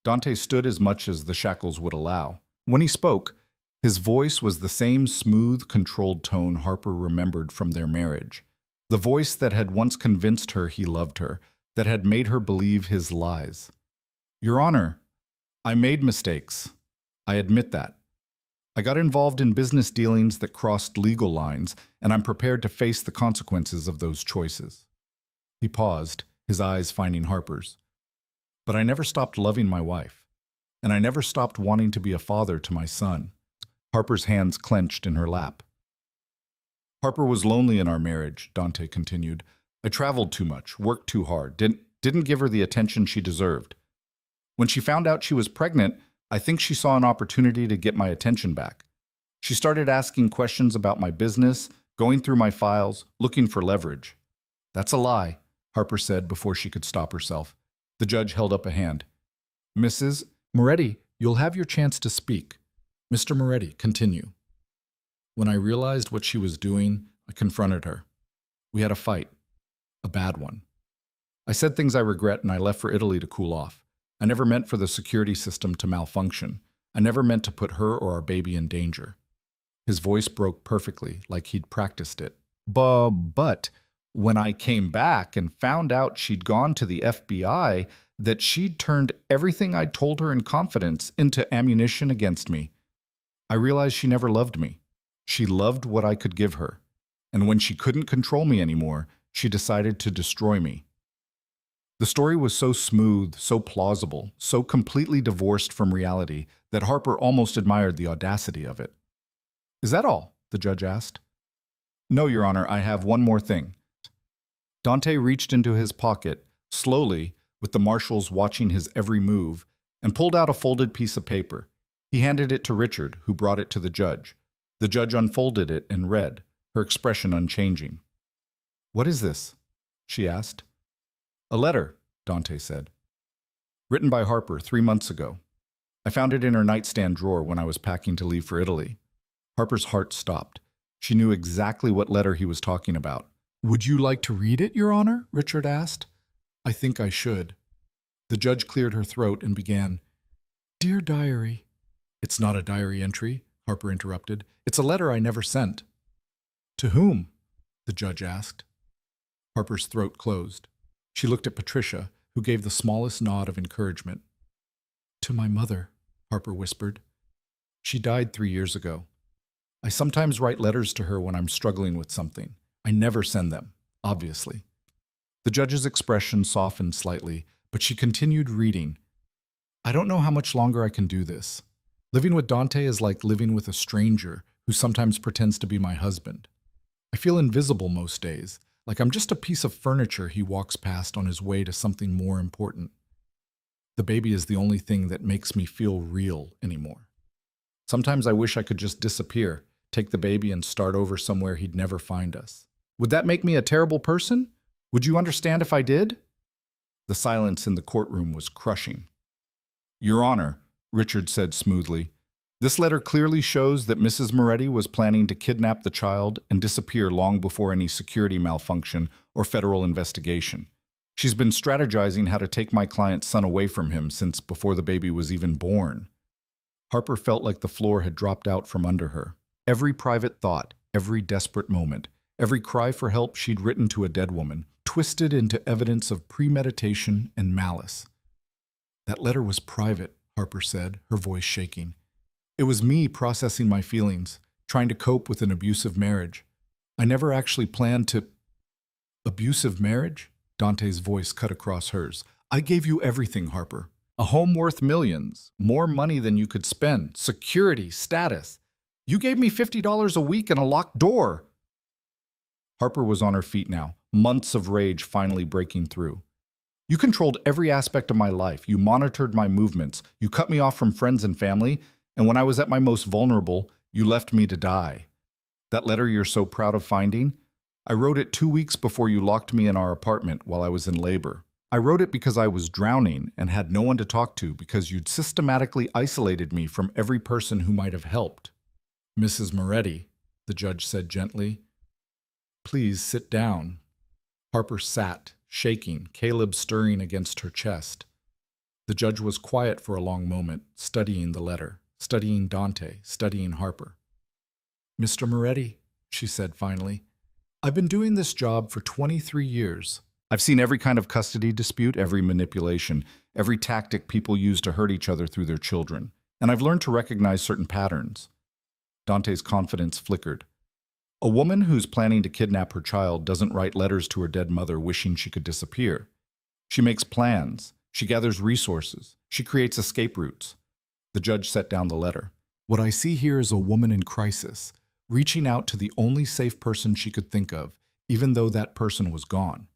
Dante stood as much as the shackles would allow. When he spoke, his voice was the same smooth, controlled tone Harper remembered from their marriage. The voice that had once convinced her he loved her, that had made her believe his lies. Your Honor, I made mistakes. I admit that. I got involved in business dealings that crossed legal lines, and I'm prepared to face the consequences of those choices. He paused, his eyes finding Harper's. But I never stopped loving my wife, and I never stopped wanting to be a father to my son. Harper's hands clenched in her lap. Harper was lonely in our marriage, Dante continued. I traveled too much, worked too hard, didn't give her the attention she deserved. When she found out she was pregnant, I think she saw an opportunity to get my attention back. She started asking questions about my business, going through my files, looking for leverage. That's a lie, Harper said before she could stop herself. The judge held up a hand. Mrs. Moretti, you'll have your chance to speak. Mr. Moretti, continue. When I realized what she was doing, I confronted her. We had a fight. A bad one. I said things I regret and I left for Italy to cool off. I never meant for the security system to malfunction. I never meant to put her or our baby in danger. His voice broke perfectly, like he'd practiced it. But when I came back and found out she'd gone to the FBI, that she'd turned everything I'd told her in confidence into ammunition against me, I realized she never loved me. She loved what I could give her. And when she couldn't control me anymore, she decided to destroy me. The story was so smooth, so plausible, so completely divorced from reality that Harper almost admired the audacity of it. Is that all? The judge asked. No, Your Honor, I have one more thing. Dante reached into his pocket, slowly, with the marshals watching his every move, and pulled out a folded piece of paper. He handed it to Richard, who brought it to the judge. The judge unfolded it and read, her expression unchanging. What is this? She asked. A letter, Dante said. Written by Harper 3 months ago. I found it in her nightstand drawer when I was packing to leave for Italy. Harper's heart stopped. She knew exactly what letter he was talking about. Would you like to read it, Your Honor? Richard asked. I think I should. The judge cleared her throat and began, Dear Diary. It's not a diary entry, Harper interrupted. It's a letter I never sent. To whom? The judge asked. Harper's throat closed. She looked at Patricia, who gave the smallest nod of encouragement. To my mother, Harper whispered. She died 3 years ago. I sometimes write letters to her when I'm struggling with something. I never send them, obviously. The judge's expression softened slightly, but she continued reading. I don't know how much longer I can do this. Living with Dante is like living with a stranger who sometimes pretends to be my husband. I feel invisible most days, like I'm just a piece of furniture he walks past on his way to something more important. The baby is the only thing that makes me feel real anymore. Sometimes I wish I could just disappear, take the baby and start over somewhere he'd never find us. Would that make me a terrible person? Would you understand if I did? The silence in the courtroom was crushing. Your Honor, Richard said smoothly, this letter clearly shows that Mrs. Moretti was planning to kidnap the child and disappear long before any security malfunction or federal investigation. She's been strategizing how to take my client's son away from him since before the baby was even born. Harper felt like the floor had dropped out from under her. Every private thought, every desperate moment, every cry for help she'd written to a dead woman, twisted into evidence of premeditation and malice. That letter was private, Harper said, her voice shaking. It was me processing my feelings, trying to cope with an abusive marriage. I never actually planned to... Abusive marriage? Dante's voice cut across hers. I gave you everything, Harper. A home worth millions, more money than you could spend, security, status. You gave me $50 a week and a locked door. Harper was on her feet now, months of rage finally breaking through. You controlled every aspect of my life. You monitored my movements. You cut me off from friends and family. And when I was at my most vulnerable, you left me to die. That letter you're so proud of finding? I wrote it 2 weeks before you locked me in our apartment while I was in labor. I wrote it because I was drowning and had no one to talk to because you'd systematically isolated me from every person who might have helped. Mrs. Moretti, the judge said gently, please sit down. Harper sat, shaking, Caleb stirring against her chest. The judge was quiet for a long moment, studying the letter, studying Dante, studying Harper. Mr. Moretti, she said finally, I've been doing this job for 23 years. I've seen every kind of custody dispute, every manipulation, every tactic people use to hurt each other through their children, and I've learned to recognize certain patterns. Dante's confidence flickered. A woman who's planning to kidnap her child doesn't write letters to her dead mother wishing she could disappear. She makes plans. She gathers resources. She creates escape routes. The judge set down the letter. What I see here is a woman in crisis, reaching out to the only safe person she could think of, even though that person was gone.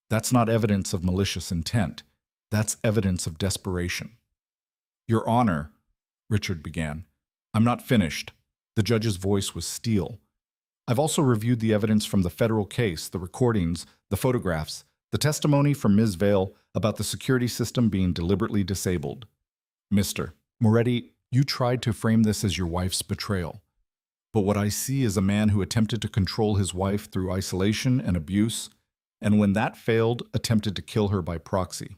That's not evidence of malicious intent. That's evidence of desperation. Your Honor, Richard began. I'm not finished. The judge's voice was steel. I've also reviewed the evidence from the federal case, the recordings, the photographs, the testimony from Ms. Vale about the security system being deliberately disabled. Mr. Moretti, you tried to frame this as your wife's betrayal. But what I see is a man who attempted to control his wife through isolation and abuse, and when that failed, attempted to kill her by proxy.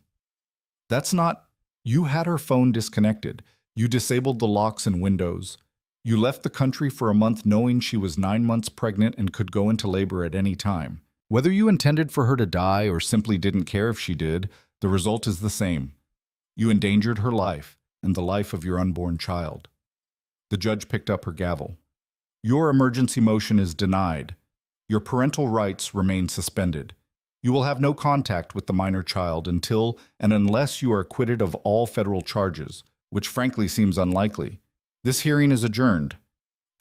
That's not... You had her phone disconnected. You disabled the locks and windows. You left the country for a month knowing she was 9 months pregnant and could go into labor at any time. Whether you intended for her to die or simply didn't care if she did, the result is the same. You endangered her life and the life of your unborn child. The judge picked up her gavel. Your emergency motion is denied. Your parental rights remain suspended. You will have no contact with the minor child until and unless you are acquitted of all federal charges, which frankly seems unlikely. This hearing is adjourned.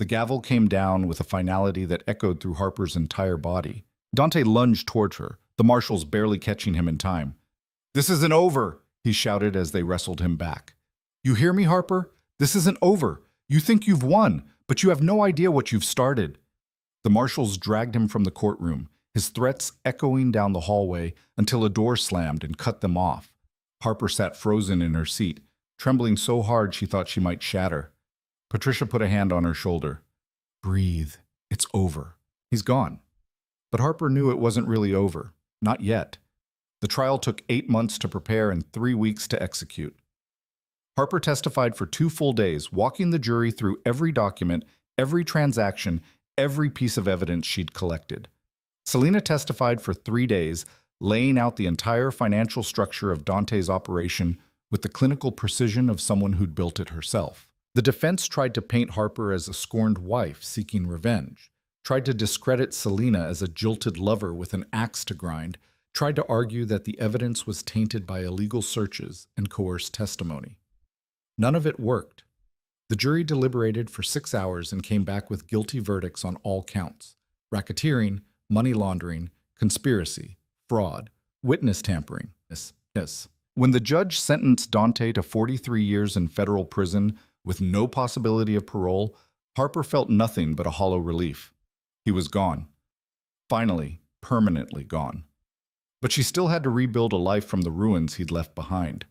The gavel came down with a finality that echoed through Harper's entire body. Dante lunged toward her, the marshals barely catching him in time. This isn't over, he shouted as they wrestled him back. You hear me, Harper? This isn't over. You think you've won, but you have no idea what you've started. The marshals dragged him from the courtroom, his threats echoing down the hallway until a door slammed and cut them off. Harper sat frozen in her seat, trembling so hard she thought she might shatter. Patricia put a hand on her shoulder. Breathe. It's over. He's gone. But Harper knew it wasn't really over. Not yet. The trial took 8 months to prepare and 3 weeks to execute. Harper testified for 2 full days, walking the jury through every document, every transaction, every piece of evidence she'd collected. Selena testified for 3 days, laying out the entire financial structure of Dante's operation with the clinical precision of someone who'd built it herself. The defense tried to paint Harper as a scorned wife seeking revenge, tried to discredit Selena as a jilted lover with an axe to grind, tried to argue that the evidence was tainted by illegal searches and coerced testimony. None of it worked. The jury deliberated for 6 hours and came back with guilty verdicts on all counts: racketeering, money laundering, conspiracy, fraud, witness tampering. Yes. When the judge sentenced Dante to 43 years in federal prison with no possibility of parole, Harper felt nothing but a hollow relief. He was gone. Finally, permanently gone. But she still had to rebuild a life from the ruins he'd left behind.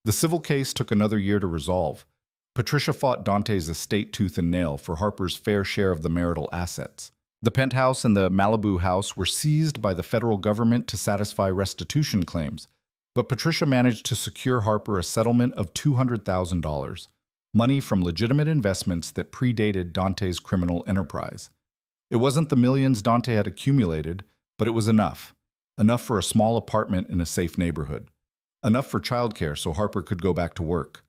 The civil case took another year to resolve. Patricia fought Dante's estate tooth and nail for Harper's fair share of the marital assets. The penthouse and the Malibu house were seized by the federal government to satisfy restitution claims, but Patricia managed to secure Harper a settlement of $200,000, money from legitimate investments that predated Dante's criminal enterprise. It wasn't the millions Dante had accumulated, but it was enough. Enough for a small apartment in a safe neighborhood. Enough for childcare so Harper could go back to work.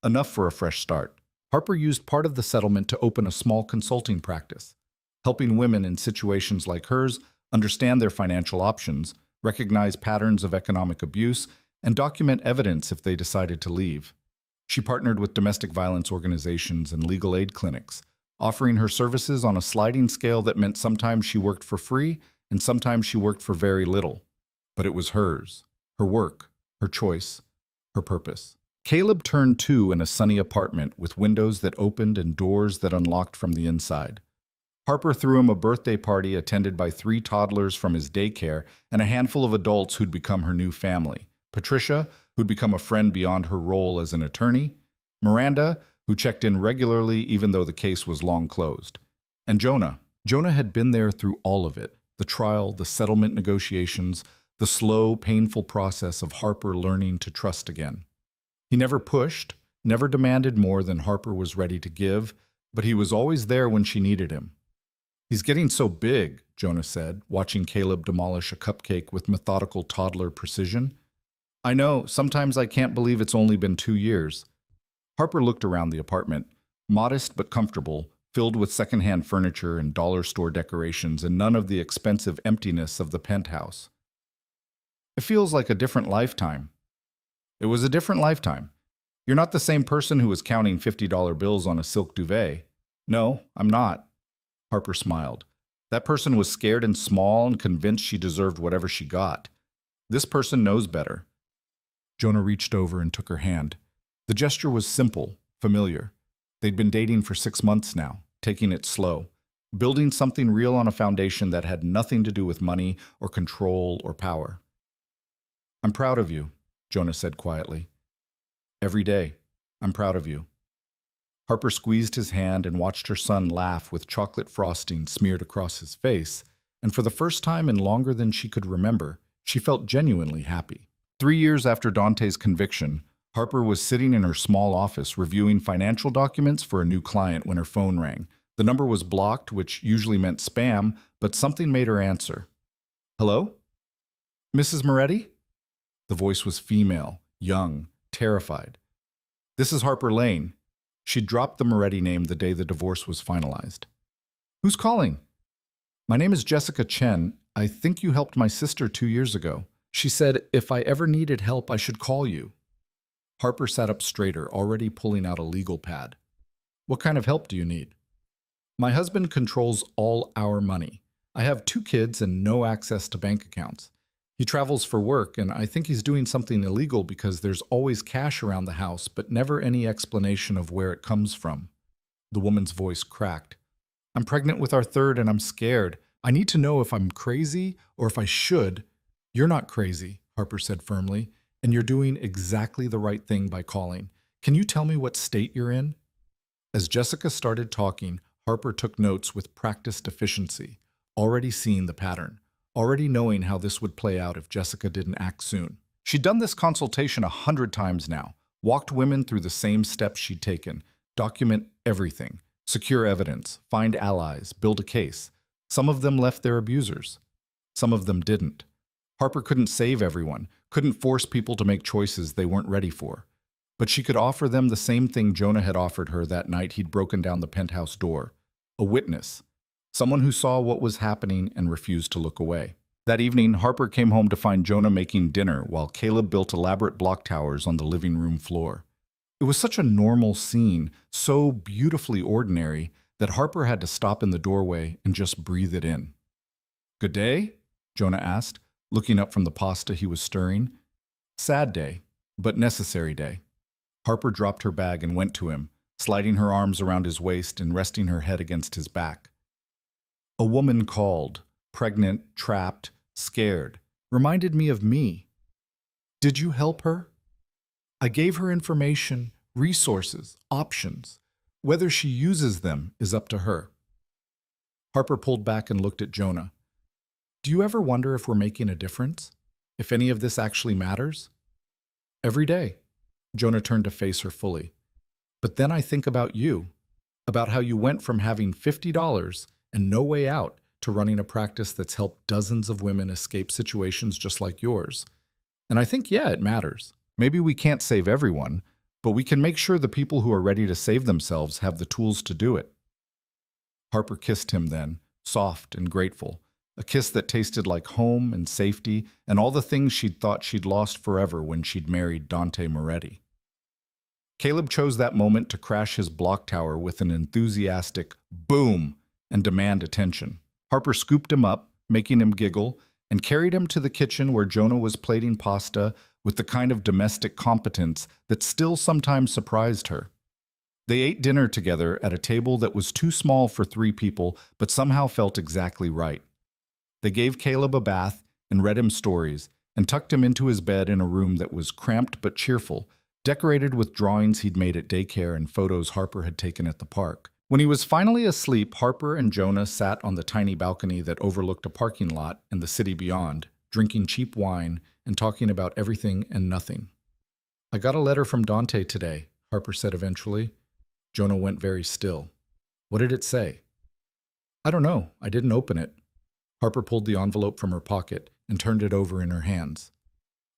Enough for a fresh start. Harper used part of the settlement to open a small consulting practice, helping women in situations like hers understand their financial options, recognize patterns of economic abuse, and document evidence if they decided to leave. She partnered with domestic violence organizations and legal aid clinics, offering her services on a sliding scale that meant sometimes she worked for free and sometimes she worked for very little. But it was hers, her work, her choice, her purpose. Caleb turned 2 in a sunny apartment with windows that opened and doors that unlocked from the inside. Harper threw him a birthday party attended by 3 toddlers from his daycare and a handful of adults who'd become her new family, Patricia, who'd become a friend beyond her role as an attorney, Miranda, who checked in regularly even though the case was long closed, and Jonah. Jonah had been there through all of it, the trial, the settlement negotiations, the slow, painful process of Harper learning to trust again. He never pushed, never demanded more than Harper was ready to give, but he was always there when she needed him. "He's getting so big," Jonah said, watching Caleb demolish a cupcake with methodical toddler precision. "I know, sometimes I can't believe it's only been 2 years." Harper looked around the apartment, modest but comfortable, filled with secondhand furniture and dollar store decorations and none of the expensive emptiness of the penthouse. "It feels like a different lifetime." "It was a different lifetime. You're not the same person who was counting $50 bills on a silk duvet." "No, I'm not." Harper smiled. "That person was scared and small and convinced she deserved whatever she got. This person knows better." Jonah reached over and took her hand. The gesture was simple, familiar. They'd been dating for 6 months now, taking it slow, building something real on a foundation that had nothing to do with money or control or power. "I'm proud of you," Jonah said quietly. "Every day, I'm proud of you." Harper squeezed his hand and watched her son laugh with chocolate frosting smeared across his face, and for the first time in longer than she could remember, she felt genuinely happy. 3 years after Dante's conviction, Harper was sitting in her small office reviewing financial documents for a new client when her phone rang. The number was blocked, which usually meant spam, but something made her answer. "Hello? Mrs. Moretti?" The voice was female, young, terrified. "This is Harper Lane." She dropped the Moretti name the day the divorce was finalized. "Who's calling?" "My name is Jessica Chen. I think you helped my sister 2 years ago. She said if I ever needed help, I should call you." Harper sat up straighter, already pulling out a legal pad. "What kind of help do you need?" "My husband controls all our money. I have 2 kids and no access to bank accounts. He travels for work, and I think he's doing something illegal because there's always cash around the house, but never any explanation of where it comes from." The woman's voice cracked. "I'm pregnant with our 3rd, and I'm scared. I need to know if I'm crazy or if I should." "You're not crazy," Harper said firmly, "and you're doing exactly the right thing by calling. Can you tell me what state you're in?" As Jessica started talking, Harper took notes with practiced efficiency, already seeing the pattern, already knowing how this would play out if Jessica didn't act soon. She'd done this consultation 100 times now, walked women through the same steps she'd taken, document everything, secure evidence, find allies, build a case. Some of them left their abusers. Some of them didn't. Harper couldn't save everyone, couldn't force people to make choices they weren't ready for. But she could offer them the same thing Jonah had offered her that night he'd broken down the penthouse door. A witness. Someone who saw what was happening and refused to look away. That evening, Harper came home to find Jonah making dinner while Caleb built elaborate block towers on the living room floor. It was such a normal scene, so beautifully ordinary, that Harper had to stop in the doorway and just breathe it in. "Good day?" Jonah asked, looking up from the pasta he was stirring. "Sad day, but necessary day." Harper dropped her bag and went to him, sliding her arms around his waist and resting her head against his back. "A woman called, pregnant, trapped, scared. Reminded me of me. Did you help her? I gave her information, resources, options. Whether she uses them is up to her." Harper pulled back and looked at Jonah. "Do you ever wonder if we're making a difference? If any of this actually matters?" "Every day." Jonah turned to face her fully. "But then I think about you, about how you went from having $50 and no way out to running a practice that's helped dozens of women escape situations just like yours. And I think, yeah, it matters. Maybe we can't save everyone, but we can make sure the people who are ready to save themselves have the tools to do it." Harper kissed him then, soft and grateful, a kiss that tasted like home and safety and all the things she'd thought she'd lost forever when she'd married Dante Moretti. Caleb chose that moment to crash his block tower with an enthusiastic boom and demand attention. Harper scooped him up, making him giggle, and carried him to the kitchen where Jonah was plating pasta with the kind of domestic competence that still sometimes surprised her. They ate dinner together at a table that was too small for 3 people but somehow felt exactly right. They gave Caleb a bath and read him stories, and tucked him into his bed in a room that was cramped but cheerful, decorated with drawings he'd made at daycare and photos Harper had taken at the park. When he was finally asleep, Harper and Jonah sat on the tiny balcony that overlooked a parking lot and the city beyond, drinking cheap wine and talking about everything and nothing. "I got a letter from Dante today," Harper said eventually. Jonah went very still. "What did it say?" "I don't know. I didn't open it." Harper pulled the envelope from her pocket and turned it over in her hands.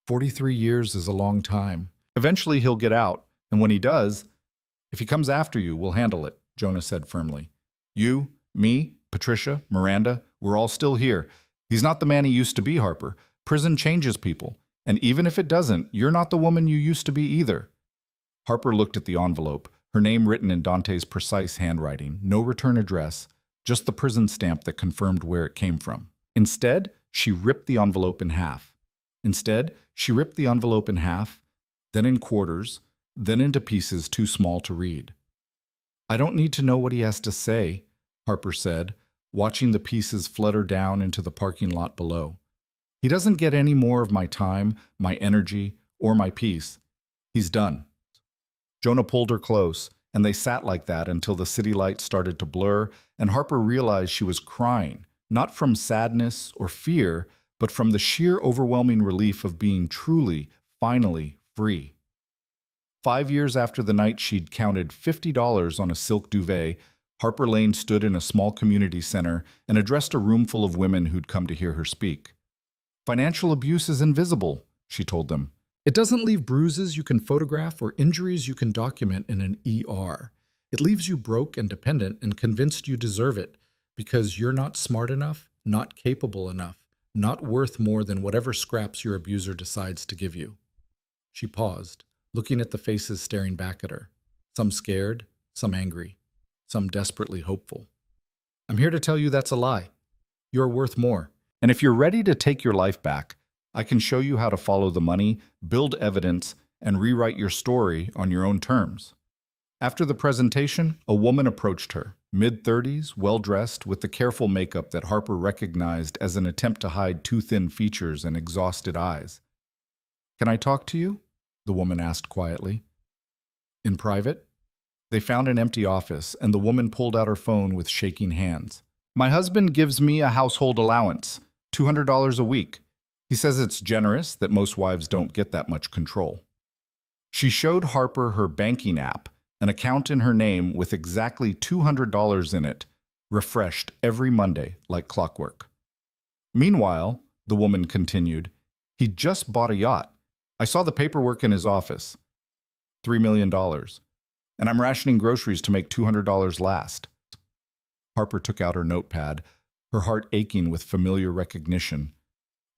43 years is a long time. Eventually he'll get out, and when he does, if he comes after you, we'll handle it, Jonah said firmly. "You, me, Patricia, Miranda, we're all still here. He's not the man he used to be, Harper. Prison changes people. And even if it doesn't, you're not the woman you used to be either." Harper looked at the envelope, her name written in Dante's precise handwriting, no return address, just the prison stamp that confirmed where it came from. Instead, she ripped the envelope in half. Then in quarters, then into pieces too small to read. "I don't need to know what he has to say," Harper said, watching the pieces flutter down into the parking lot below. "He doesn't get any more of my time, my energy, or my peace. He's done." Jonah pulled her close, and they sat like that until the city lights started to blur, and Harper realized she was crying, not from sadness or fear, but from the sheer overwhelming relief of being truly, finally free. 5 years after the night she'd counted $50 on a silk duvet, Harper Lane stood in a small community center and addressed a room full of women who'd come to hear her speak. "Financial abuse is invisible," she told them. "It doesn't leave bruises you can photograph or injuries you can document in an ER. It leaves you broke and dependent and convinced you deserve it because you're not smart enough, not capable enough, not worth more than whatever scraps your abuser decides to give you." She paused, looking at the faces staring back at her, some scared, some angry, some desperately hopeful. "I'm here to tell you that's a lie. You're worth more. And if you're ready to take your life back, I can show you how to follow the money, build evidence, and rewrite your story on your own terms." After the presentation, a woman approached her, mid-30s, well-dressed, with the careful makeup that Harper recognized as an attempt to hide too thin features and exhausted eyes. "Can I talk to you?" the woman asked quietly. "In private?" They found an empty office, and the woman pulled out her phone with shaking hands. "My husband gives me a household allowance, $200 a week. He says it's generous, that most wives don't get that much control." She showed Harper her banking app, an account in her name with exactly $200 in it, refreshed every Monday like clockwork. "Meanwhile," the woman continued, "he just bought a yacht. I saw the paperwork in his office. $3 million. And I'm rationing groceries to make $200 last." Harper took out her notepad, her heart aching with familiar recognition.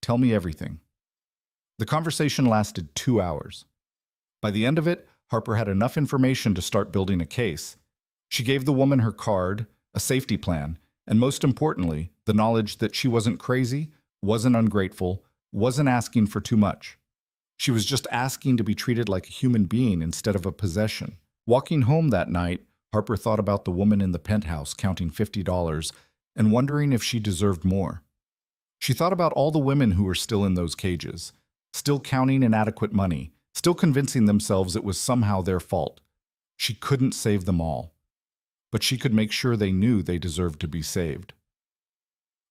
"Tell me everything." The conversation lasted 2 hours. By the end of it, Harper had enough information to start building a case. She gave the woman her card, a safety plan, and most importantly, the knowledge that she wasn't crazy, wasn't ungrateful, wasn't asking for too much. She was just asking to be treated like a human being instead of a possession. Walking home that night, Harper thought about the woman in the penthouse counting $50 and wondering if she deserved more. She thought about all the women who were still in those cages, still counting inadequate money, still convincing themselves it was somehow their fault. She couldn't save them all, but she could make sure they knew they deserved to be saved.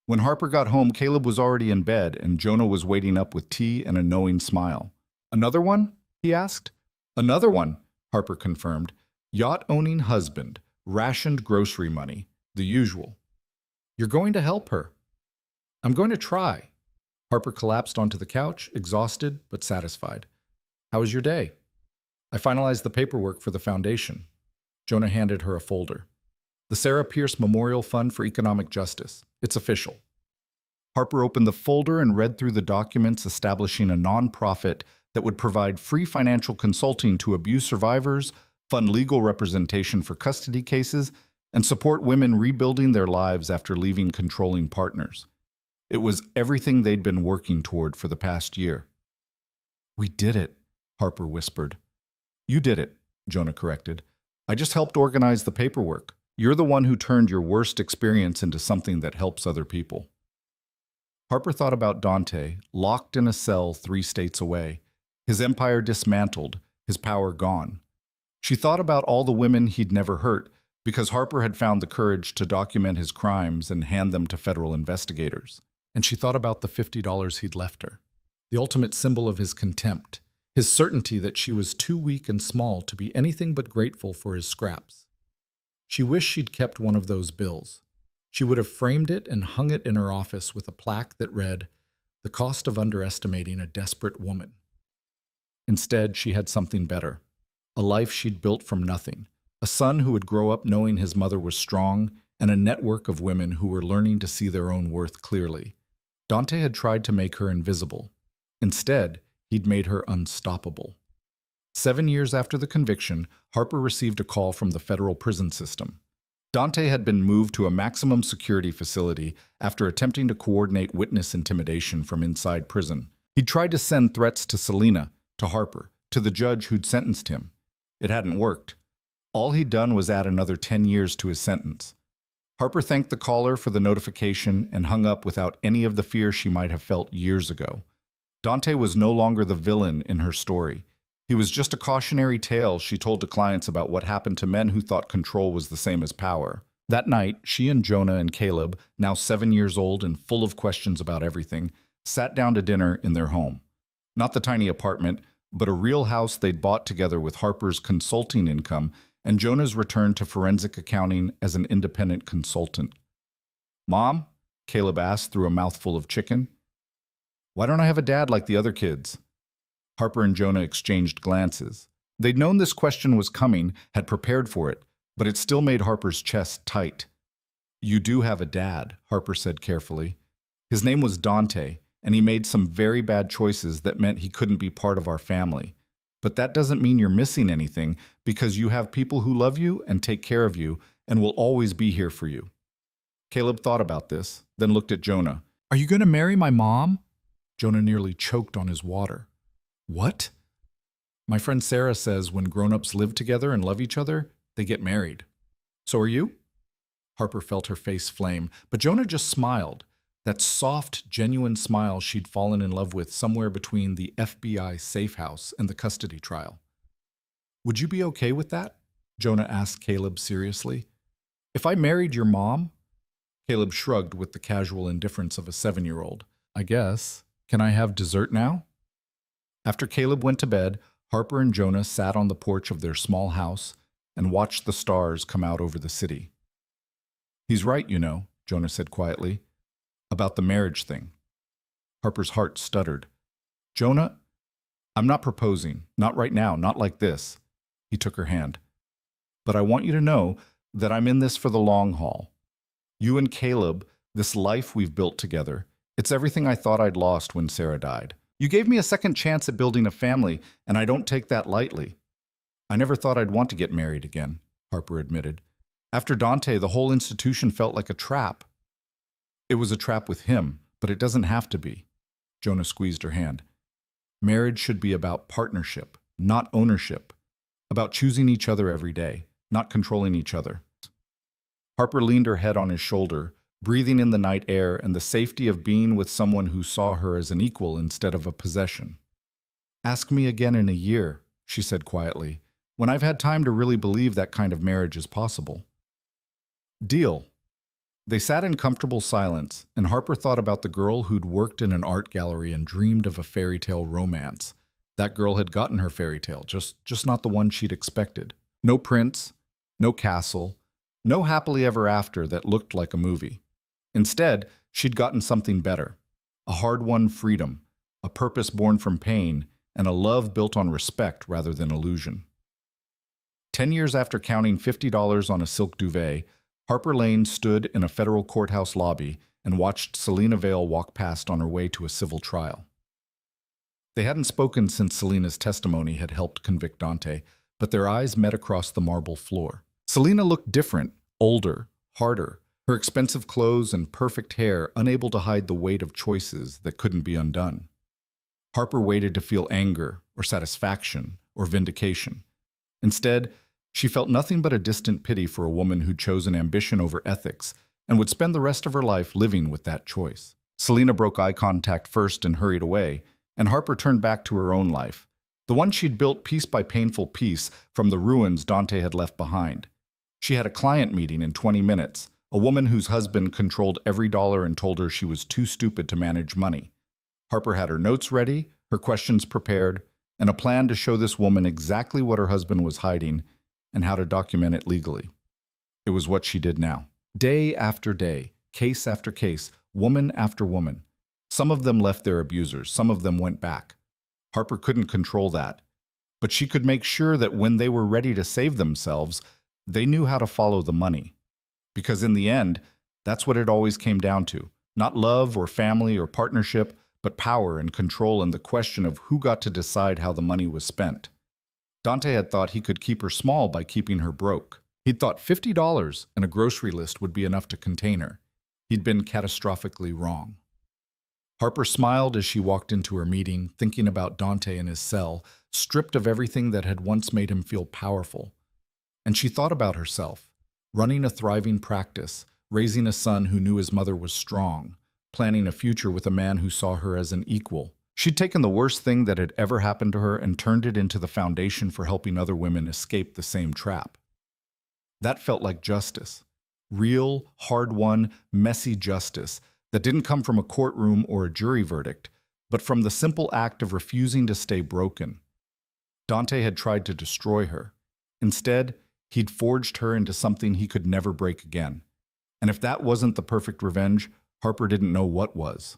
When Harper got home, Caleb was already in bed, and Jonah was waiting up with tea and a knowing smile. "Another one?" he asked. "Another one," Harper confirmed. "Yacht-owning husband, rationed grocery money, the usual." "You're going to help her." "I'm going to try." Harper collapsed onto the couch, exhausted but satisfied. "How was your day?" "I finalized the paperwork for the foundation." Jonah handed her a folder. "The Sarah Pierce Memorial Fund for Economic Justice. It's official." Harper opened the folder and read through the documents establishing a nonprofit that would provide free financial consulting to abuse survivors, fund legal representation for custody cases, and support women rebuilding their lives after leaving controlling partners. It was everything they'd been working toward for the past year. "We did it," Harper whispered. "You did it," Jonah corrected. "I just helped organize the paperwork. You're the one who turned your worst experience into something that helps other people." Harper thought about Dante, locked in a cell 3 states away, his empire dismantled, his power gone. She thought about all the women he'd never hurt because Harper had found the courage to document his crimes and hand them to federal investigators. And she thought about the $50 he'd left her, the ultimate symbol of his contempt, his certainty that she was too weak and small to be anything but grateful for his scraps. She wished she'd kept one of those bills. She would have framed it and hung it in her office with a plaque that read, "The cost of underestimating a desperate woman." Instead, she had something better. A life she'd built from nothing. A son who would grow up knowing his mother was strong, and a network of women who were learning to see their own worth clearly. Dante had tried to make her invisible. Instead, he'd made her unstoppable. 7 years after the conviction, Harper received a call from the federal prison system. Dante had been moved to a maximum security facility after attempting to coordinate witness intimidation from inside prison. He'd tried to send threats to Selena, to Harper, to the judge who'd sentenced him. It hadn't worked. All he'd done was add another 10 years to his sentence. Harper thanked the caller for the notification and hung up without any of the fear she might have felt years ago. Dante was no longer the villain in her story. He was just a cautionary tale she told to clients about what happened to men who thought control was the same as power. That night, she and Jonah and Caleb, now 7 years old and full of questions about everything, sat down to dinner in their home. Not the tiny apartment, but a real house they'd bought together with Harper's consulting income and Jonah's return to forensic accounting as an independent consultant. "Mom?" Caleb asked through a mouthful of chicken. "Why don't I have a dad like the other kids?" Harper and Jonah exchanged glances. They'd known this question was coming, had prepared for it, but it still made Harper's chest tight. "You do have a dad," Harper said carefully. "His name was Dante, and he made some very bad choices that meant he couldn't be part of our family. But that doesn't mean you're missing anything, because you have people who love you and take care of you and will always be here for you." Caleb thought about this, then looked at Jonah. "Are you going to marry my mom?" Jonah nearly choked on his water. "What?" "My friend Sarah says when grown-ups live together and love each other, they get married. So are you?" Harper felt her face flame, but Jonah just smiled. That soft, genuine smile she'd fallen in love with somewhere between the FBI safe house and the custody trial. "Would you be okay with that?" Jonah asked Caleb seriously. "If I married your mom?" Caleb shrugged with the casual indifference of a 7-year-old. "I guess. Can I have dessert now?" After Caleb went to bed, Harper and Jonah sat on the porch of their small house and watched the stars come out over the city. "He's right, you know," Jonah said quietly, "about the marriage thing." Harper's heart stuttered. "Jonah, I'm not proposing. Not right now, not like this." He took her hand. "But I want you to know that I'm in this for the long haul. You and Caleb, this life we've built together, it's everything I thought I'd lost when Sarah died. You gave me a second chance at building a family, and I don't take that lightly." "I never thought I'd want to get married again," Harper admitted. "After Dante, the whole institution felt like a trap." "It was a trap with him, but it doesn't have to be." Jonah squeezed her hand. "Marriage should be about partnership, not ownership. About choosing each other every day, not controlling each other." Harper leaned her head on his shoulder, breathing in the night air and the safety of being with someone who saw her as an equal instead of a possession. "Ask me again in a year," she said quietly, "when I've had time to really believe that kind of marriage is possible." "Deal." They sat in comfortable silence, and Harper thought about the girl who'd worked in an art gallery and dreamed of a fairy tale romance. That girl had gotten her fairy tale, just not the one she'd expected. No prince, no castle, no happily ever after that looked like a movie. Instead, she'd gotten something better. A hard-won freedom, a purpose born from pain, and a love built on respect rather than illusion. 10 years after counting $50 on a silk duvet, Harper Lane stood in a federal courthouse lobby and watched Selena Vale walk past on her way to a civil trial. They hadn't spoken since Selena's testimony had helped convict Dante, but their eyes met across the marble floor. Selena looked different, older, harder, her expensive clothes and perfect hair unable to hide the weight of choices that couldn't be undone. Harper waited to feel anger or satisfaction or vindication. Instead, she felt nothing but a distant pity for a woman who'd chosen ambition over ethics and would spend the rest of her life living with that choice. Selena broke eye contact first and hurried away, and Harper turned back to her own life, the one she'd built piece by painful piece from the ruins Dante had left behind. She had a client meeting in 20 minutes, a woman whose husband controlled every dollar and told her she was too stupid to manage money. Harper had her notes ready, her questions prepared, and a plan to show this woman exactly what her husband was hiding and how to document it legally. It was what she did now. Day after day, case after case, woman after woman. Some of them left their abusers, some of them went back. Harper couldn't control that, but she could make sure that when they were ready to save themselves, they knew how to follow the money. Because in the end, that's what it always came down to. Not love or family or partnership, but power and control and the question of who got to decide how the money was spent. Dante had thought he could keep her small by keeping her broke. He'd thought $50 and a grocery list would be enough to contain her. He'd been catastrophically wrong. Harper smiled as she walked into her meeting, thinking about Dante in his cell, stripped of everything that had once made him feel powerful. And she thought about herself, running a thriving practice, raising a son who knew his mother was strong, planning a future with a man who saw her as an equal. She'd taken the worst thing that had ever happened to her and turned it into the foundation for helping other women escape the same trap. That felt like justice. Real, hard-won, messy justice that didn't come from a courtroom or a jury verdict, but from the simple act of refusing to stay broken. Dante had tried to destroy her. Instead, he'd forged her into something he could never break again. And if that wasn't the perfect revenge, Harper didn't know what was.